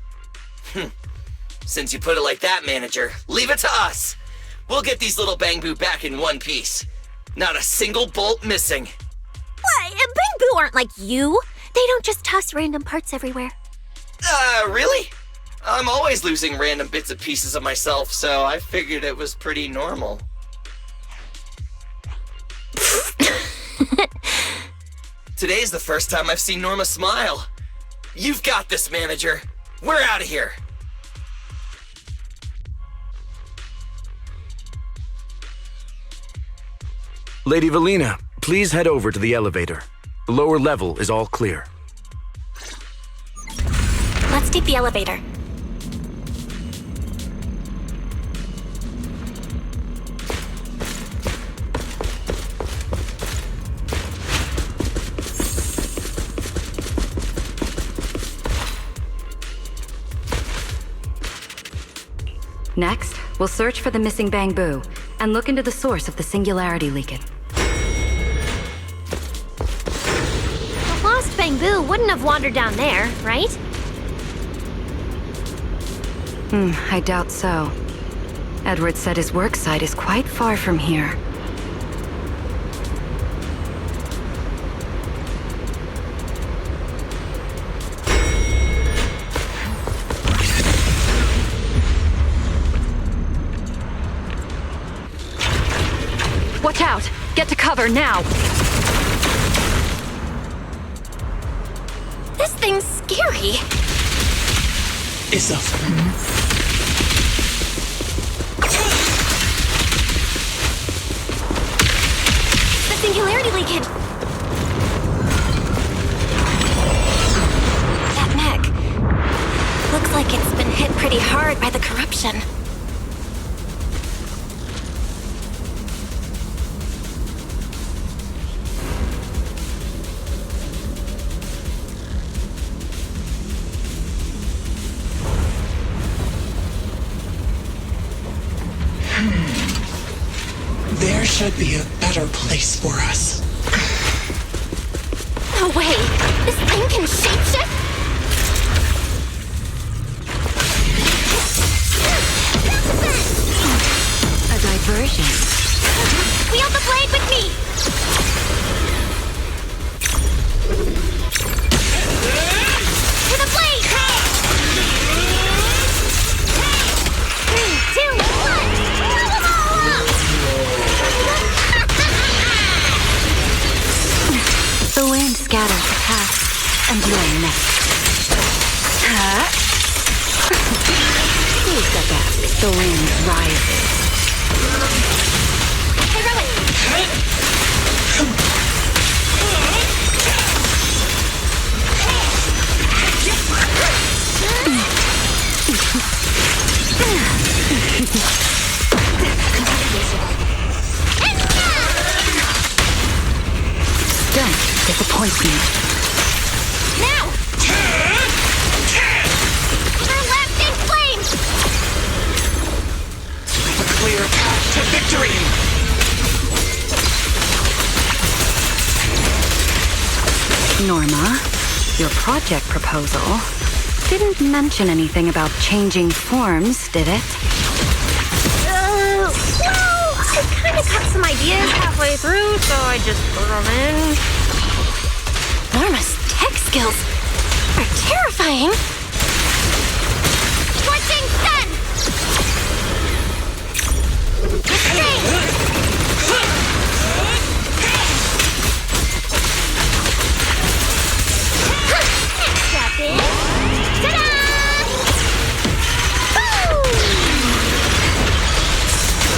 Since you put it like that, Manager, leave it to us. We'll get these little Bangbu back in one piece. Not a single bolt missing. What? Bangbu aren't like you. They don't just toss random parts everywhere. Really? I'm always losing random bits and pieces of myself, so I figured it was pretty normal. Today's the first time I've seen Norma smile. You've got this, Manager. We're out of here. Lady Velina, please head over to the elevator. The lower level is all clear. Let's take the elevator. Next, we'll search for the missing Bangbu and look into the source of the singularity leakage. The lost Bangbu wouldn't have wandered down there, right? I doubt so. Edward said his work site is quite far from here. cover now! This thing's scary. Is The singularity leakage. That mech. Looks like it's been hit pretty hard by the corruption. There should be a better place for us. No way! This thing can shapeshift? A diversion. Wield the blade with me! To the blade! 3, 2, 1! Blow them all up! The wind scatters the path, and you're next. Who's the best? The wind rises. Don't disappoint me. Now! Everlasting flame! A clear path to victory! Norma, your project proposal didn't mention anything about changing forms, did it? Well, I kind of got some ideas halfway through, so I just put them in. Norma's tech skills are terrifying. Scorching sun! Step in. Ta-da!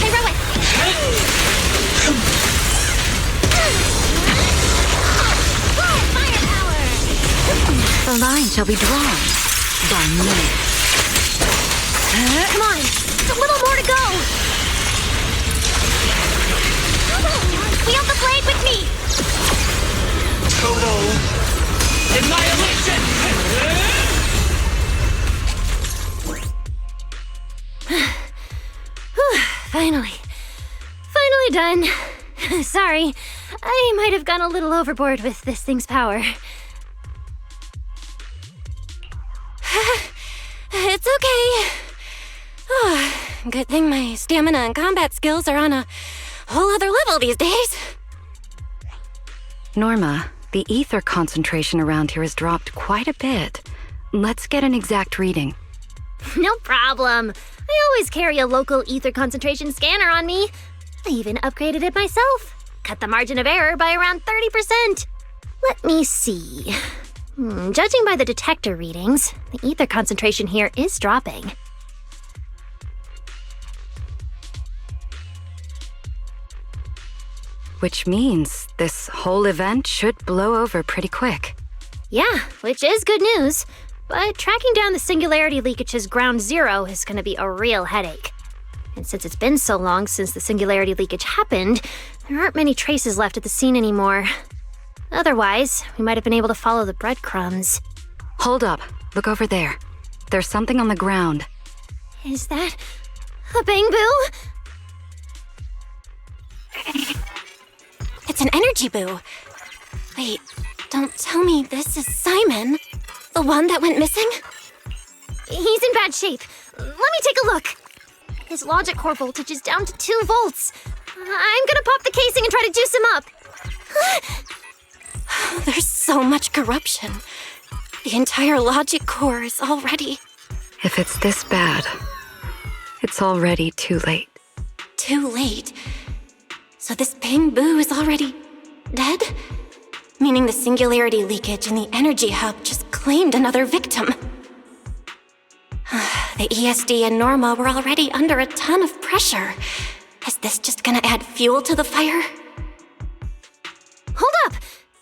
Heroic! The line shall be drawn by me. Come on, just a little more to go. Wield the blade with me! Total annihilation! Finally done. Sorry, I might have gone a little overboard with this thing's power. It's okay. Oh, good thing my stamina and combat skills are on a whole other level these days. Norma, the ether concentration around here has dropped quite a bit. Let's get an exact reading. No problem. I always carry a local ether concentration scanner on me. I even upgraded it myself. Cut the margin of error by around 30%. Let me see. Judging by the detector readings, the ether concentration here is dropping. Which means this whole event should blow over pretty quick. Yeah, which is good news. But tracking down the singularity leakage's ground zero is going to be a real headache. And since it's been so long since the singularity leakage happened, there aren't many traces left at the scene anymore. Otherwise, we might have been able to follow the breadcrumbs. Hold up. Look over there. There's something on the ground. Is that a bamboo? It's an energy boo. Wait, don't tell me this is Simon, the one that went missing? He's in bad shape. Let me take a look. His logic core voltage is down to 2 volts. I'm gonna pop the casing and try to juice him up. There's so much corruption. The entire logic core is already... If it's this bad, it's already too late. Too late? So this Bamboo is already dead? Meaning the singularity leakage in the energy hub just claimed another victim. The ESD and Norma were already under a ton of pressure. Is this just gonna add fuel to the fire? Hold up!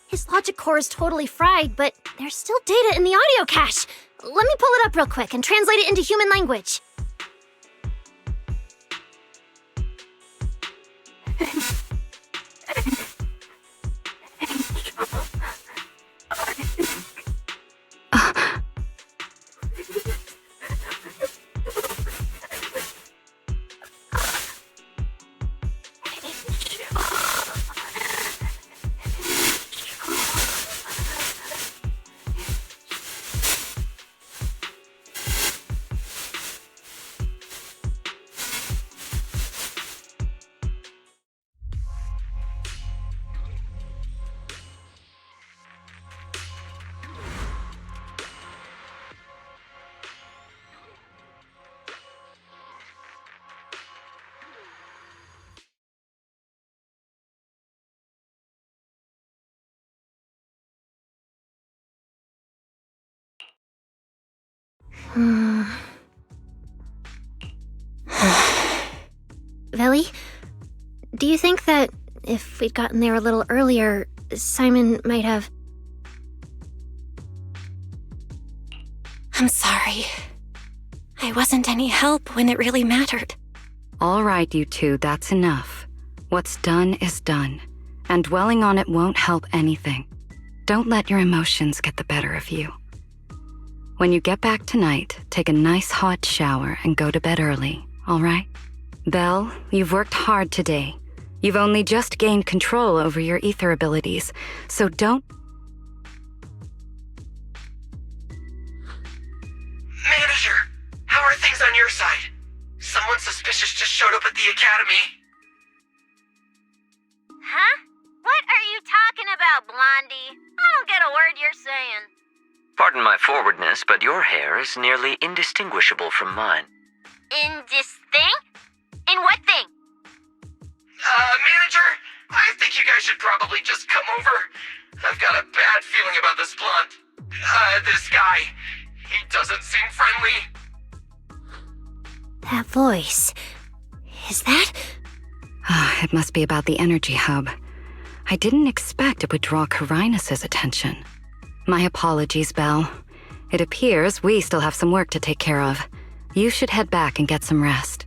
His logic core is totally fried, but there's still data in the audio cache. Let me pull it up real quick and translate it into human language. Velly, do you think that if we'd gotten there a little earlier, Simon might have... I'm sorry. I wasn't any help when it really mattered. All right, you two, that's enough. What's done is done, and dwelling on it won't help anything. Don't let your emotions get the better of you. When you get back tonight, take a nice hot shower and go to bed early, all right? Belle, you've worked hard today. You've only just gained control over your ether abilities, so don't... Manager, how are things on your side? Someone suspicious just showed up at the academy. Huh? What are you talking about, Blondie? I don't get a word you're saying. Pardon my forwardness, but your hair is nearly indistinguishable from mine. In this thing? In what thing? Manager, I think you guys should probably just come over. I've got a bad feeling about this blonde. This guy. He doesn't seem friendly. That voice... is that... It must be about the energy hub. I didn't expect it would draw Carinus' attention. My apologies, Belle. It appears we still have some work to take care of. You should head back and get some rest.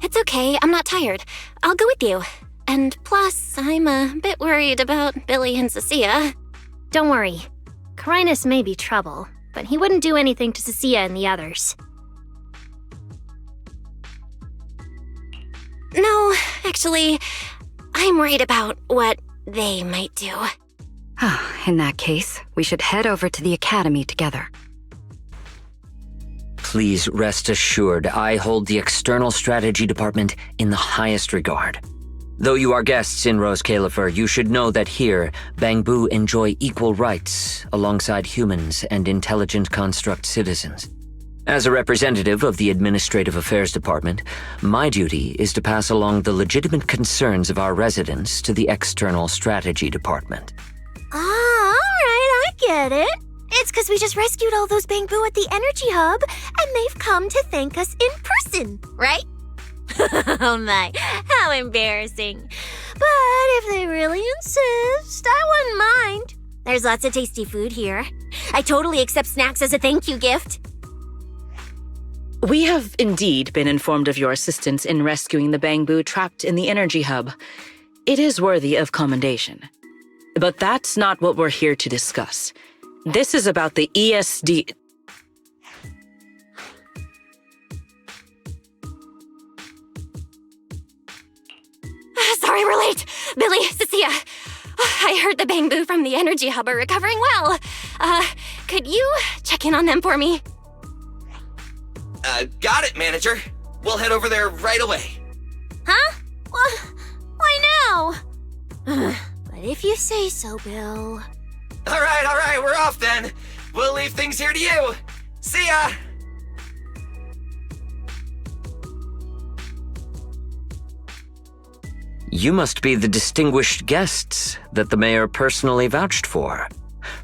It's okay, I'm not tired. I'll go with you. And plus, I'm a bit worried about Billy and Cissia. Don't worry. Carinus may be trouble, but he wouldn't do anything to Cissia and the others. No, actually, I'm worried about what they might do. In that case, we should head over to the academy together. Please rest assured, I hold the external strategy department in the highest regard. Though you are guests in Rose Califer, you should know that here, Bangbu enjoy equal rights alongside humans and intelligent construct citizens. As a representative of the Administrative Affairs Department, my duty is to pass along the legitimate concerns of our residents to the External Strategy Department. Ah, alright, I get it. It's because we just rescued all those Bangbu at the Energy Hub, and they've come to thank us in person, right? Oh my, how embarrassing. But if they really insist, I wouldn't mind. There's lots of tasty food here. I totally accept snacks as a thank you gift. We have indeed been informed of your assistance in rescuing the Bangbu trapped in the energy hub. It is worthy of commendation. But that's not what we're here to discuss. This is about the ESD... Sorry we're late. Billy, Cissia. I heard the Bangbu from the energy hub are recovering well. Could you check in on them for me? Got it, Manager. We'll head over there right away. Huh? Why now? But if you say so, Bill. All right, we're off then. We'll leave things here to you. See ya! You must be the distinguished guests that the mayor personally vouched for.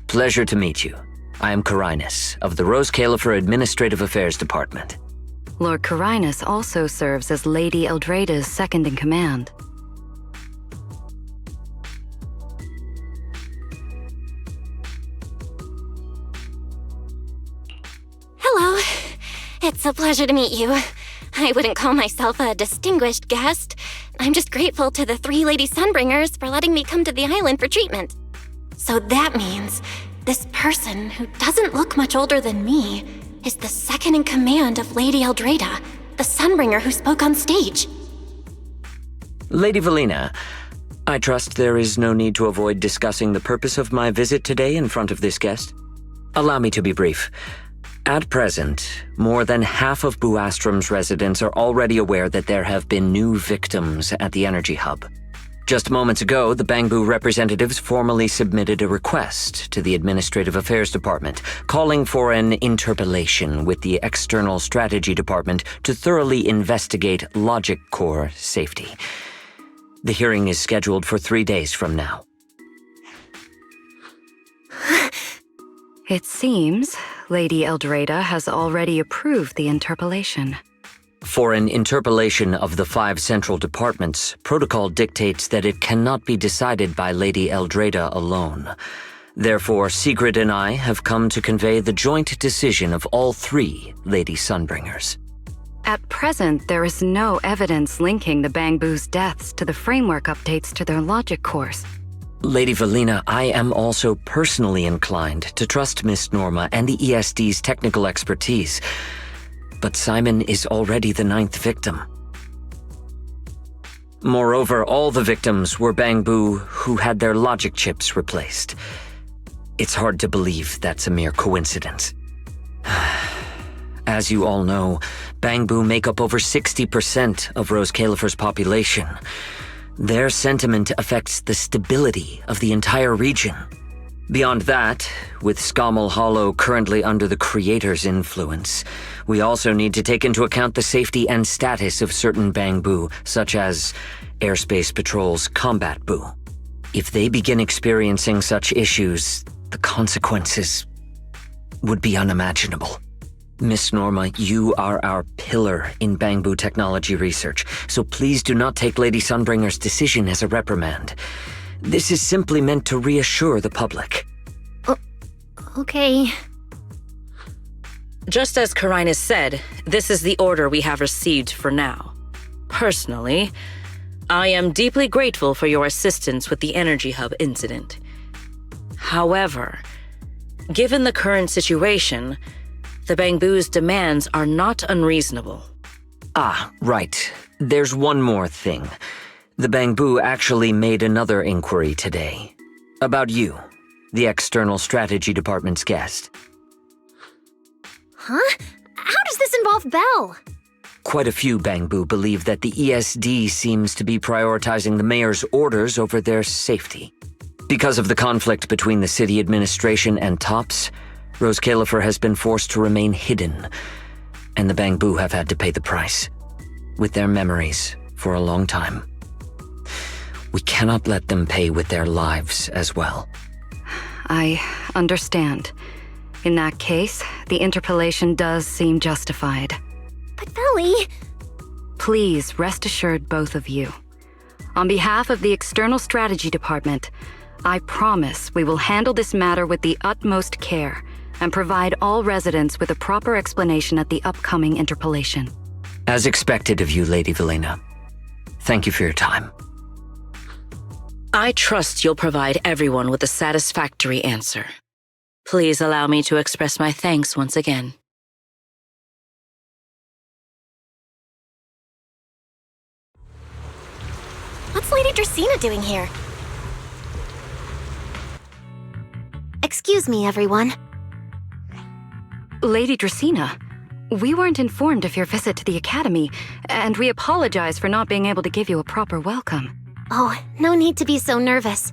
Pleasure to meet you. I am Carinus, of the Rose Califer Administrative Affairs Department. Lord Carinus also serves as Lady Eldrada's second-in-command. Hello. It's a pleasure to meet you. I wouldn't call myself a distinguished guest. I'm just grateful to the 3 Lady Sunbringers for letting me come to the island for treatment. So that means this person, who doesn't look much older than me, is the second-in-command of Lady Eldrada, the Sunbringer who spoke on stage. Lady Velina, I trust there is no need to avoid discussing the purpose of my visit today in front of this guest. Allow me to be brief. At present, more than half of Buastrom's residents are already aware that there have been new victims at the Energy Hub. Just moments ago, the Bangbu representatives formally submitted a request to the Administrative Affairs Department, calling for an interpellation with the External Strategy Department to thoroughly investigate Logic Core safety. The hearing is scheduled for 3 days from now. It seems Lady Eldrada has already approved the interpellation. For an interpellation of the 5 central departments, protocol dictates that it cannot be decided by Lady Eldrada alone. Therefore, Sigrid and I have come to convey the joint decision of all 3 Lady Sunbringers. At present, there is no evidence linking the Bangbu's deaths to the framework updates to their logic cores. Lady Velina, I am also personally inclined to trust Miss Norma and the ESD's technical expertise. But Simon is already the 9th victim. Moreover, all the victims were Bangbu who had their logic chips replaced. It's hard to believe that's a mere coincidence. As you all know, Bangbu make up over 60% of Rose Califer's population. Their sentiment affects the stability of the entire region. Beyond that, with Scommel Hollow currently under the Creator's influence, we also need to take into account the safety and status of certain Bangbu, such as Airspace Patrol's Combat Bu. If they begin experiencing such issues, the consequences would be unimaginable. Miss Norma, you are our pillar in Bangbu technology research, so please do not take Lady Sunbringer's decision as a reprimand. This is simply meant to reassure the public. Okay. Just as Carinus said, this is the order we have received for now. Personally, I am deeply grateful for your assistance with the Energy Hub incident. However, given the current situation, the Bangbu's demands are not unreasonable. Ah, right. There's one more thing. The Bangbu actually made another inquiry today. About you, the External Strategy Department's guest. Huh? How does this involve Belle? Quite a few Bangbu believe that the ESD seems to be prioritizing the mayor's orders over their safety. Because of the conflict between the city administration and TOPS, Rose Califer has been forced to remain hidden, and the Bangbu have had to pay the price, with their memories, for a long time. We cannot let them pay with their lives as well. I understand. In that case, the interpellation does seem justified. But Belly... Please rest assured, both of you. On behalf of the External Strategy Department, I promise we will handle this matter with the utmost care and provide all residents with a proper explanation at the upcoming interpellation. As expected of you, Lady Velina. Thank you for your time. I trust you'll provide everyone with a satisfactory answer. Please allow me to express my thanks once again. What's Lady Dracaena doing here? Excuse me, everyone. Lady Dracaena, we weren't informed of your visit to the Academy, and we apologize for not being able to give you a proper welcome. Oh, no need to be so nervous.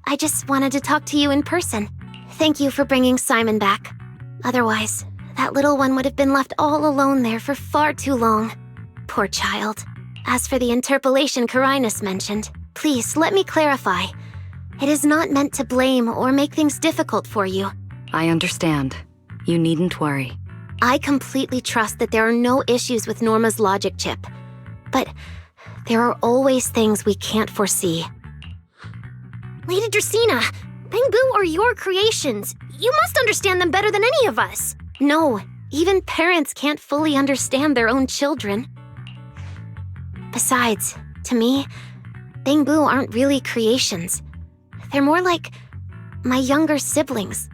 I just wanted to talk to you in person. Thank you for bringing Simon back. Otherwise, that little one would have been left all alone there for far too long. Poor child. As for the interpolation Carinus mentioned, please let me clarify. It is not meant to blame or make things difficult for you. I understand. You needn't worry. I completely trust that there are no issues with Norma's logic chip. But there are always things we can't foresee. Lady Dracaena, Bangboo are your creations. You must understand them better than any of us. No, even parents can't fully understand their own children. Besides, to me, Bangboo aren't really creations. They're more like my younger siblings.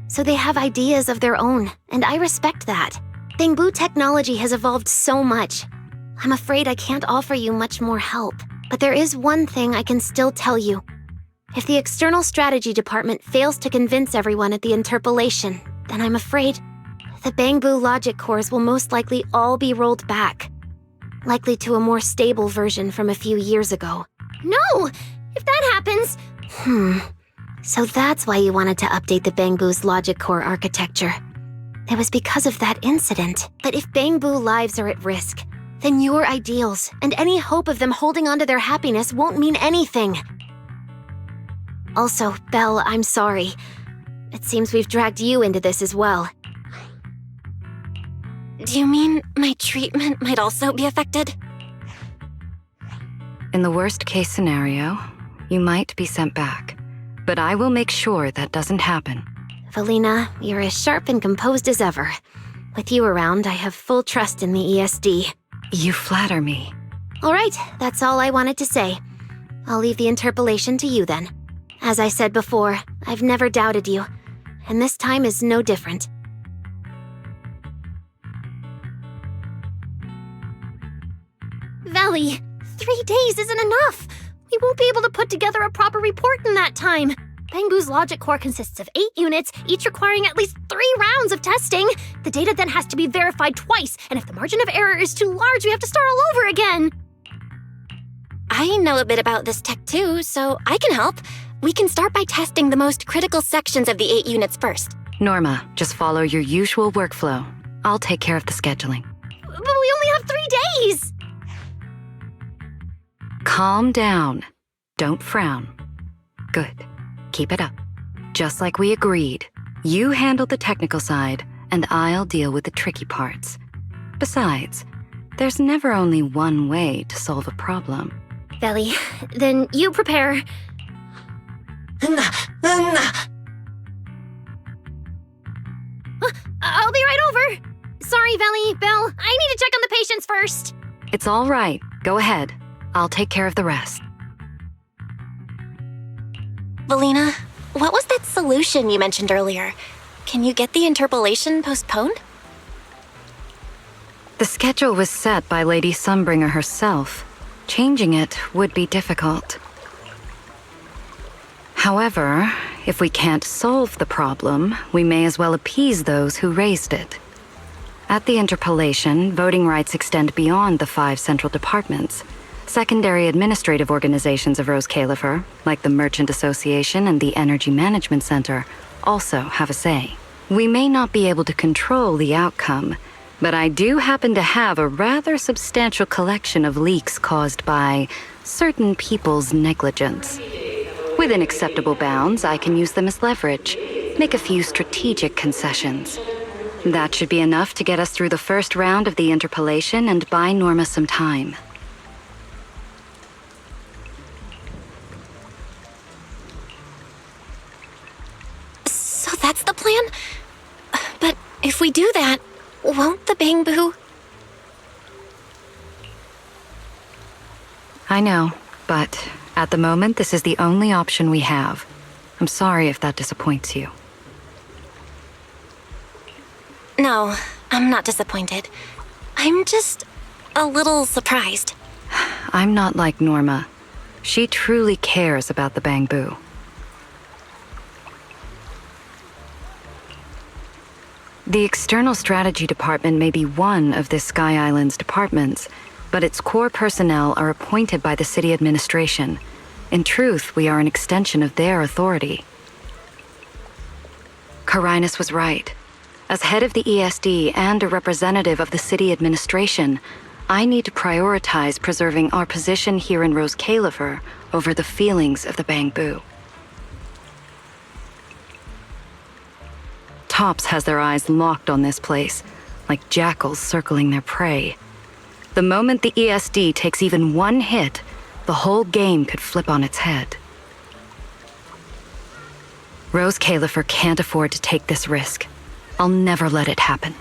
So they have ideas of their own, and I respect that. Bangboo technology has evolved so much. I'm afraid I can't offer you much more help. But there is one thing I can still tell you. If the External Strategy Department fails to convince everyone at the interpolation, then I'm afraid the Bangboo logic cores will most likely all be rolled back. Likely to a more stable version from a few years ago. No! If that happens... So that's why you wanted to update the Bangboo's logic core architecture. It was because of that incident. But if Bangboo lives are at risk, then your ideals and any hope of them holding onto their happiness won't mean anything. Also, Belle, I'm sorry. It seems we've dragged you into this as well. Do you mean my treatment might also be affected? In the worst-case scenario, you might be sent back. But I will make sure that doesn't happen. Velina, you're as sharp and composed as ever. With you around, I have full trust in the ESD. You flatter me. All right, that's all I wanted to say. I'll leave the interpolation to you then. As I said before, I've never doubted you, and this time is no different. Valley, 3 days isn't enough. We won't be able to put together a proper report in that time. Bangboo's logic core consists of 8 units, each requiring at least 3 rounds of testing. The data then has to be verified twice, and if the margin of error is too large, we have to start all over again. I know a bit about this tech too, so I can help. We can start by testing the most critical sections of the 8 units first. Norma, just follow your usual workflow. I'll take care of the scheduling. But we only have 3 days! Calm down. Don't frown. Good. Keep it up. Just like we agreed. You handle the technical side, and I'll deal with the tricky parts. Besides, there's never only one way to solve a problem. Valley, then you prepare. I'll be right over. Sorry, Valley, Belle, I need to check on the patients first. It's all right. Go ahead. I'll take care of the rest. Velina, what was that solution you mentioned earlier? Can you get the interpolation postponed? The schedule was set by Lady Sunbringer herself. Changing it would be difficult. However, if we can't solve the problem, we may as well appease those who raised it. At the interpolation, voting rights extend beyond the 5 central departments. Secondary administrative organizations of Rose Califer, like the Merchant Association and the Energy Management Center, also have a say. We may not be able to control the outcome, but I do happen to have a rather substantial collection of leaks caused by certain people's negligence. Within acceptable bounds, I can use them as leverage, make a few strategic concessions. That should be enough to get us through the first round of the interpolation and buy Norma some time. So that's the plan? But if we do that, won't the Bangboo... I know, but at the moment, this is the only option we have. I'm sorry if that disappoints you. No, I'm not disappointed. I'm just a little surprised. I'm not like Norma. She truly cares about the Bangboo. The External Strategy Department may be one of this Sky Island's departments, but its core personnel are appointed by the city administration. In truth, we are an extension of their authority. Carinus was right. As head of the ESD and a representative of the city administration, I need to prioritize preserving our position here in Rose Califer over the feelings of the Bangbu. Tops has their eyes locked on this place, like jackals circling their prey. The moment the ESD takes even one hit, the whole game could flip on its head. Rose Califer can't afford to take this risk. I'll never let it happen.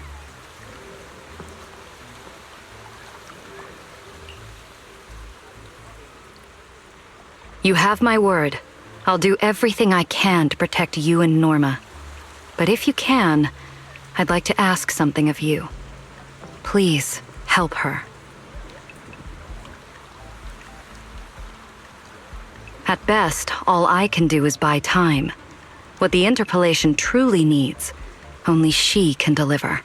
You have my word. I'll do everything I can to protect you and Norma. But if you can, I'd like to ask something of you. Please, help her. At best, all I can do is buy time. What the interpolation truly needs, only she can deliver.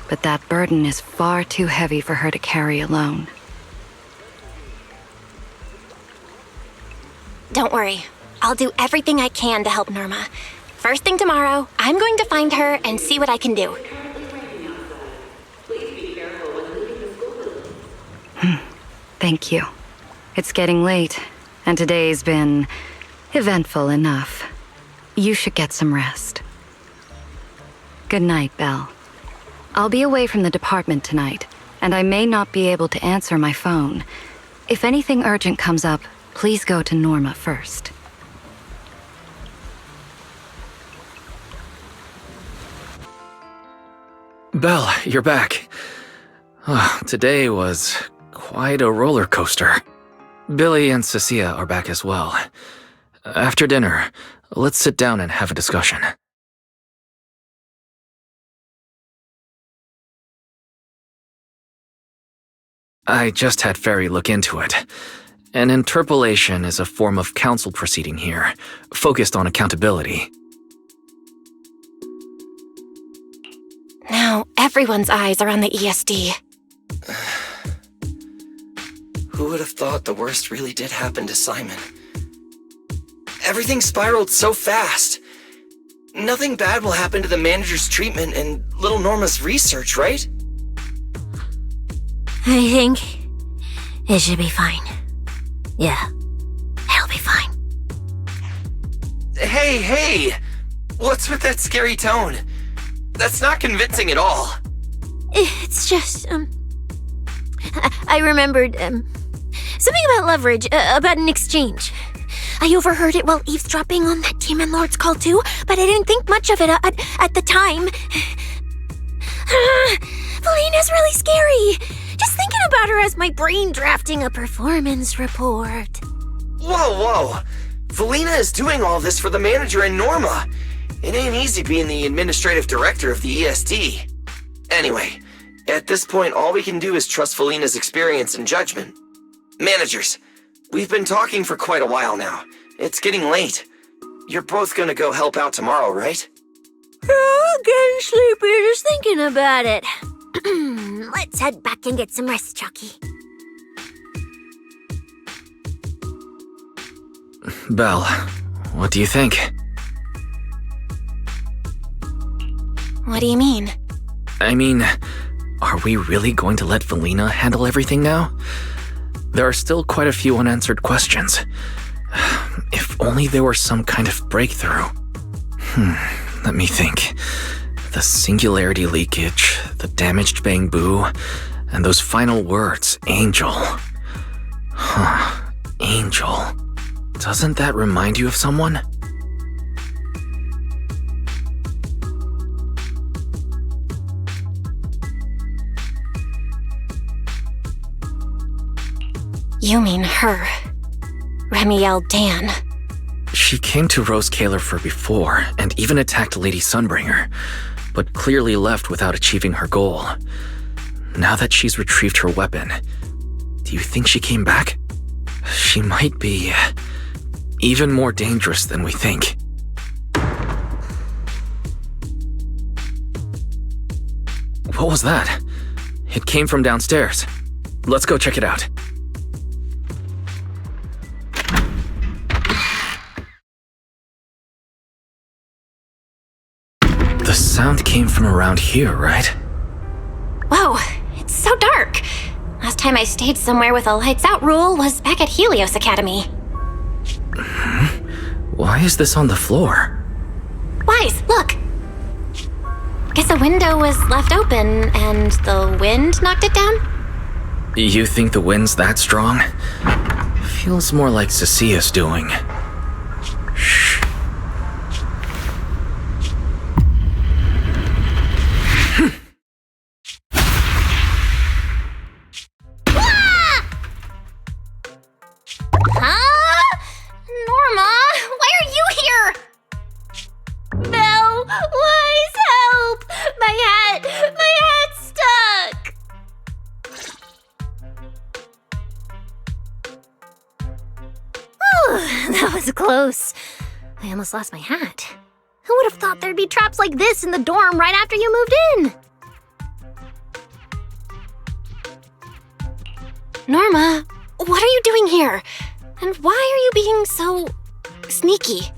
But that burden is far too heavy for her to carry alone. Don't worry. I'll do everything I can to help Norma. First thing tomorrow, I'm going to find her and see what I can do. Thank you. It's getting late, and today's been eventful enough. You should get some rest. Good night, Belle. I'll be away from the department tonight, and I may not be able to answer my phone. If anything urgent comes up, please go to Norma first. Belle, you're back. Today was quite a roller coaster. Billy and Cissia are back as well. After dinner, let's sit down and have a discussion. I just had Ferry look into it. An interpolation is a form of council proceeding here, focused on accountability. Now, everyone's eyes are on the ESD. Who would have thought the worst really did happen to Simon? Everything spiraled so fast. Nothing bad will happen to the manager's treatment and little Norma's research, right? I think it should be fine. Yeah, it'll be fine. Hey! What's with that scary tone? That's not convincing at all. It's just, I remembered, something about leverage, about an exchange. I overheard it while eavesdropping on that Demon Lord's call too, but I didn't think much of it at the time. Velina's really scary. Just thinking about her as my brain drafting a performance report. Whoa! Velina is doing all this for the manager and Norma. It ain't easy being the administrative director of the ESD. Anyway, at this point, all we can do is trust Velina's experience and judgment. Managers, we've been talking for quite a while now. It's getting late. You're both gonna go help out tomorrow, right? Oh, getting sleepy just thinking about it. Let's head back and get some rest, Chucky. Belle, what do you think? What do you mean? I mean, are we really going to let Velina handle everything now? There are still quite a few unanswered questions. If only there were some kind of breakthrough. Let me think. The singularity leakage, the damaged Bangbu, and those final words, Angel. Angel. Doesn't that remind you of someone? You mean her. Remiel Dan. She came to Rose Califer before, and even attacked Lady Sunbringer, but clearly left without achieving her goal. Now that she's retrieved her weapon, do you think she came back? She might be even more dangerous than we think. What was that? It came from downstairs. Let's go check it out. The sound came from around here, right? Whoa, it's so dark. time I stayed somewhere with a lights-out rule was back at Helios Academy. Why is this on the floor? Wise, look! Guess a window was left open and the wind knocked it down? You think the wind's that strong? Feels more like Cissia's doing. Shh. Huh? Norma, why are you here? Belle, Wise, help! My hat's stuck! Ooh, that was close. I almost lost my hat. Who would have thought there'd be traps like this in the dorm right after you moved in? Norma, what are you doing here? And why are you being so sneaky?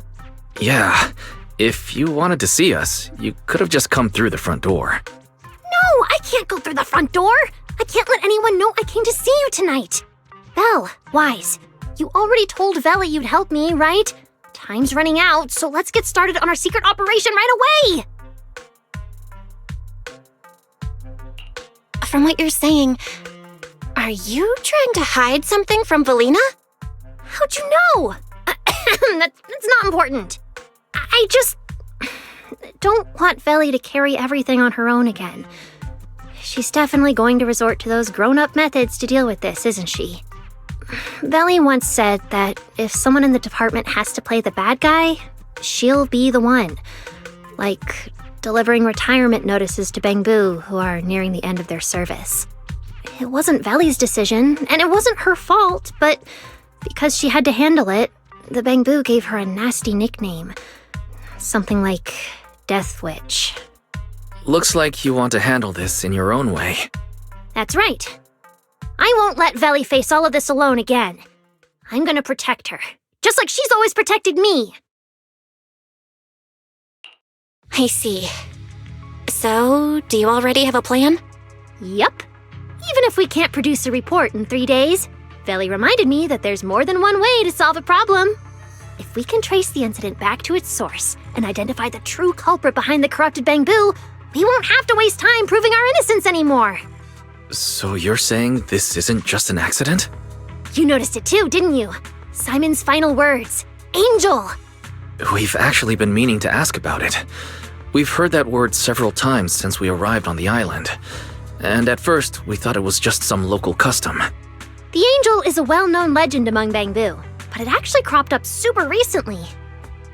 Yeah, if you wanted to see us, you could have just come through the front door. No, I can't go through the front door. I can't let anyone know I came to see you tonight. Belle, Wise, you already told Velina you'd help me, right? Time's running out, so let's get started on our secret operation right away! From what you're saying, are you trying to hide something from Velina? How'd you know? That's not important. I just don't want Velina to carry everything on her own again. She's definitely going to resort to those grown-up methods to deal with this, isn't she? Velina once said that if someone in the department has to play the bad guy, she'll be the one. Like delivering retirement notices to Bangbu who are nearing the end of their service. It wasn't Velina's decision, and it wasn't her fault, but because she had to handle it, the Bangbu gave her a nasty nickname. Something like Death Witch. Looks like you want to handle this in your own way. That's right. I won't let Velina face all of this alone again. I'm gonna protect her, just like she's always protected me. I see. So, do you already have a plan? Yup. Even if we can't produce a report in 3 days, Velina reminded me that there's more than one way to solve a problem. If we can trace the incident back to its source and identify the true culprit behind the corrupted Bangbu, we won't have to waste time proving our innocence anymore. So you're saying this isn't just an accident? You noticed it too, didn't you? Simon's final words. Angel! We've actually been meaning to ask about it. We've heard that word several times since we arrived on the island. And at first, we thought it was just some local custom. The angel is a well-known legend among Bangbu, but it actually cropped up super recently.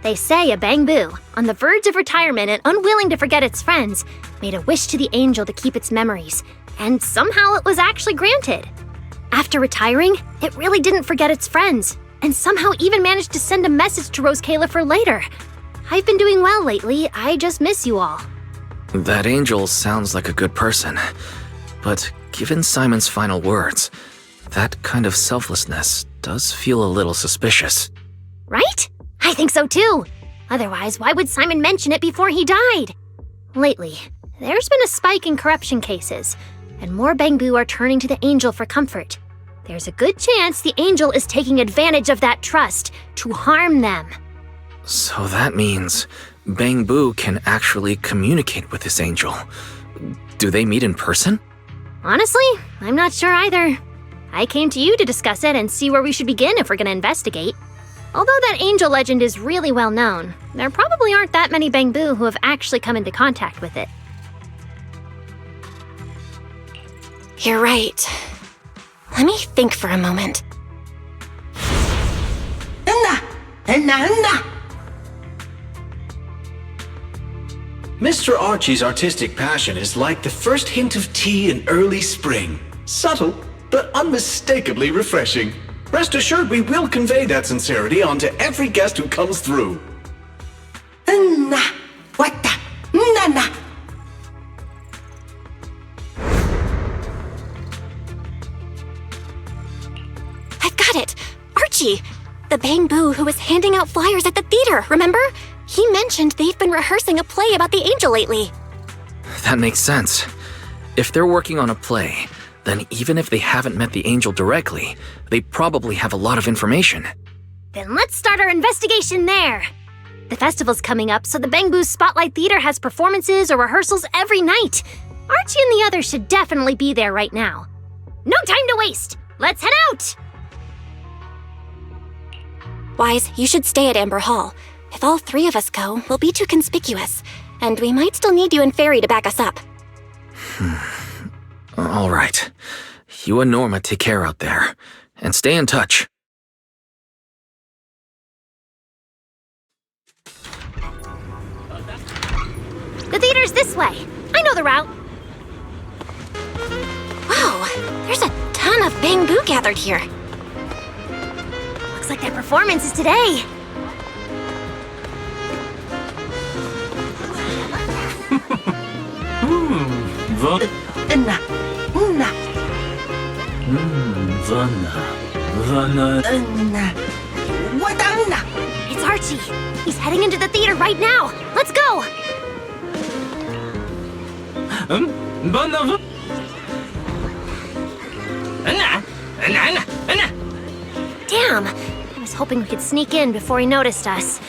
They say a Bangbu, on the verge of retirement and unwilling to forget its friends, made a wish to the angel to keep its memories, and somehow it was actually granted. After retiring, it really didn't forget its friends, and somehow even managed to send a message to Rose Califer later. I've been doing well lately, I just miss you all. That angel sounds like a good person, but given Simon's final words, that kind of selflessness does feel a little suspicious. Right? I think so too. Otherwise, why would Simon mention it before he died? Lately, there's been a spike in corruption cases, and more Bangbu are turning to the angel for comfort. There's a good chance the angel is taking advantage of that trust to harm them. So that means Bangbu can actually communicate with this angel. Do they meet in person? Honestly, I'm not sure either. I came to you to discuss it and see where we should begin if we're gonna investigate. Although that angel legend is really well known, there probably aren't that many Bangbu who have actually come into contact with it. You're right. Let me think for a moment. Mr. Archie's artistic passion is like the first hint of tea in early spring. Subtle, but unmistakably refreshing. Rest assured we will convey that sincerity onto every guest who comes through. I've got it! Archie! The Bangbu who was handing out flyers at the theater, remember? He mentioned they've been rehearsing a play about the angel lately. That makes sense. If they're working on a play, then even if they haven't met the angel directly, they probably have a lot of information. Then let's start our investigation there. The festival's coming up, so the Bangboo's Spotlight Theater has performances or rehearsals every night. Archie and the others should definitely be there right now. No time to waste! Let's head out! Wise, you should stay at Amber Hall. If all three of us go, we'll be too conspicuous, and we might still need you and Fairy to back us up. All right. You and Norma take care out there, and stay in touch. The theater's this way. I know the route. Wow, there's a ton of Bangboo gathered here. Looks like their performance is today. It's Archie. He's heading into the theater right now. Let's go. Damn, I was hoping we could sneak in before he noticed us.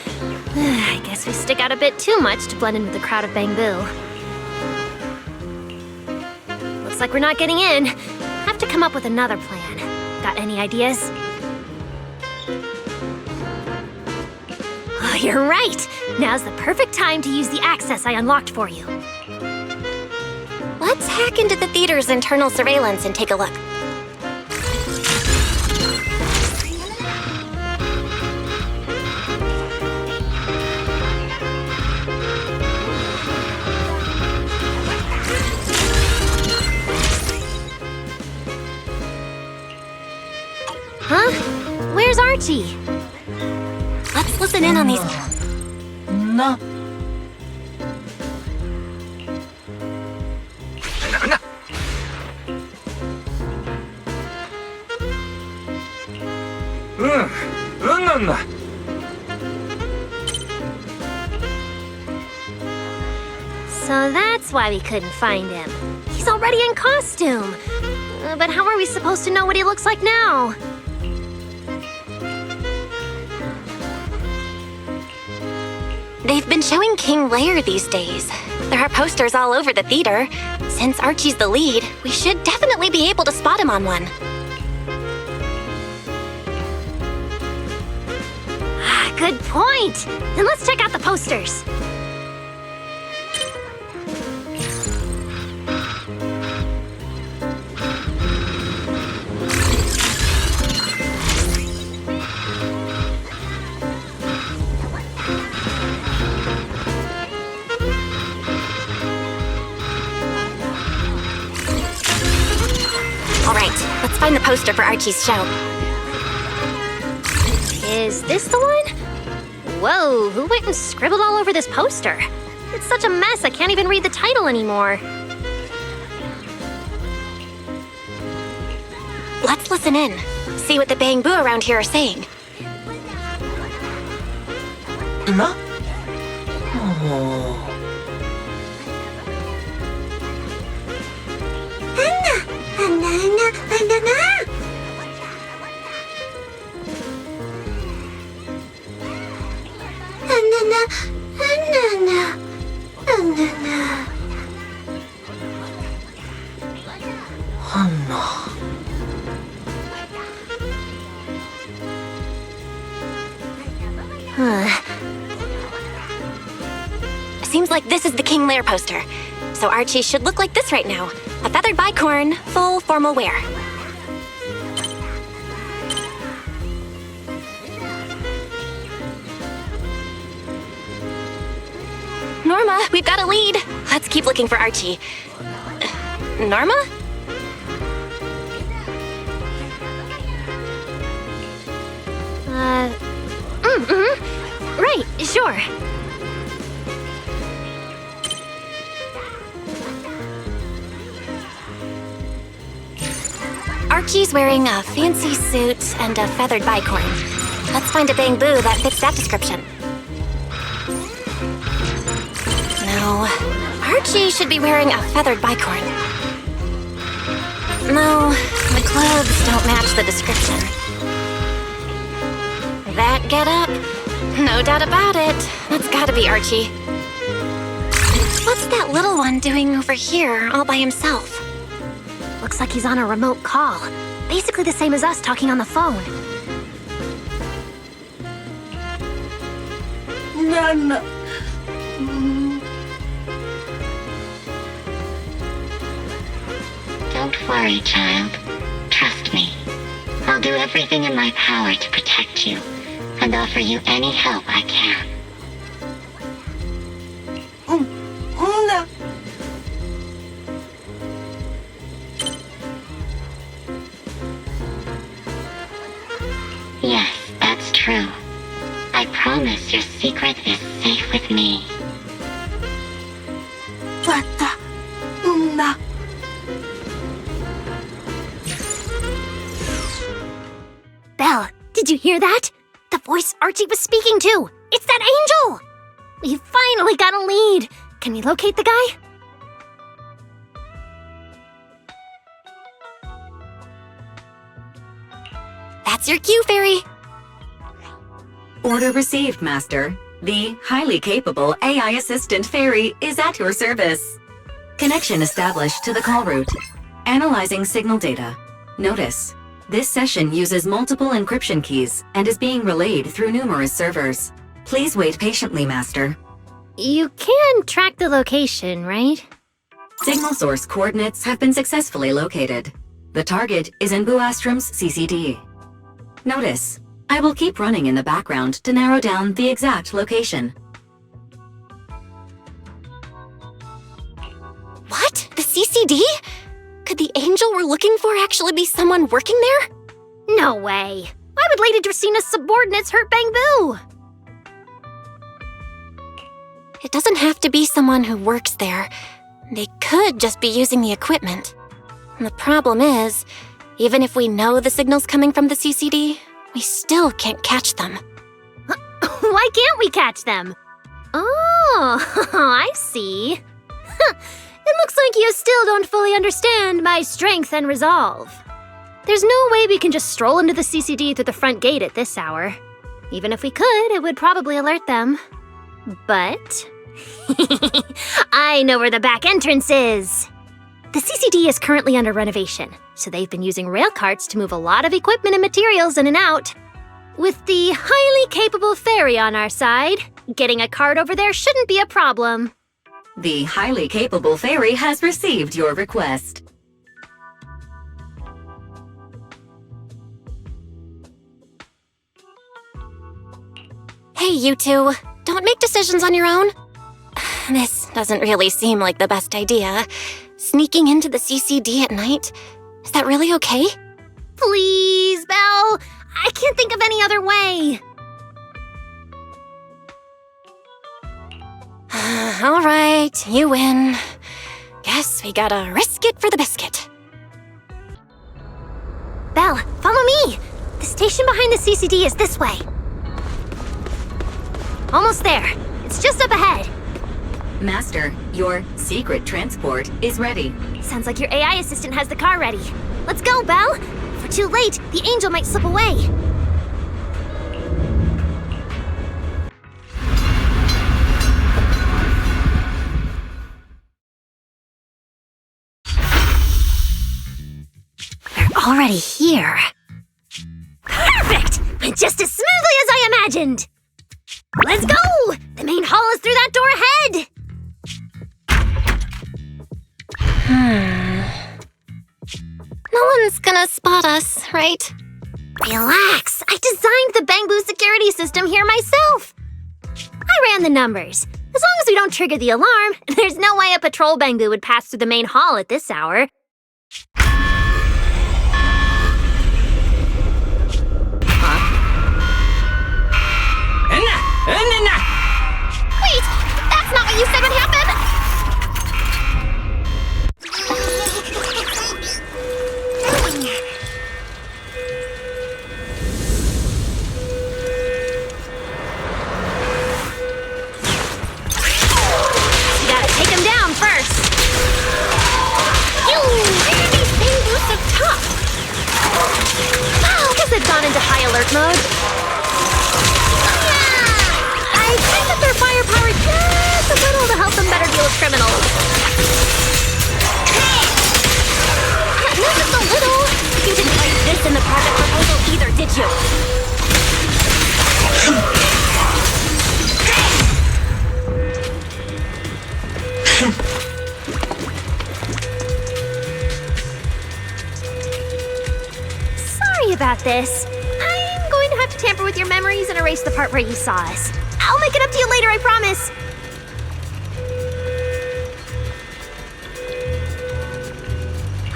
I guess we stick out a bit too much to blend in with the crowd of Bangboo. Looks like we're not getting in. Have to come up with another plan. Got any ideas? Oh, you're right! Now's the perfect time to use the access I unlocked for you. Let's hack into the theater's internal surveillance and take a look. Huh? Where's Archie? Let's listen in on these... No. So that's why we couldn't find him. He's already in costume. But how are we supposed to know what he looks like now? They've been showing King Lear these days. There are posters all over the theater. Since Archie's the lead, we should definitely be able to spot him on one. Ah, good point! Then let's check out the posters. All right, let's find the poster for Archie's show. Is this the one? Whoa, who went and scribbled all over this poster? It's such a mess, I can't even read the title anymore. Let's listen in. See what the Bangboo around here are saying. No? Oh. Seems like this is the King Lear poster. So Archie should look like this right now. A feathered bicorn, full formal wear. Norma, we've got a lead. Let's keep looking for Archie. Norma? Right, sure. Archie's wearing a fancy suit and a feathered bicorn. Let's find a Bangboo that fits that description. No, Archie should be wearing a feathered bicorn. No, the clothes don't match the description. That getup? No doubt about it. That's gotta be Archie. What's that little one doing over here all by himself? Looks like he's on a remote call. Basically the same as us talking on the phone. None. Don't worry, child. Trust me. I'll do everything in my power to protect you, and offer you any help I can. No. Yes, that's true. I promise your secret is safe with me. Belle, did you hear that? The voice Archie was speaking to! It's that angel! We finally got a lead! Can we locate the guy? That's your cue, Fairy. Order received, Master. The highly capable AI assistant Fairy is at your service. Connection established to the call route. Analyzing signal data. Notice, this session uses multiple encryption keys and is being relayed through numerous servers. Please wait patiently, Master. You can track the location, right? Signal source coordinates have been successfully located. The target is in Buastrom's CCD. Notice, I will keep running in the background to narrow down the exact location. What? The CCD? Could the angel we're looking for actually be someone working there? No way. Why would Lady Dracena's subordinates hurt Bangbu? It doesn't have to be someone who works there. They could just be using the equipment. And the problem is, even if we know the signal's coming from the CCD, we still can't catch them. Why can't we catch them? Oh, I see. It looks like you still don't fully understand my strength and resolve. There's no way we can just stroll into the CCD through the front gate at this hour. Even if we could, it would probably alert them. But I know where the back entrance is. The CCD is currently under renovation, so they've been using rail carts to move a lot of equipment and materials in and out. With the highly capable Fairy on our side, getting a cart over there shouldn't be a problem. The highly capable Fairy has received your request. Hey, you two. Don't make decisions on your own. This doesn't really seem like the best idea. Sneaking into the CCD at night? Is that really okay? Please, Belle! I can't think of any other way. All right, you win. Guess we gotta risk it for the biscuit. Belle, follow me! The station behind the CCD is this way. Almost there. It's just up ahead. Master, your secret transport is ready. Sounds like your AI assistant has the car ready. Let's go, Belle! If we're too late, the angel might slip away. They're already here. Perfect! Went just as smoothly as I imagined! Let's go! The main hall is through that door ahead! No one's gonna spot us, right? Relax! I designed the Bangbu security system here myself! I ran the numbers. As long as we don't trigger the alarm, there's no way a patrol Bangbu would pass through the main hall at this hour. Wait! That's not what you said would happen! You gotta take him down first! You! Not just a little. You didn't write this in the project proposal either, did you? Sorry about this. I'm going to have to tamper with your memories and erase the part where you saw us. I'll make it up to you later, I promise.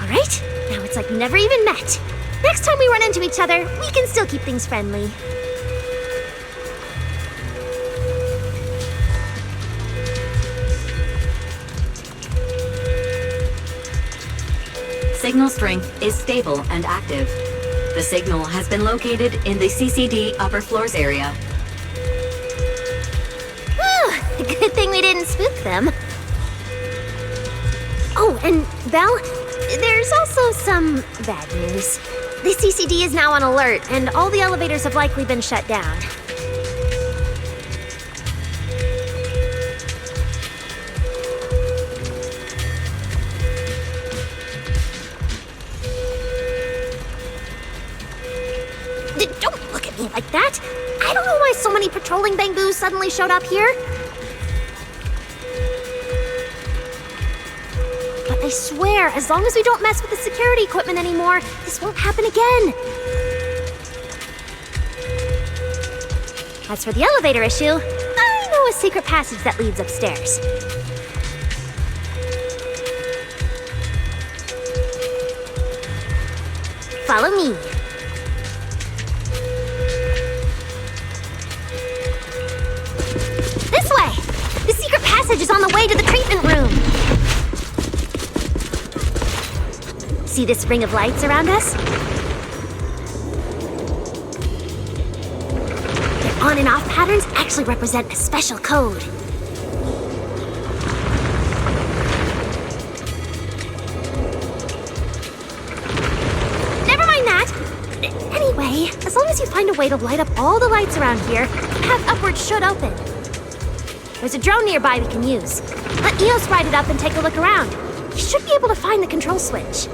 All right, now it's like we never even met. Next time we run into each other, we can still keep things friendly. Signal strength is stable and active. The signal has been located in the CCD upper floors area. Whew, good thing we didn't spook them. Oh, and Belle, there's also some bad news. The CCD is now on alert, and all the elevators have likely been shut down. Don't look at me like that. I don't know why so many patrolling Bangbus suddenly showed up here. But I swear, as long as we don't mess with the security equipment anymore, this won't happen again. As for the elevator issue, I know a secret passage that leads upstairs. Follow me. This way! The secret passage is on the way to the treatment room. See this ring of lights around us? Their on and off patterns actually represent a special code. Never mind that! Anyway, as long as you find a way to light up all the lights around here, the path upwards should open. There's a drone nearby we can use. Let Eos ride it up and take a look around. You should be able to find the control switch.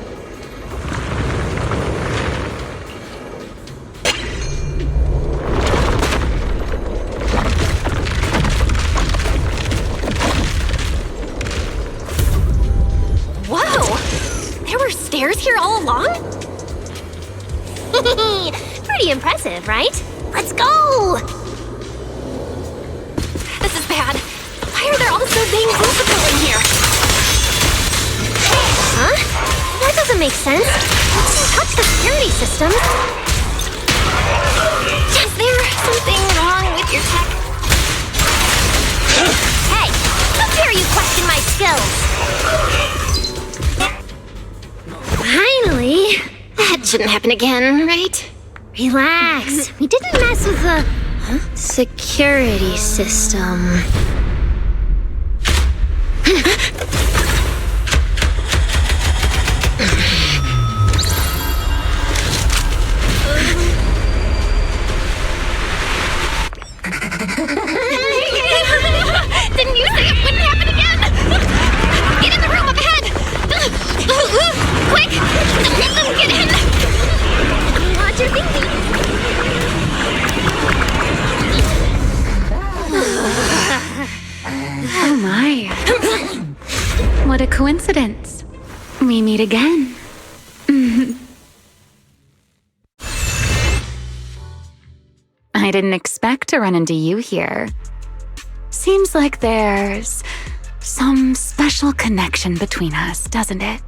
Whoa! There were stairs here all along? Pretty impressive, right? Let's go! This is bad. Why are there also Bangbus patrolling here? Huh? That doesn't make sense. You didn't touch the security system. Is there something wrong with your tech? Hey! How dare you question my skills? Finally! That shouldn't happen again, right? Relax. We didn't mess with the security system. Didn't you say it wouldn't happen again? Get in the room up ahead! Quick! Don't let them get in! Watch your thinking! Oh my. What a coincidence. We meet again. I didn't expect to run into you here. Seems like there's some special connection between us, doesn't it?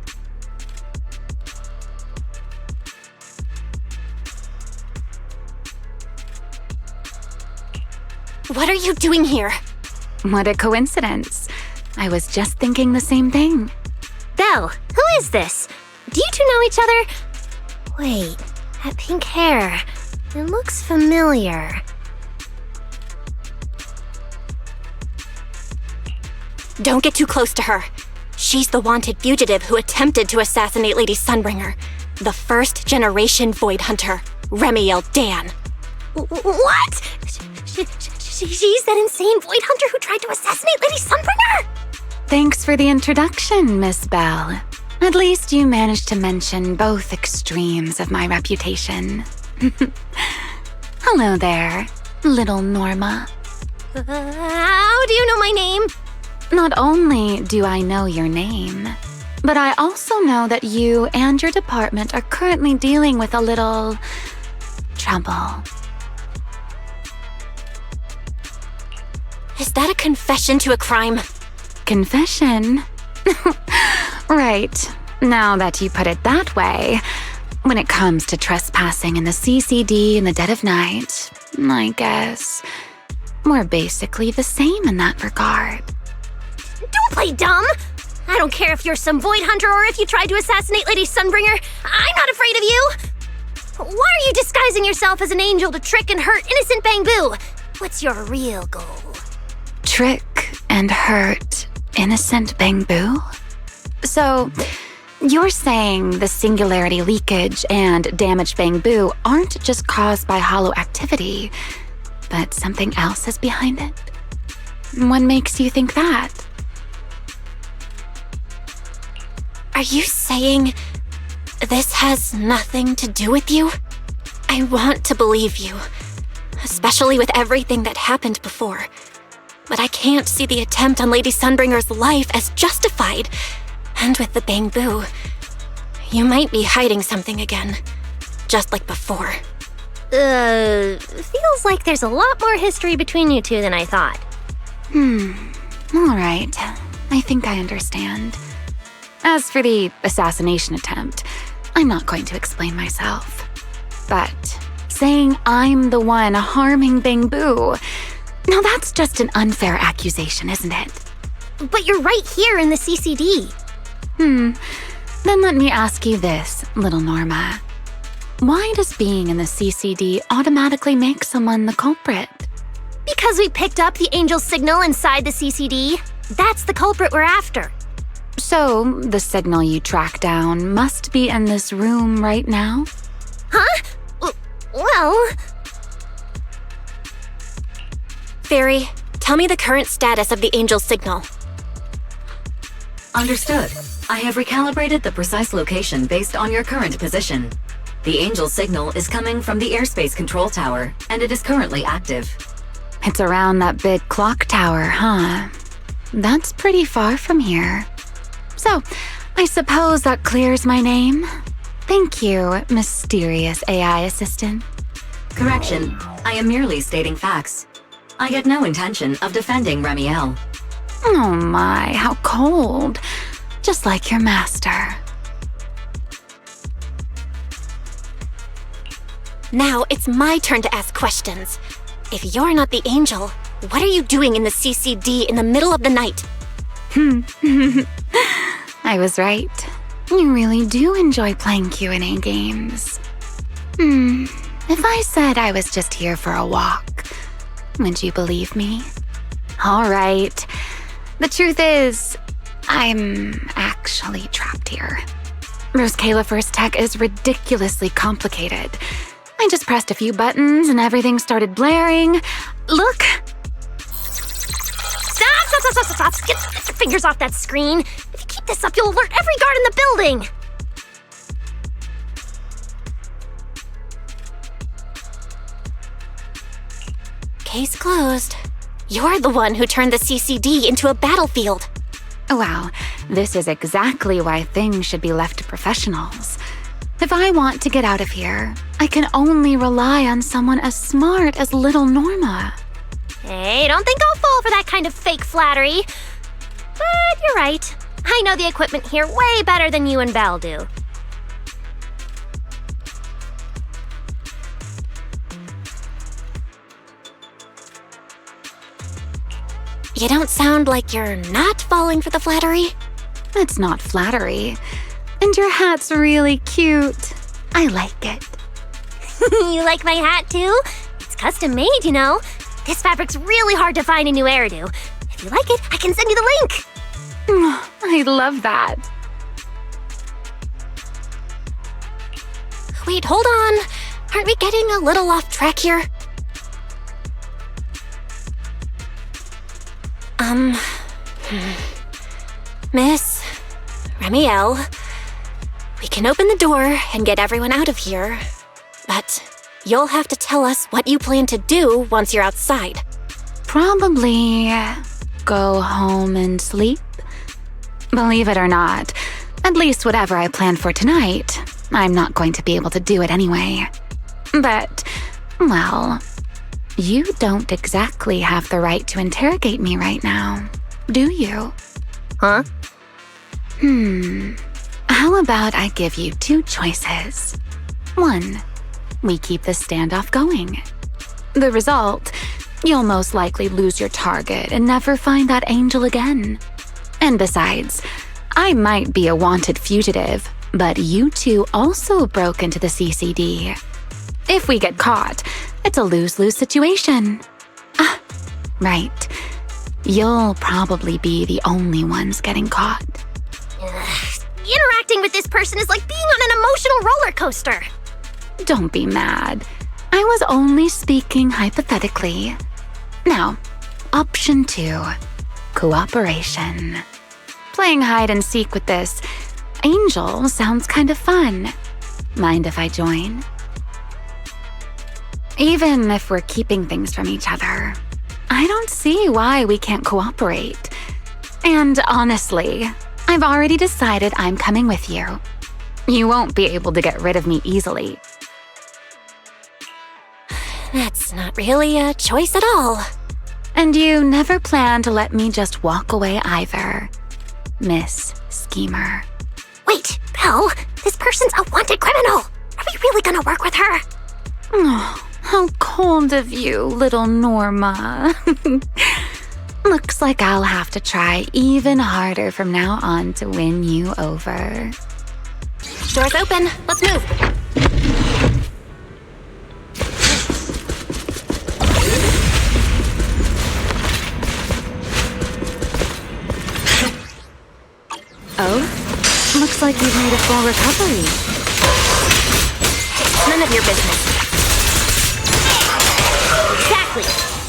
What are you doing here? What a coincidence. I was just thinking the same thing. Belle, who is this? Do you two know each other? Wait, that pink hair. It looks familiar. Don't get too close to her. She's the wanted fugitive who attempted to assassinate Lady Sunbringer. The first generation Void Hunter, Remiel Dan. What? She's that insane Void Hunter who tried to assassinate Lady Sunbringer? Thanks for the introduction, Miss Belle. At least you managed to mention both extremes of my reputation. Hello there, little Norma. How do you know my name? Not only do I know your name, but I also know that you and your department are currently dealing with a little trouble. Is that a confession to a crime? Confession? Right. Now that you put it that way, when it comes to trespassing in the CCD in the dead of night, I guess we're basically the same in that regard. Don't play dumb! I don't care if you're some void hunter or if you tried to assassinate Lady Sunbringer. I'm not afraid of you! Why are you disguising yourself as an angel to trick and hurt innocent Bangbu? What's your real goal? Trick and hurt innocent Bangbu? So, you're saying the singularity leakage and damaged Bangbu aren't just caused by hollow activity, but something else is behind it? What makes you think that? Are you saying this has nothing to do with you? I want to believe you, especially with everything that happened before. But I can't see the attempt on Lady Sunbringer's life as justified. And with the Bangbu, you might be hiding something again, just like before. Feels like there's a lot more history between you two than I thought. All right. I think I understand. As for the assassination attempt, I'm not going to explain myself. But saying I'm the one harming Bangbu, now that's just an unfair accusation, isn't it? But you're right here in the CCD. Then let me ask you this, little Norma. Why does being in the CCD automatically make someone the culprit? Because we picked up the angel signal inside the CCD. That's the culprit we're after. So, the signal you track down must be in this room right now? Huh? Well... Fairy, tell me the current status of the angel signal. Understood. I have recalibrated the precise location based on your current position. The angel signal is coming from the airspace control tower, and it is currently active. It's around that big clock tower, huh? That's pretty far from here. So, I suppose that clears my name? Thank you, mysterious AI assistant. Correction. I am merely stating facts. I had no intention of defending Remiel. Oh my, how cold. Just like your master. Now it's my turn to ask questions. If you're not the angel, what are you doing in the CCD in the middle of the night? I was right. You really do enjoy playing Q&A games. If I said I was just here for a walk, would you believe me? All right. The truth is, I'm actually trapped here. Rose Califer's tech is ridiculously complicated. I just pressed a few buttons and everything started blaring. Look! Stop! Get your fingers off that screen. If you keep this up, you'll alert every guard in the building. Case closed. You're the one who turned the CCD into a battlefield. Wow, this is exactly why things should be left to professionals. If I want to get out of here, I can only rely on someone as smart as little Norma. Hey, don't think I'll fall for that kind of fake flattery. But you're right. I know the equipment here way better than you and Belle do. You don't sound like you're not falling for the flattery. It's not flattery. And your hat's really cute. I like it. You like my hat too? It's custom made, you know. This fabric's really hard to find in New Eridu. If you like it, I can send you the link. I love that. Wait, hold on. Aren't we getting a little off track here? Miss Remiel, we can open the door and get everyone out of here, but you'll have to tell us what you plan to do once you're outside. Probably go home and sleep. Believe it or not, at least whatever I planned for tonight, I'm not going to be able to do it anyway. But, well, you don't exactly have the right to interrogate me right now, do you? Huh? How about I give you 2 choices? 1, we keep the standoff going. The result, you'll most likely lose your target and never find that angel again. And besides, I might be a wanted fugitive, but you 2 also broke into the CCD. If we get caught, it's a lose-lose situation. Ah, right. You'll probably be the only ones getting caught. Interacting with this person is like being on an emotional roller coaster. Don't be mad. I was only speaking hypothetically. Now, option 2, cooperation. Playing hide and seek with this angel sounds kind of fun. Mind if I join? Even if we're keeping things from each other, I don't see why we can't cooperate. And honestly, I've already decided I'm coming with you. You won't be able to get rid of me easily. That's not really a choice at all. And you never plan to let me just walk away either, Miss Schemer. Wait, Belle, this person's a wanted criminal. Are we really gonna work with her? Oh, how cold of you, little Norma. Looks like I'll have to try even harder from now on to win you over. Door's open. Let's move. Oh, looks like you've made a full recovery. None of your business. Exactly.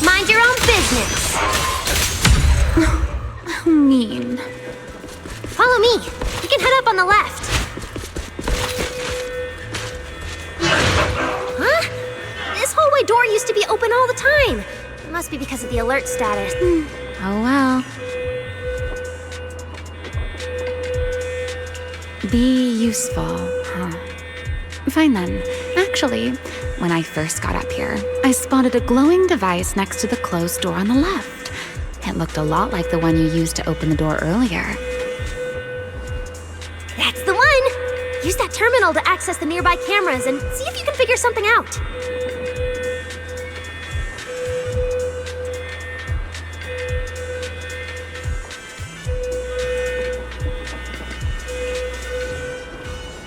Mind your own business. How mean. Follow me. We can head up on the left. Huh? This hallway door used to be open all the time. It must be because of the alert status. Oh well. Be useful, huh? Fine then. Actually, when I first got up here, I spotted a glowing device next to the closed door on the left. It looked a lot like the one you used to open the door earlier. That's the one! Use that terminal to access the nearby cameras and see if you can figure something out.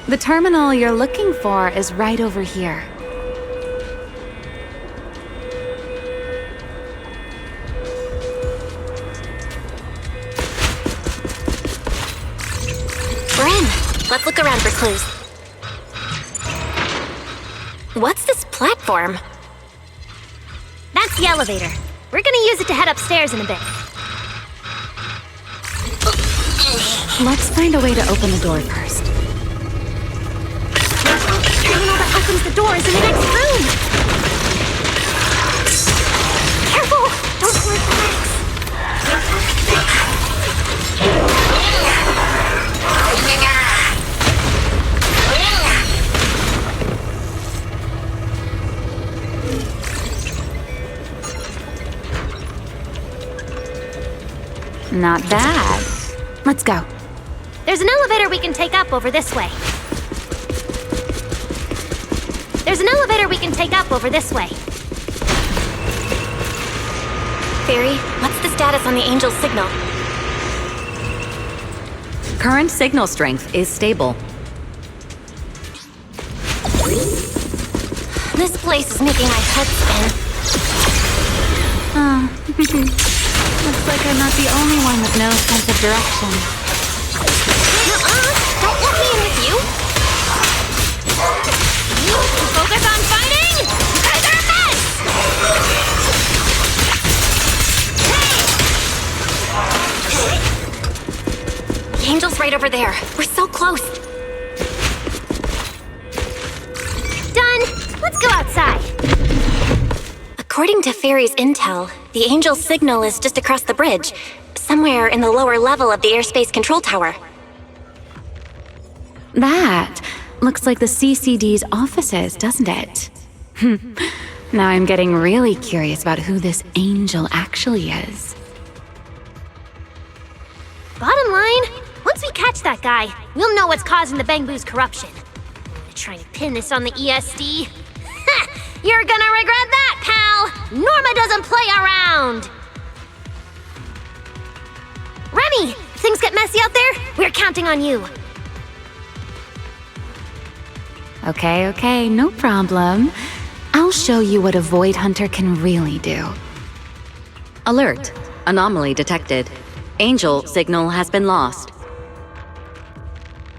The terminal you're looking for is right over here. We're in. Let's look around for clues. What's this platform? That's the elevator. We're gonna use it to head upstairs in a bit. Let's find a way to open the door first. The terminal that opens the door is in the next room. Careful! Don't hurt the legs. Not bad. Let's go. There's an elevator we can take up over this way. There's an elevator we can take up over this way. Fairy, what's the status on the angel's signal? Current signal strength is stable. This place is making my head spin. Looks like I'm not the only one with no sense of direction. Don't let me in with you. Focus on fighting! You guys are a mess! over there. We're so close. Done! Let's go outside. According to Fairy's intel, the Angel's signal is just across the bridge, somewhere in the lower level of the airspace control tower. That looks like the CCD's offices, doesn't it? Now I'm getting really curious about who this Angel actually is. Bottom line, once we catch that guy, we'll know what's causing the Bangboo's corruption. They're trying to pin this on the ESD. Ha! You're gonna regret that, pal! Norma doesn't play around! Remy, if things get messy out there, we're counting on you. Okay, no problem. I'll show you what a Void Hunter can really do. Alert. Anomaly detected. Angel signal has been lost.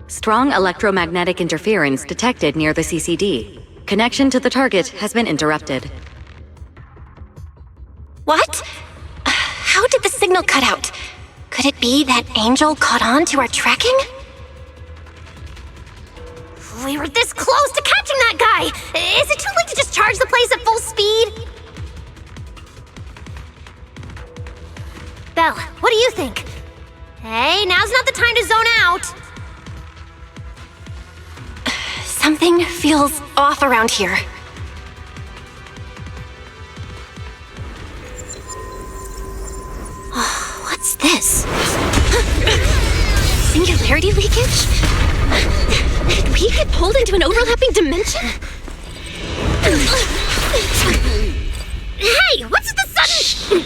Strong electromagnetic interference detected near the CCD. Connection to the target has been interrupted. What? How did the signal cut out? Could it be that Angel caught on to our tracking? We were this close to catching that guy! Is it too late to just charge the place at full speed? Belle, what do you think? Hey, now's not the time to zone out! Something feels off around here. What's this? Singularity leakage? Did we get pulled into an overlapping dimension? Hey, what's the sudden...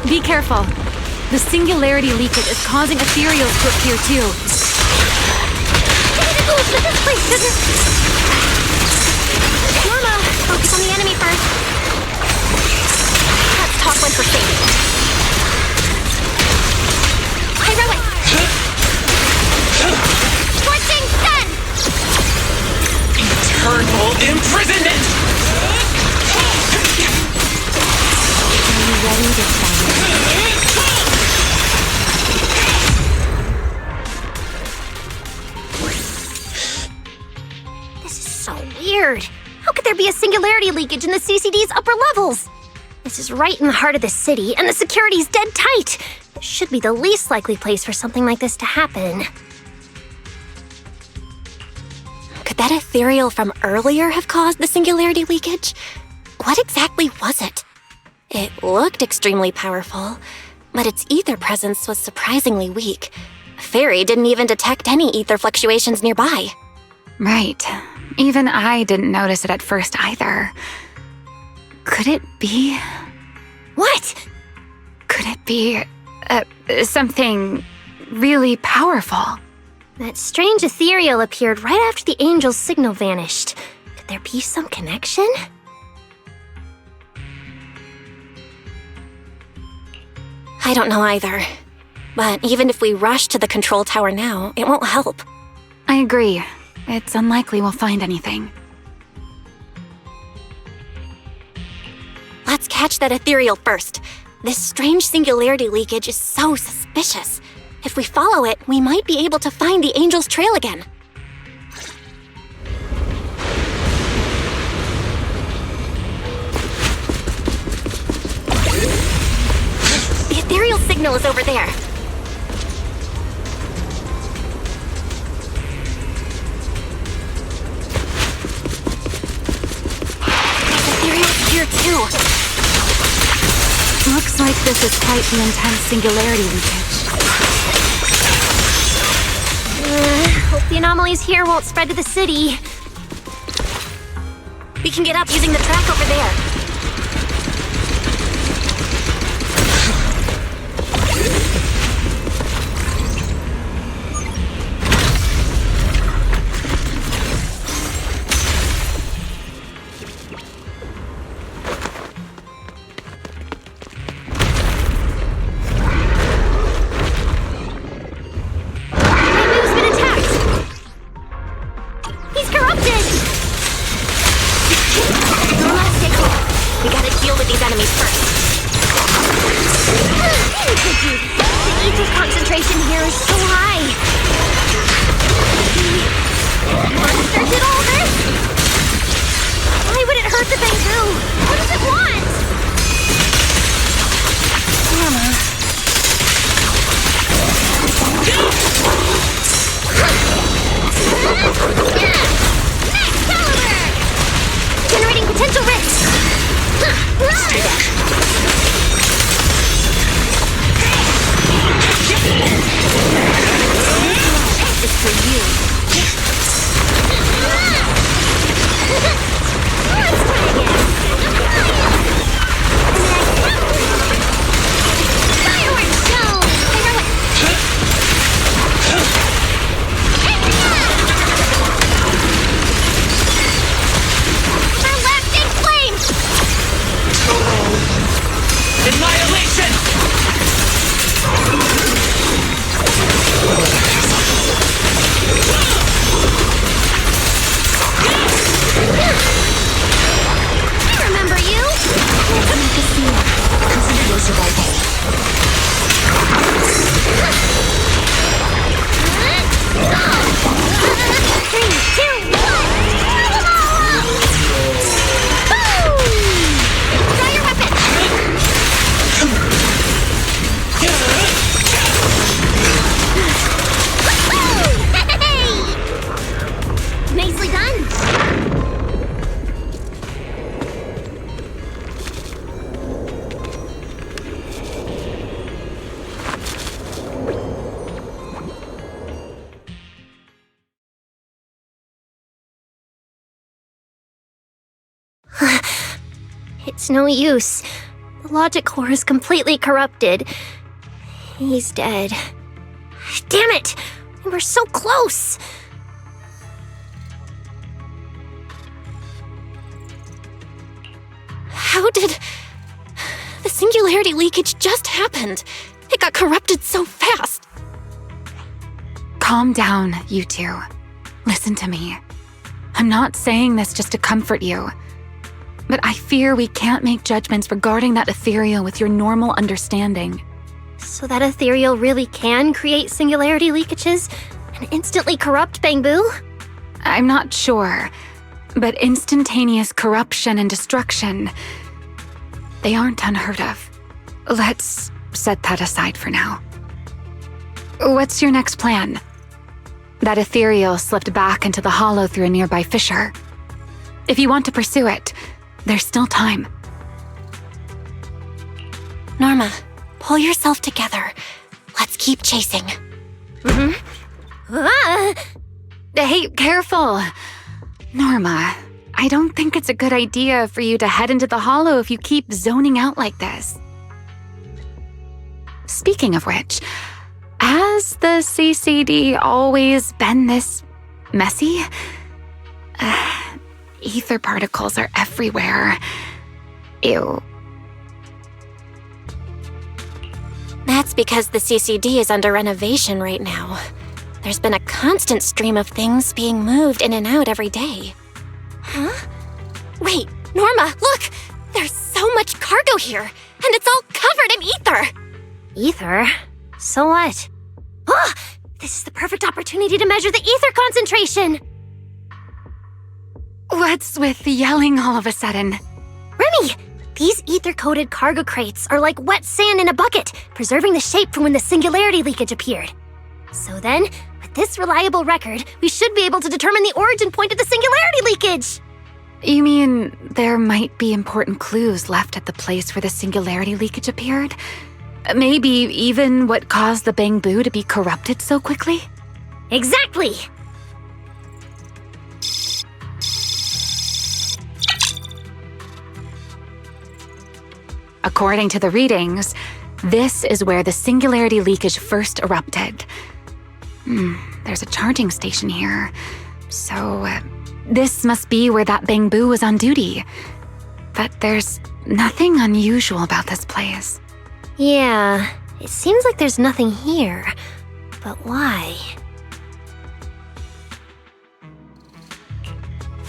Be careful. The singularity leakage is causing ethereals to appear too. This place doesn't... Norma, focus on the enemy first. Let's talk when we're safe. Heroic! Scorching sun! Eternal imprisonment! Are you ready to fight? Weird. How could there be a singularity leakage in the CCD's upper levels? This is right in the heart of the city, and the security's dead tight. This should be the least likely place for something like this to happen. Could that ethereal from earlier have caused the singularity leakage? What exactly was it? It looked extremely powerful, but its ether presence was surprisingly weak. Fairy didn't even detect any ether fluctuations nearby. Right. Even I didn't notice it at first either. Could it be... What? Could it be... something really powerful? That strange ethereal appeared right after the Angel's signal vanished. Could there be some connection? I don't know either. But even if we rush to the control tower now, it won't help. I agree. It's unlikely we'll find anything. Let's catch that ethereal first. This strange singularity leakage is so suspicious. If we follow it, we might be able to find the Angel's trail again. The ethereal signal is over there. Here too. Looks like this is quite the intense singularity leakage. Hope the anomalies here won't spread to the city. We can get up using the track over there. It's no use. The logic core is completely corrupted. He's dead. Damn it! We were so close! How did... The singularity leakage just happened. It got corrupted so fast. Calm down, you two. Listen to me. I'm not saying this just to comfort you, but I fear we can't make judgments regarding that ethereal with your normal understanding. So that ethereal really can create singularity leakages and instantly corrupt Bangboo? I'm not sure, but instantaneous corruption and destruction, they aren't unheard of. Let's set that aside for now. What's your next plan? That ethereal slipped back into the hollow through a nearby fissure. If you want to pursue it, there's still time. Norma, pull yourself together. Let's keep chasing. Hey, careful. Norma, I don't think it's a good idea for you to head into the hollow if you keep zoning out like this. Speaking of which, has the CCD always been this messy? Ether particles are everywhere. Ew. That's because the CCD is under renovation right now. There's been a constant stream of things being moved in and out every day. Huh? Wait, Norma, look! There's so much cargo here, and it's all covered in ether! Ether? So what? Ah! This is the perfect opportunity to measure the ether concentration! What's with yelling all of a sudden? Remy! These ether-coated cargo crates are like wet sand in a bucket, preserving the shape from when the singularity leakage appeared. So then, with this reliable record, we should be able to determine the origin point of the singularity leakage! You mean there might be important clues left at the place where the singularity leakage appeared? Maybe even what caused the Bangboo to be corrupted so quickly? Exactly! According to the readings, this is where the singularity leakage first erupted. There's a charging station here, so this must be where that Bangboo was on duty. But there's nothing unusual about this place. Yeah, it seems like there's nothing here. But why?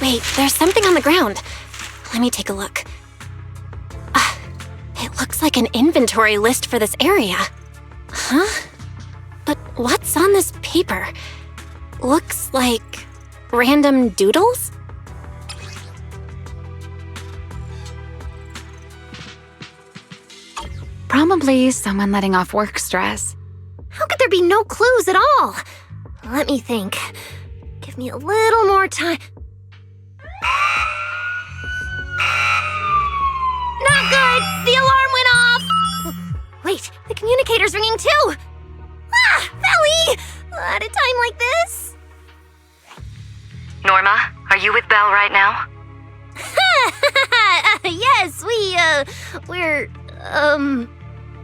Wait, there's something on the ground. Let me take a look. It looks like an inventory list for this area. Huh? But what's on this paper? Looks like random doodles? Probably someone letting off work stress. How could there be no clues at all? Let me think. Give me a little more time. Not good! The alarm went off! Wait, the communicator's ringing too! Ah! Belly! At a time like this? Norma, are you with Belle right now? Yes, we're,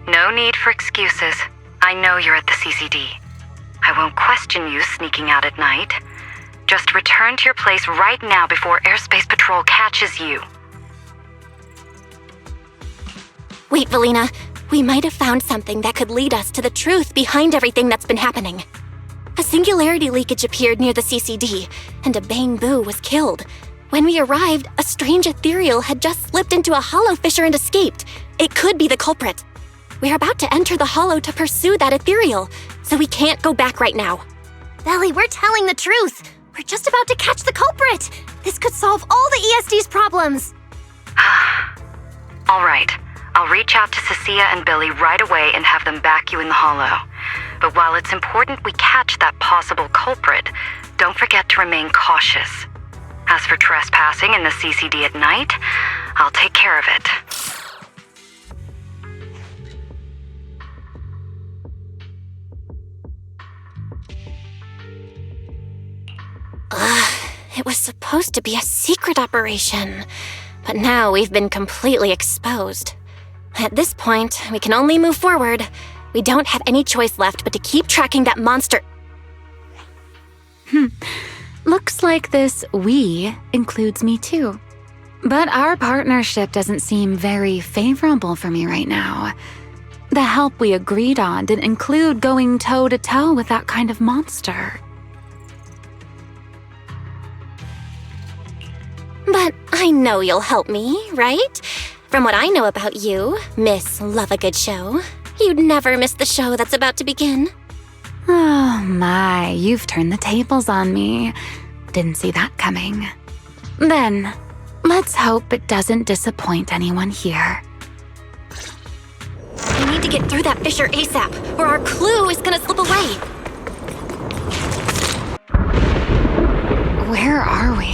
No need for excuses. I know you're at the CCD. I won't question you sneaking out at night. Just return to your place right now before Airspace Patrol catches you. Wait, Velina. We might have found something that could lead us to the truth behind everything that's been happening. A singularity leakage appeared near the CCD, and a Bangboo was killed. When we arrived, a strange ethereal had just slipped into a hollow fissure and escaped. It could be the culprit. We're about to enter the hollow to pursue that ethereal, so we can't go back right now. Belly, we're telling the truth. We're just about to catch the culprit. This could solve all the ESD's problems. All right. I'll reach out to Cissia and Billy right away and have them back you in the hollow. But while it's important we catch that possible culprit, don't forget to remain cautious. As for trespassing in the CCD at night, I'll take care of it. It was supposed to be a secret operation. But now we've been completely exposed. At this point, we can only move forward. We don't have any choice left but to keep tracking that monster. Looks like this "we" includes me too. But our partnership doesn't seem very favorable for me right now. The help we agreed on didn't include going toe-to-toe with that kind of monster. But I know you'll help me, right? From what I know about you, Miss Love a Good Show, you'd never miss the show that's about to begin. Oh my, you've turned the tables on me. Didn't see that coming. Then, let's hope it doesn't disappoint anyone here. We need to get through that fissure ASAP, or our clue is gonna slip away. Where are we?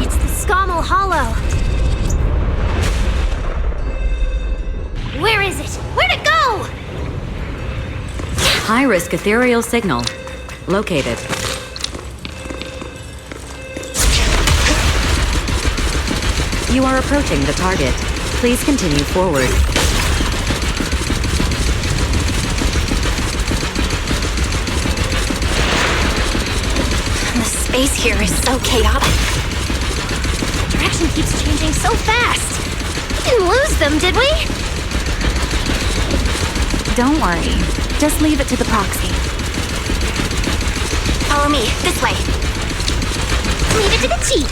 It's the Scommel Hollow. Where is it? Where'd it go? High-risk ethereal signal. Located. You are approaching the target. Please continue forward. The space here is so chaotic. The direction keeps changing so fast. We didn't lose them, did we? Don't worry. Just leave it to the proxy. Follow me, this way. Leave it to the chief.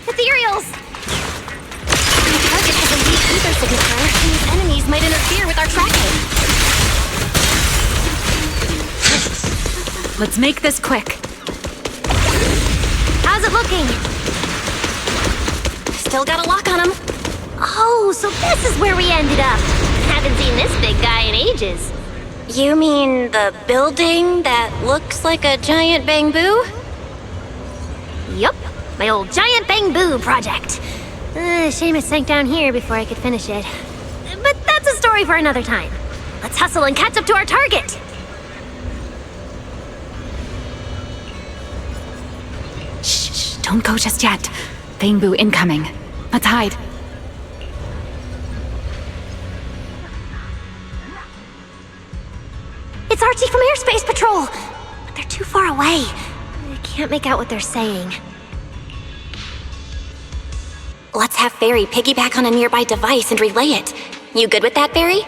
Ethereals! The target has a weak ether signature, and these enemies might interfere with our tracking. Let's make this quick. How's it looking? Still got a lock on him. Oh, so this is where we ended up. Haven't seen this big guy in ages. You mean the building that looks like a giant bamboo? Yup, my old giant bamboo project. Shame it sank down here before I could finish it. But that's a story for another time. Let's hustle and catch up to our target. Shh, don't go just yet. Bamboo incoming. Let's hide. It's Archie from Airspace Patrol! But they're too far away. I can't make out what they're saying. Let's have Fairy piggyback on a nearby device and relay it. You good with that, Fairy?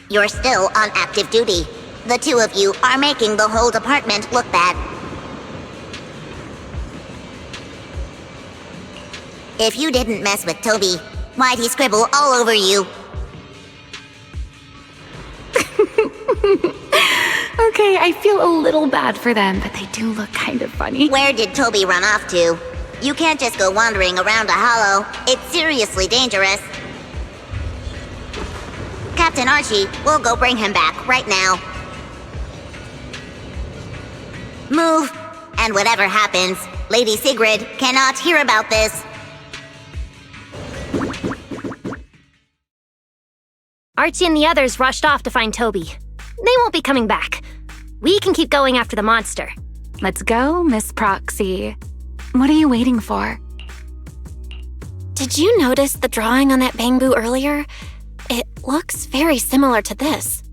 You're still on active duty. The two of you are making the whole department look bad. If you didn't mess with Toby, why'd he scribble all over you? Okay, I feel a little bad for them, but they do look kind of funny. Where did Toby run off to? You can't just go wandering around a hollow. It's seriously dangerous. Captain Archie, we'll go bring him back right now. Move. And whatever happens, Lady Sigrid cannot hear about this. Archie and the others rushed off to find Toby. They won't be coming back. We can keep going after the monster. Let's go, Miss Proxy. What are you waiting for? Did you notice the drawing on that bamboo earlier? It looks very similar to this.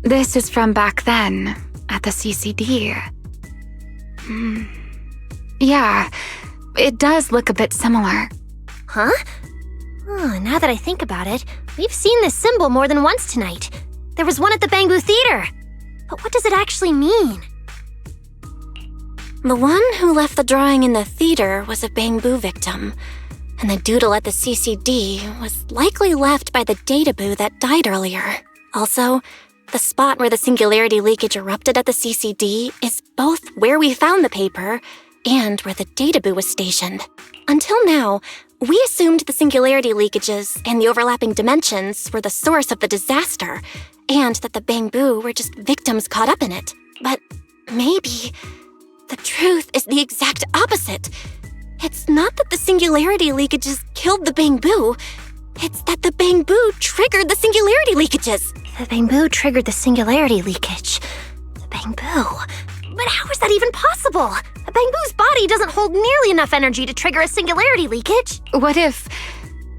This is from back then, at the CCD. Yeah, it does look a bit similar. Huh? Oh, now that I think about it, we've seen this symbol more than once tonight. There was one at the Bamboo Theater. But what does it actually mean? The one who left the drawing in the theater was a bamboo victim, and the doodle at the CCD was likely left by the databoo that died earlier. Also, the spot where the singularity leakage erupted at the CCD is both where we found the paper and where the databoo was stationed. Until now, we assumed the singularity leakages and the overlapping dimensions were the source of the disaster, and that the bamboo were just victims caught up in it. But maybe the truth is the exact opposite. It's not that the singularity leakages killed the bamboo. It's that the bamboo triggered the singularity leakages. The bamboo triggered the singularity leakage. The bamboo? But how is that even possible? A bamboo's body doesn't hold nearly enough energy to trigger a singularity leakage. What if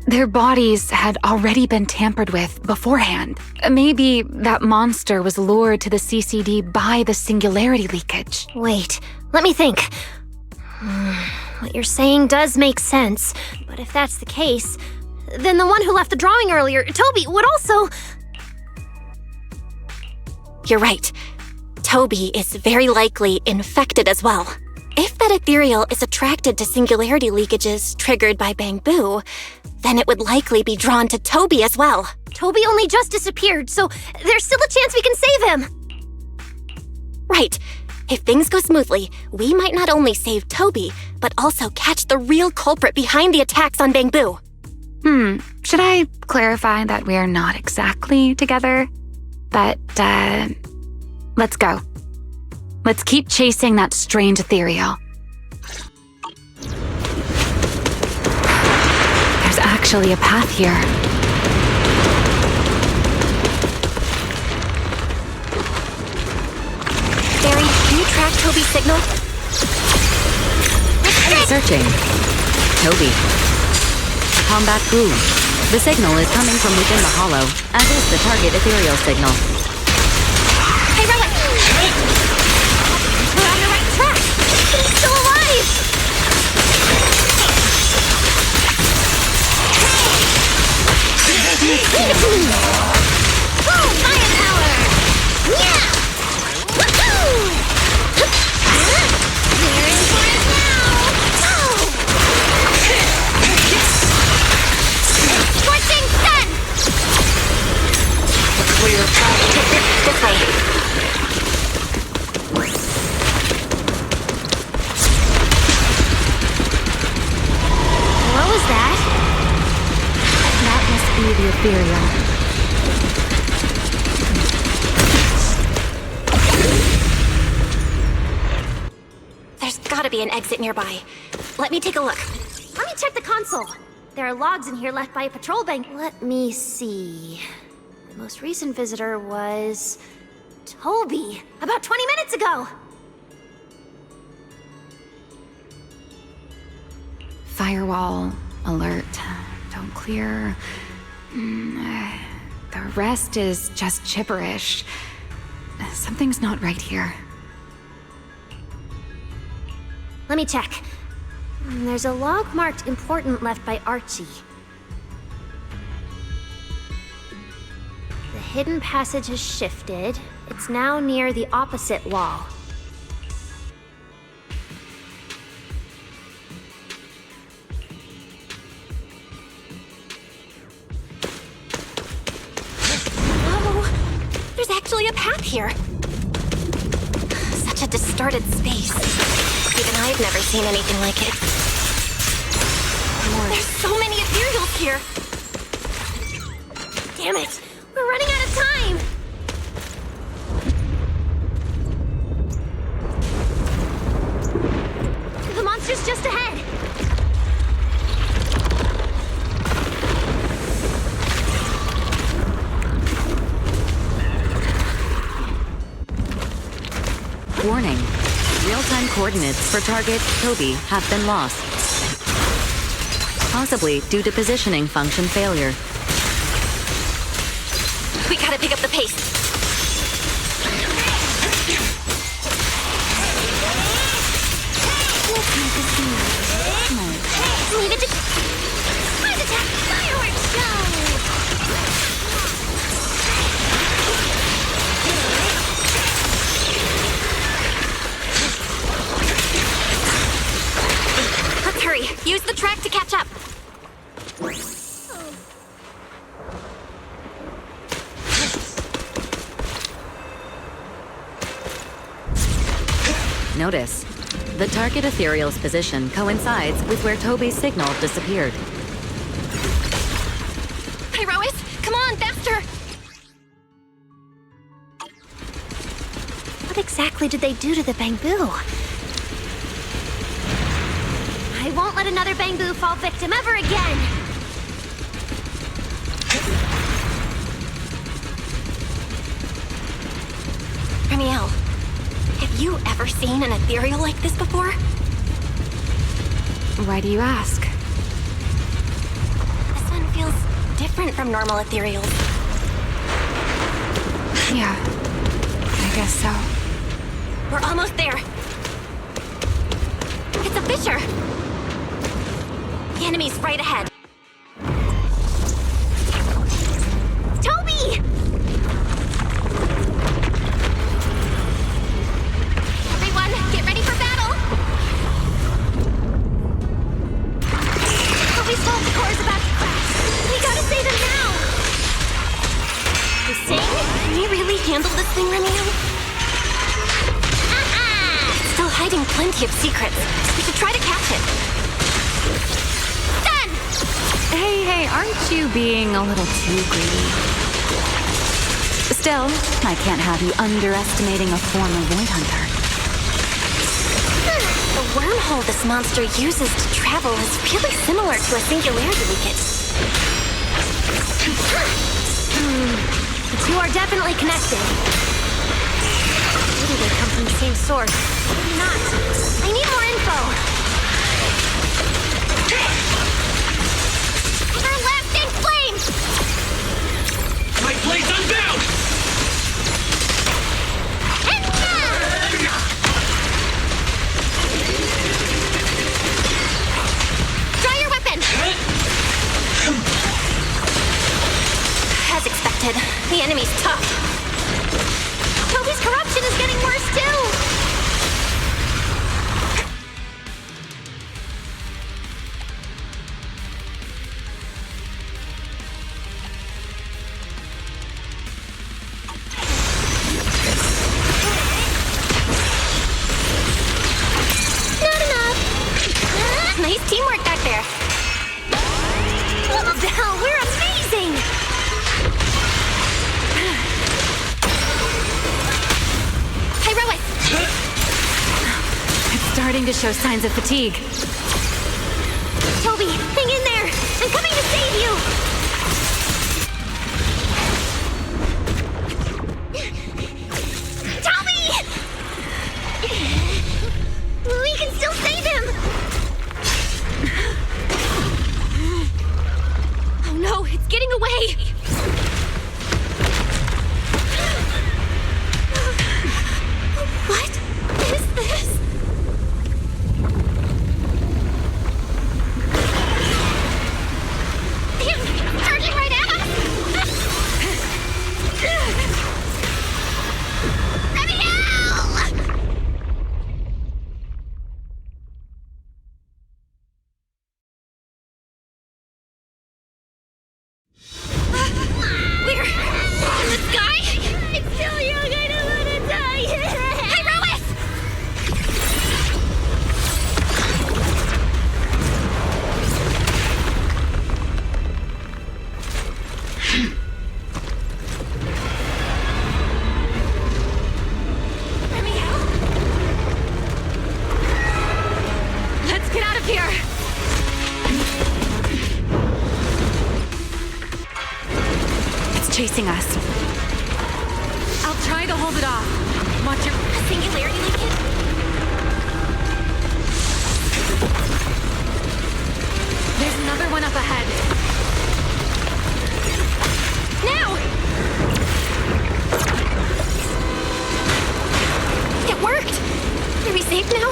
their bodies had already been tampered with beforehand? Maybe that monster was lured to the CCD by the singularity leakage. Wait, let me think. What you're saying does make sense, but if that's the case, then the one who left the drawing earlier, Toby, would also... You're right. Toby is very likely infected as well. If that ethereal is attracted to singularity leakages triggered by bamboo, then it would likely be drawn to Toby as well. Toby only just disappeared, so there's still a chance we can save him. Right. If things go smoothly, we might not only save Toby, but also catch the real culprit behind the attacks on bamboo. Should I clarify that we're not exactly together? But, let's go. Let's keep chasing that strange ethereal. There's actually a path here. Barry, can you track Toby's signal? Searching. Toby. Combat boom. The signal is coming from within the hollow, as is the target ethereal signal. Hey, Relic! We're on the right track! He's still alive! Boom! Firepower! Yeah! Woohoo! We're in for it now! Go! Scorching sun! Clear path. This way. What was that? That must be the ethereal. There's gotta be an exit nearby. Let me take a look. Let me check the console. There are logs in here left by a patrol bank. Let me see. The most recent visitor was... Toby! About 20 minutes ago! Firewall, alert, don't clear. The rest is just gibberish. Something's not right here. Let me check. There's a log marked important left by Archie. The hidden passage has shifted. It's now near the opposite wall. Whoa! There's actually a path here. Such a distorted space. Even I've never seen anything like it. There's so many ethereals here. Damn it! We're running out of time! The monster's just ahead! Warning. Real-time coordinates for target Toby have been lost. Possibly due to positioning function failure. We gotta pick up the pace. Leave it to... Surprise attack! Fireworks show! Let's hurry. Use the track to catch up. Notice, the target ethereal's position coincides with where Toby's signal disappeared. Pyrois, come on, faster! What exactly did they do to the bamboo? I won't let another bamboo fall victim ever again! Remiel, have you ever seen an ethereal like this before? Why do you ask? This one feels different from normal ethereals. Yeah, I guess so. We're almost there. It's a fissure. The enemy's right ahead. Toby! Everyone, get ready for battle! Toby's vault core is about to crash. We gotta save him now! You sing? Can we really handle this thing, Remiel? It's still hiding plenty of secrets. We should try to catch it. Done! Hey, aren't you being a little too greedy? Still, I can't have you underestimating a former Void Hunter. The wormhole this monster uses to travel is really similar to a singularity leakage. The two are definitely connected. Maybe they come from the same source. Maybe not. I need more info. Everlasting flame! My blade's unbound! Draw your weapon! As expected, the enemy's tough. Toby's corruption is getting worse too! Not enough! Nice teamwork back there. Belle, we're amazing! Heroic! It's starting to show signs of fatigue. Toby, hang in there! I'm coming to save you! Toby! We can still save him! Oh no, it's getting away! What is this? Charging right at us! Remiel! We're in the sky? It's still young, I don't want to die! Heroic! Let's get out of here! It's chasing us. I'll try to hold it off. Watch your Singularity leakage? There's another one up ahead. Now! It worked! Are we safe now?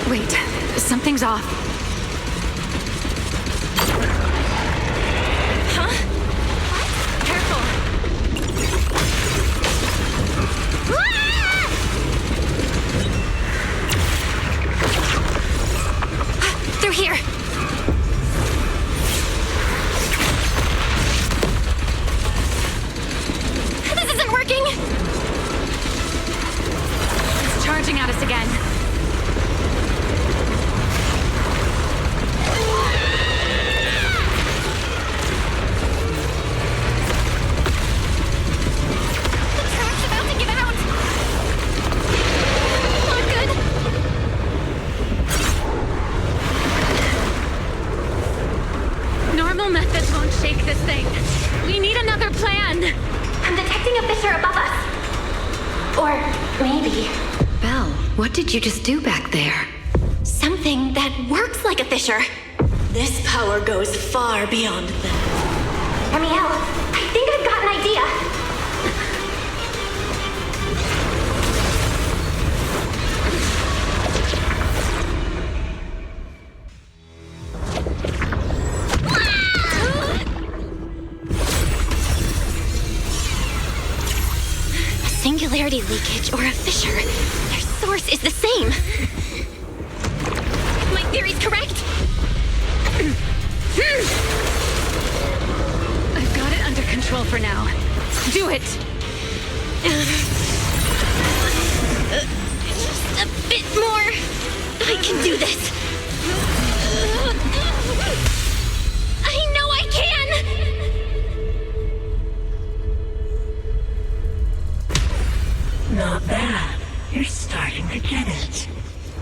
Wait, something's off. Huh? Careful! Through here! This isn't working! It's charging at us again. shake this thing. We need another plan. I'm detecting a fissure above us. What did you just do back there? Something that works like a fissure. This power goes far beyond them. Ramiel, I think I've got an idea. A singularity leakage or a fissure. Their source is the same. My theory's correct. I've got it under control for now. Do it! Just a bit more. I can do this. I know I can! Not bad. You're starting to get it.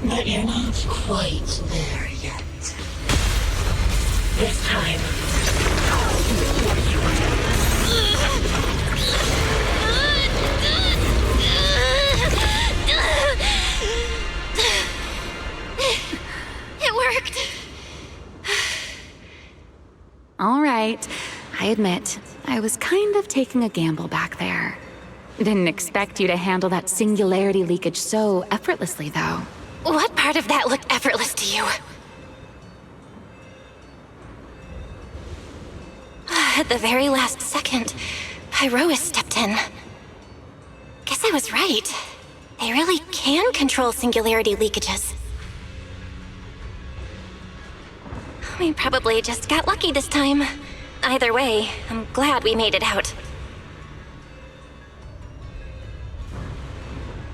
But you're not quite there yet. This time, it worked. All right. I admit, I was kind of taking a gamble back there. Didn't expect you to handle that singularity leakage so effortlessly, though. What part of that looked effortless to you? At the very last second, Pyrois stepped in. Guess I was right. They really can control singularity leakages. We probably just got lucky this time. Either way, I'm glad we made it out.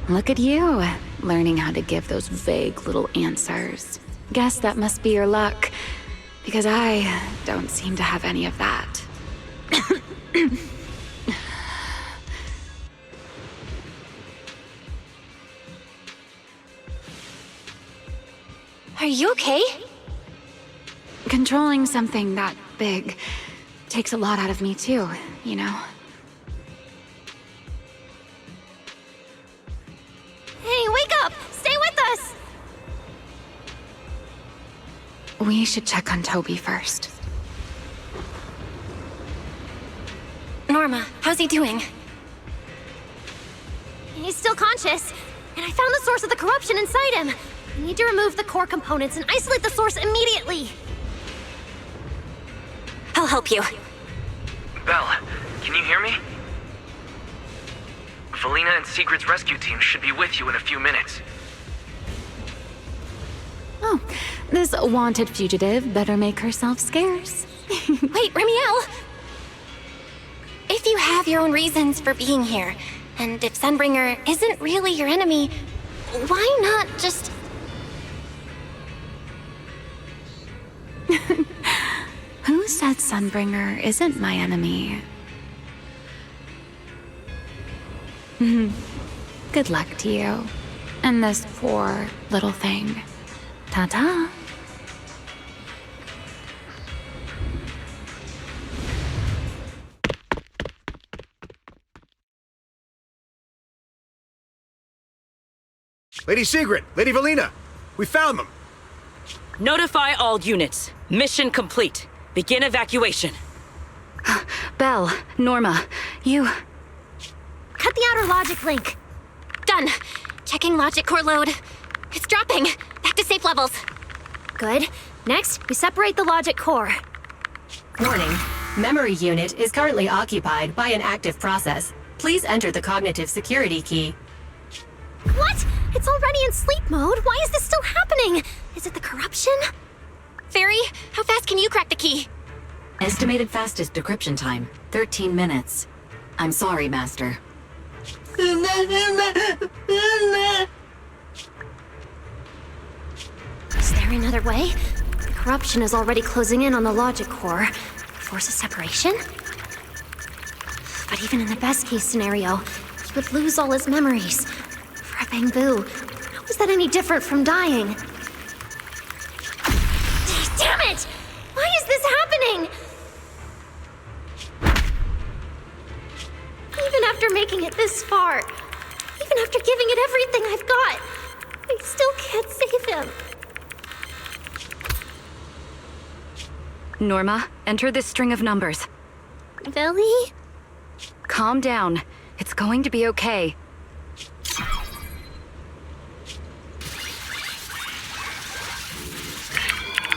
Look at you, learning how to give those vague little answers. Guess that must be your luck, because I don't seem to have any of that. Are you okay? Controlling something that big takes a lot out of me too, you know? Hey, wake up! Stay with us! We should check on Toby first. Norma, how's he doing? He's still conscious, and I found the source of the corruption inside him. We need to remove the core components and isolate the source immediately. I'll help you. Belle, can you hear me? Velina and Sigrid's rescue team should be with you in a few minutes. Oh, this wanted fugitive better make herself scarce. Wait, Ramiel! If you have your own reasons for being here, and if Sunbringer isn't really your enemy, why not just... Who said Sunbringer isn't my enemy? Good luck to you. And this poor little thing. Ta-ta. Lady Sigrid, Lady Velina, we found them. Notify all units. Mission complete. Begin evacuation. Belle, Norma, you... Cut the outer logic link. Done. Checking logic core load. It's dropping. Back to safe levels. Good. Next, we separate the logic core. Warning. Memory unit is currently occupied by an active process. Please enter the cognitive security key. What? It's already in sleep mode. Why is this still happening? Is it the corruption? Fairy, how fast can you crack the key? Estimated fastest decryption time, 13 minutes. I'm sorry, Master. Is there another way? The corruption is already closing in on the logic core. Force a separation? But even in the best case scenario, he would lose all his memories. For a Bangbu, how is that any different from dying? Damn it! Why is this happening? Even after making it this far, even after giving it everything I've got, Norma, enter this string of numbers. Velly? Calm down. It's going to be okay.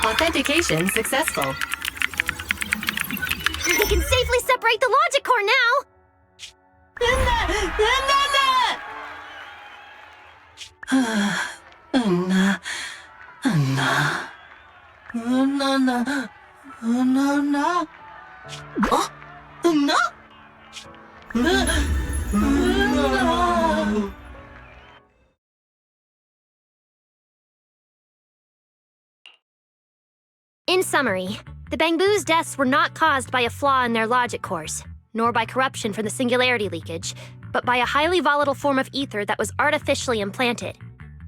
Authentication successful. We can safely separate the logic core now! In summary, the Bangbu's deaths were not caused by a flaw in their logic cores, nor by corruption from the singularity leakage, but by a highly volatile form of ether that was artificially implanted.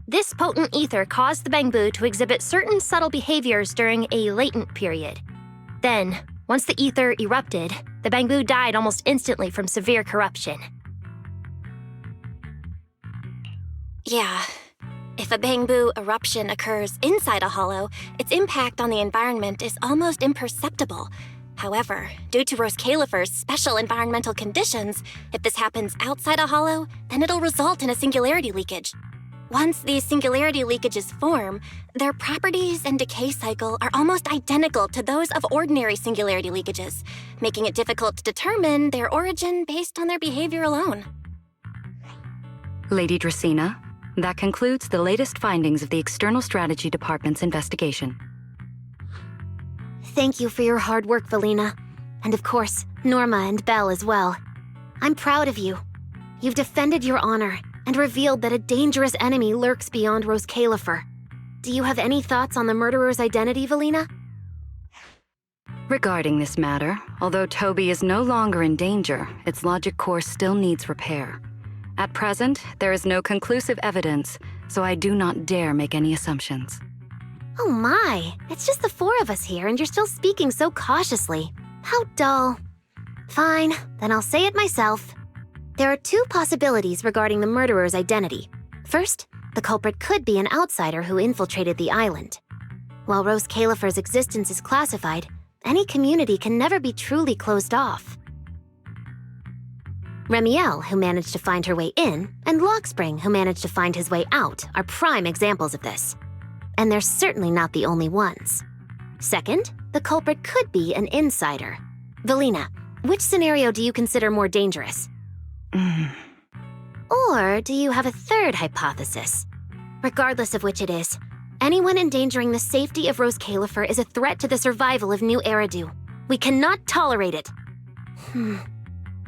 This potent ether caused the Bangbu to exhibit certain subtle behaviors during a latent period. Then, once the ether erupted, the Bangbu died almost instantly from severe corruption. Yeah. If a Bangbu eruption occurs inside a hollow, its impact on the environment is almost imperceptible. However, due to Rose Califer's special environmental conditions, if this happens outside a hollow, then it'll result in a singularity leakage. Once these singularity leakages form, their properties and decay cycle are almost identical to those of ordinary singularity leakages, making it difficult to determine their origin based on their behavior alone. Lady Dracena, that concludes the latest findings of the External Strategy Department's investigation. Thank you for your hard work, Velina. And of course, Norma and Belle as well. I'm proud of you. You've defended your honor and revealed that a dangerous enemy lurks beyond Rose Califer. Do you have any thoughts on the murderer's identity, Velina? Regarding this matter, although Toby is no longer in danger, its logic core still needs repair. At present, there is no conclusive evidence, so I do not dare make any assumptions. Oh my, it's just the four of us here and you're still speaking so cautiously. How dull. Fine, then I'll say it myself. There are two possibilities regarding the murderer's identity. First, the culprit could be an outsider who infiltrated the island. While Rose Califer's existence is classified, any community can never be truly closed off. Remiel, who managed to find her way in, and Lockspring, who managed to find his way out, are prime examples of this. And they're certainly not the only ones. Second, the culprit could be an insider. Velina, which scenario do you consider more dangerous? Or do you have a third hypothesis? Regardless of which it is, anyone endangering the safety of Rose Califer is a threat to the survival of New Eridu. We cannot tolerate it.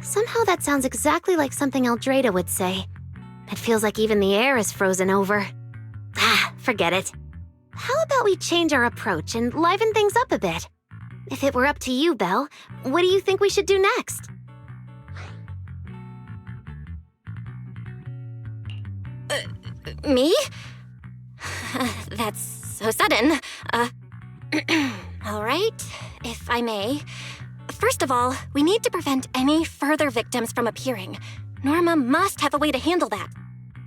Somehow that sounds exactly like something Eldrada would say. It feels like even the air is frozen over. Forget it. How about we change our approach and liven things up a bit? If it were up to you, Belle, what do you think we should do next? Me? That's so sudden. All right, if I may. First of all, we need to prevent any further victims from appearing. Norma must have a way to handle that.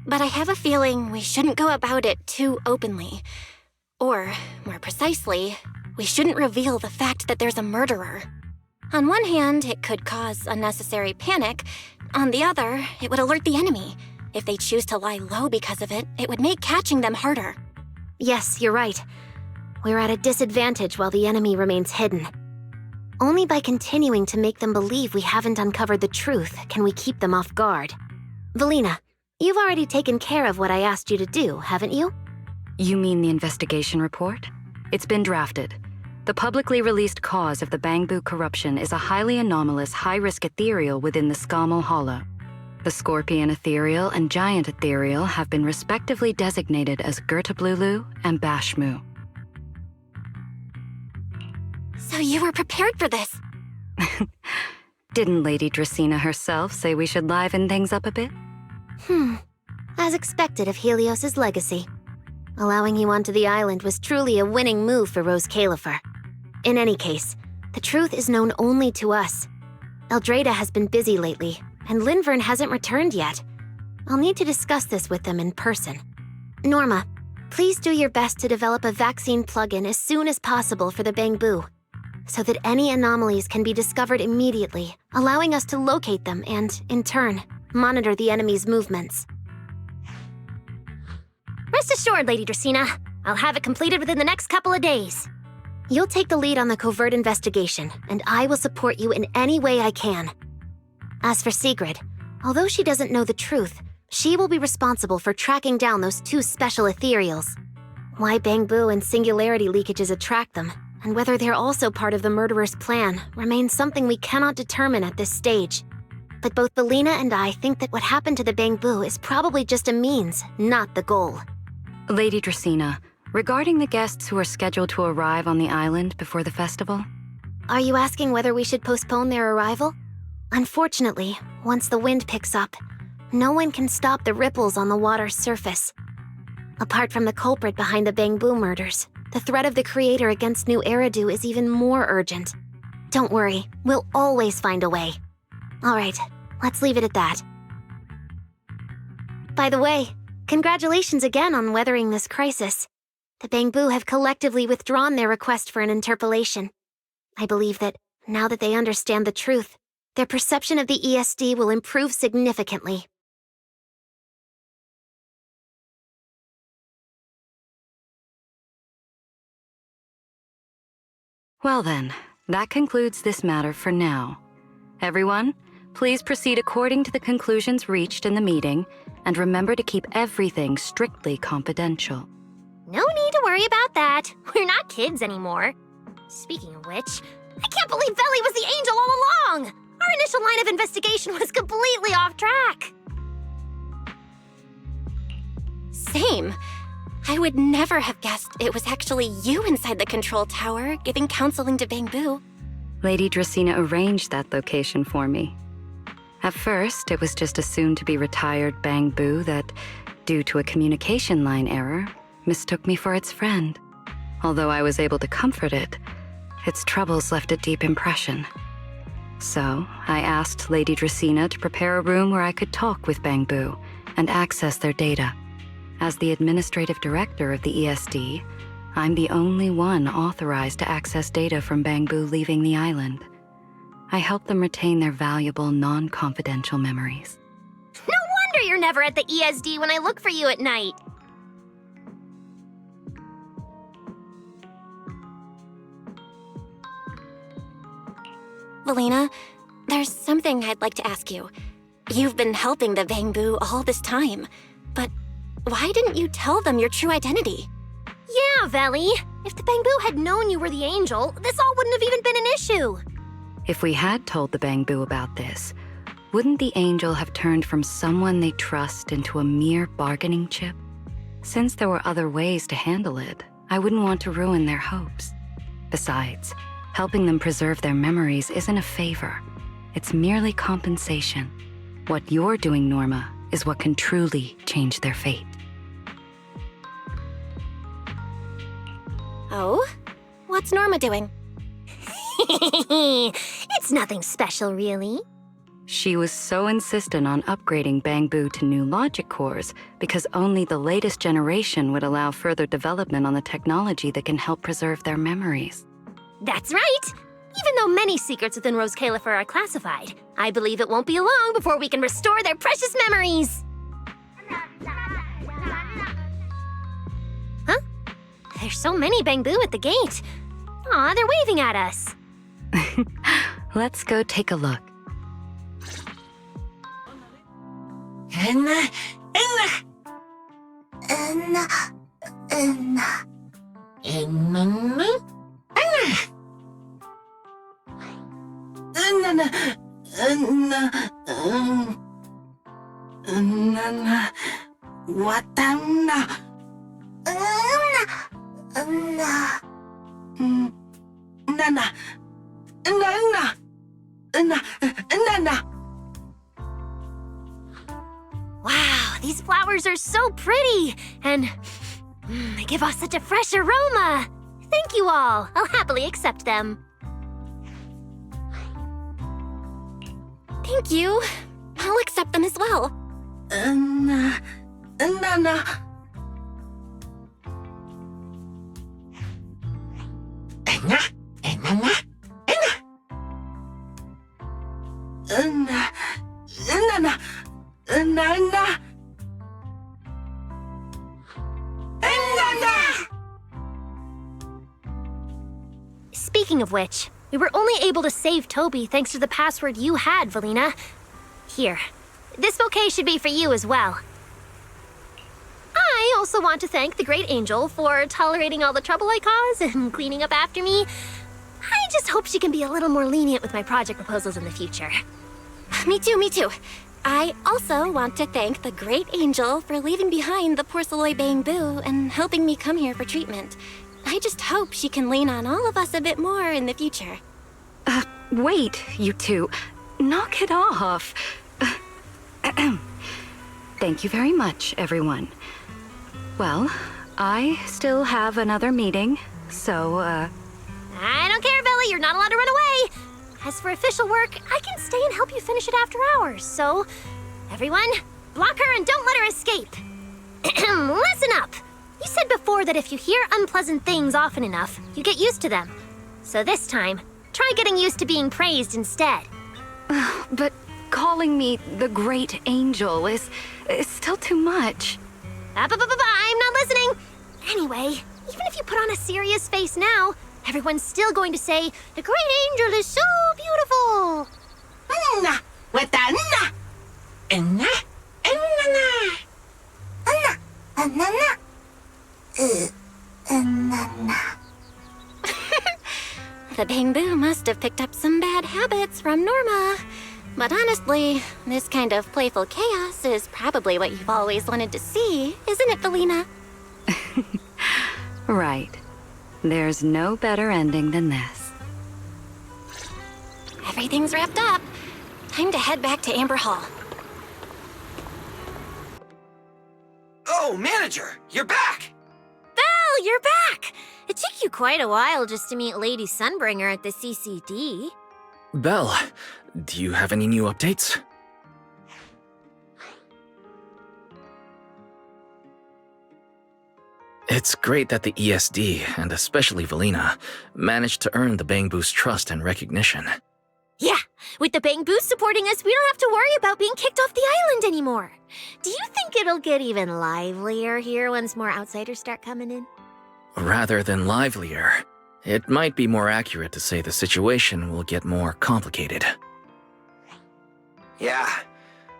But I have a feeling we shouldn't go about it too openly. Or, more precisely, we shouldn't reveal the fact that there's a murderer. On one hand, it could cause unnecessary panic. On the other, it would alert the enemy. If they choose to lie low because of it, it would make catching them harder. Yes, you're right. We're at a disadvantage while the enemy remains hidden. Only by continuing to make them believe we haven't uncovered the truth can we keep them off guard. Velina, you've already taken care of what I asked you to do, haven't you? You mean the investigation report? It's been drafted. The publicly released cause of the Bangbu corruption is a highly anomalous, high-risk ethereal within the Skamal Hollow. The Scorpion Ethereal and Giant Ethereal have been respectively designated as Gertablulu and Bashmu. So you were prepared for this? Didn't Lady Dracena herself say we should liven things up a bit? As expected of Helios's legacy. Allowing you onto the island was truly a winning move for Rose Califer. In any case, the truth is known only to us. Eldrada has been busy lately, and Linvern hasn't returned yet. I'll need to discuss this with them in person. Norma, please do your best to develop a vaccine plugin as soon as possible for the Bangbu. so that any anomalies can be discovered immediately, allowing us to locate them and, in turn, monitor the enemy's movements. Rest assured, Lady Dracaena. I'll have it completed within the next couple of days. You'll take the lead on the covert investigation, and I will support you in any way I can. As for Sigrid, although she doesn't know the truth, she will be responsible for tracking down those two special ethereals. Why Bangbu and singularity leakages attract them, and whether they're also part of the murderer's plan, remains something we cannot determine at this stage. But both Velina and I think that what happened to the Bangbu is probably just a means, not the goal. Lady Dracaena, regarding the guests who are scheduled to arrive on the island before the festival? Are you asking whether we should postpone their arrival? Unfortunately, once the wind picks up, no one can stop the ripples on the water's surface. Apart from the culprit behind the Bangbu murders, the threat of the Creator against New Eridu is even more urgent. Don't worry, we'll always find a way. Alright, let's leave it at that. By the way, congratulations again on weathering this crisis. The Bangbu have collectively withdrawn their request for an interpolation. I believe that, now that they understand the truth, their perception of the ESD will improve significantly. Well then, that concludes this matter for now. Everyone, please proceed according to the conclusions reached in the meeting, and remember to keep everything strictly confidential. No need to worry about that. We're not kids anymore. Speaking of which, I can't believe Belle was the angel all along! Our initial line of investigation was completely off track. Same. I would never have guessed it was actually you inside the control tower, giving counseling to Bangbu. Lady Dracaena arranged that location for me. At first, it was just a soon-to-be-retired Bangbu that, due to a communication line error, mistook me for its friend. Although I was able to comfort it, its troubles left a deep impression. So, I asked Lady Dracaena to prepare a room where I could talk with Bangbu and access their data. As the administrative director of the ESD, I'm the only one authorized to access data from Bangbu leaving the island. I help them retain their valuable, non-confidential memories. No wonder you're never at the ESD when I look for you at night. Velina, there's something I'd like to ask you. You've been helping the Bangbu all this time, but why didn't you tell them your true identity? Yeah, Veli. If the Bangbu had known you were the angel, this all wouldn't have even been an issue. If we had told the Bangbu about this, wouldn't the angel have turned from someone they trust into a mere bargaining chip? Since there were other ways to handle it, I wouldn't want to ruin their hopes. Besides, helping them preserve their memories isn't a favor. It's merely compensation. What you're doing, Norma, is what can truly change their fate. Oh? What's Norma doing? It's nothing special, really. She was so insistent on upgrading Bangbu to new logic cores because only the latest generation would allow further development on the technology that can help preserve their memories. That's right! Even though many secrets within Rose Califer are classified, I believe it won't be long before we can restore their precious memories! Huh? There's so many Bangbu at the gate. Aw, they're waving at us. Let's go take a look. Wow, these flowers are so pretty, and they give off such a fresh aroma. Thank you all. I'll happily accept them. Thank you. I'll accept them as well. Speaking of which, we were only able to save Toby thanks to the password you had, Velina. Here, this bouquet should be for you as well. I also want to thank the Great Angel for tolerating all the trouble I cause and cleaning up after me. I just hope she can be a little more lenient with my project proposals in the future. Me too. I also want to thank the Great Angel for leaving behind the Porceloy Bamboo and helping me come here for treatment. I just hope she can lean on all of us a bit more in the future. Wait, you two. Knock it off. Thank you very much, everyone. Well, I still have another meeting, so, I don't care, Belle, you're not allowed to run away. As for official work, I can stay and help you finish it after hours, so... Everyone, block her and don't let her escape. Listen up! You said before that if you hear unpleasant things often enough, you get used to them. So this time, try getting used to being praised instead. But calling me the Great Angel is still too much. I'm not listening. Anyway, even if you put on a serious face now, everyone's still going to say, the Great Angel is so beautiful. The bamboo must have picked up some bad habits from Norma. But honestly, this kind of playful chaos is probably what you've always wanted to see, isn't it, Velina? Right. There's no better ending than this. Everything's wrapped up. Time to head back to Amber Hall. Oh, Manager, you're back! Belle, you're back! It took you quite a while just to meet Lady Sunbringer at the CCD. Belle, do you have any new updates? It's great that the ESD, and especially Velina, managed to earn the Bamboo's trust and recognition. Yeah, with the Bamboo supporting us, we don't have to worry about being kicked off the island anymore. Do you think it'll get even livelier here once more outsiders start coming in? Rather than livelier, it might be more accurate to say the situation will get more complicated. Yeah,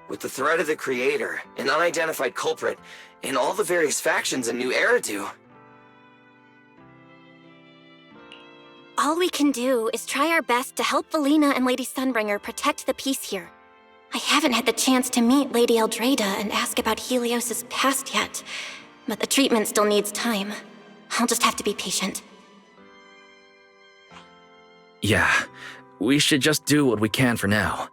with the threat of the Creator, an unidentified culprit, and all the various factions in New Eridu. All we can do is try our best to help Velina and Lady Sunbringer protect the peace here. I haven't had the chance to meet Lady Eldrada and ask about Helios's past yet, but the treatment still needs time. I'll just have to be patient. Yeah, we should just do what we can for now.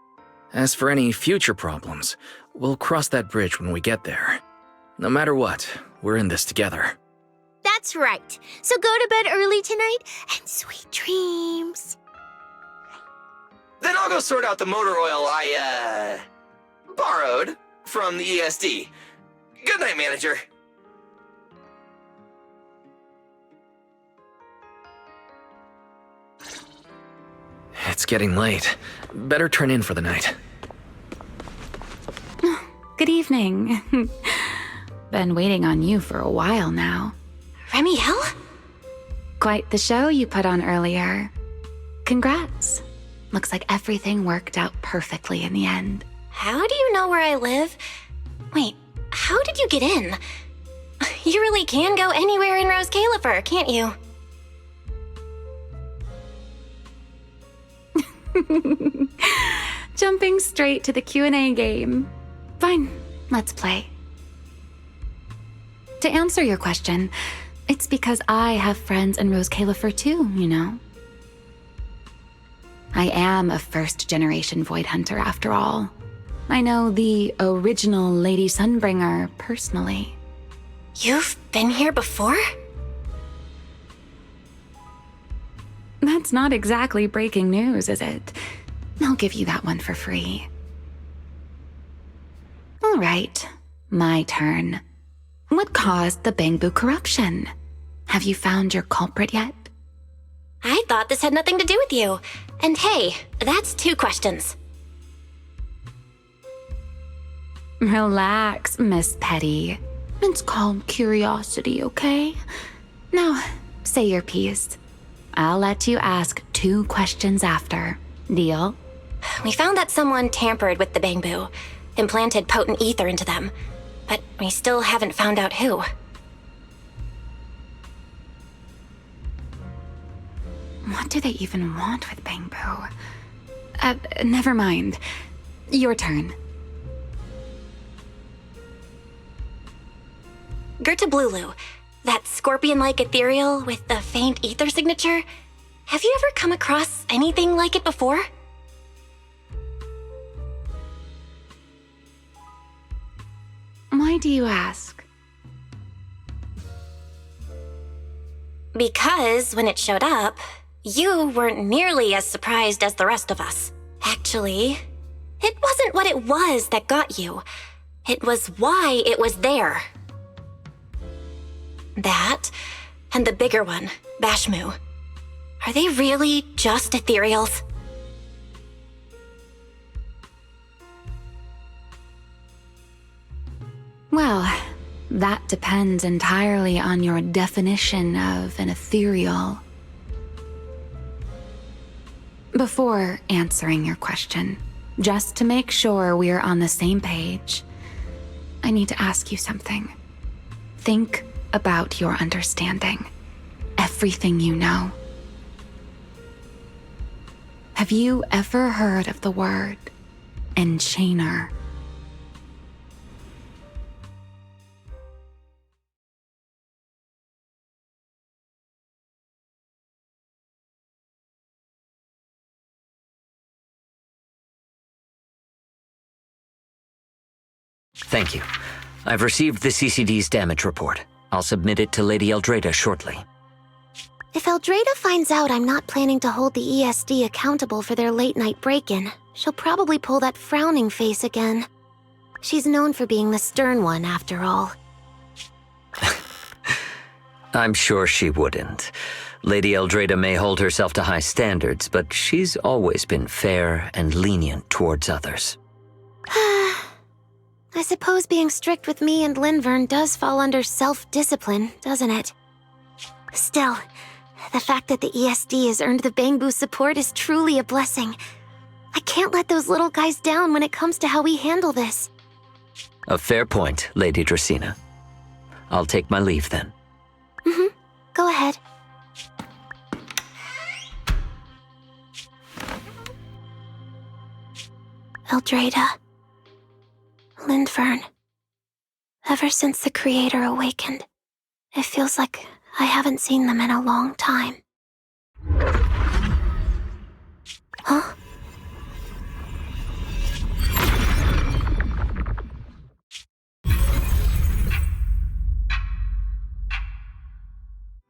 As for any future problems, we'll cross that bridge when we get there. No matter what, we're in this together. That's right. So go to bed early tonight and sweet dreams. Then I'll go sort out the motor oil I, borrowed from the ESD. Good night, Manager. It's getting late. Better turn in for the night. Good evening. Been waiting on you for a while now. Remiel? Quite the show you put on earlier. Congrats. Looks like everything worked out perfectly in the end. How do you know where I live? Wait, how did you get in? You really can go anywhere in Rose Califer, can't you? Jumping straight to the Q&A game. Fine, let's play. To answer your question, it's because I have friends in Rose Califer too, you know. I am a first-generation Void Hunter after all. I know the original Lady Sunbringer personally. You've been here before? That's not exactly breaking news, is it? I'll give you that one for free. All right, my turn. What caused the Bamboo corruption? Have you found your culprit yet? I thought this had nothing to do with you. And hey, that's 2 questions. Relax, Miss Petty. It's called curiosity, okay? Now, say your piece. I'll let you ask 2 questions after. Deal? We found that someone tampered with the Bangbu, implanted potent ether into them, but we still haven't found out who. What do they even want with Bangbu? Never mind. Your turn. Gertablulu, that scorpion-like ethereal with the faint ether signature. Have you ever come across anything like it before? Why do you ask? Because when it showed up, you weren't nearly as surprised as the rest of us. Actually, it wasn't what it was that got you. It was why it was there. That, and the bigger one, Bashmu. Are they really just ethereals? Well, that depends entirely on your definition of an ethereal. Before answering your question, just to make sure we're on the same page, I need to ask you something. Think about your understanding. Everything you know. Have you ever heard of the word enchainer? Thank you. I've received the CCD's damage report. I'll submit it to Lady Eldrada shortly. If Eldrada finds out I'm not planning to hold the ESD accountable for their late-night break-in, she'll probably pull that frowning face again. She's known for being the stern one, after all. I'm sure she wouldn't. Lady Eldrada may hold herself to high standards, but she's always been fair and lenient towards others. I suppose being strict with me and Linvern does fall under self-discipline, doesn't it? Still, the fact that the ESD has earned the Bangbu support is truly a blessing. I can't let those little guys down when it comes to how we handle this. A fair point, Lady Dracena. I'll take my leave then. Go ahead. Eldrada. Linvern. Ever since the Creator awakened, it feels like I haven't seen them in a long time.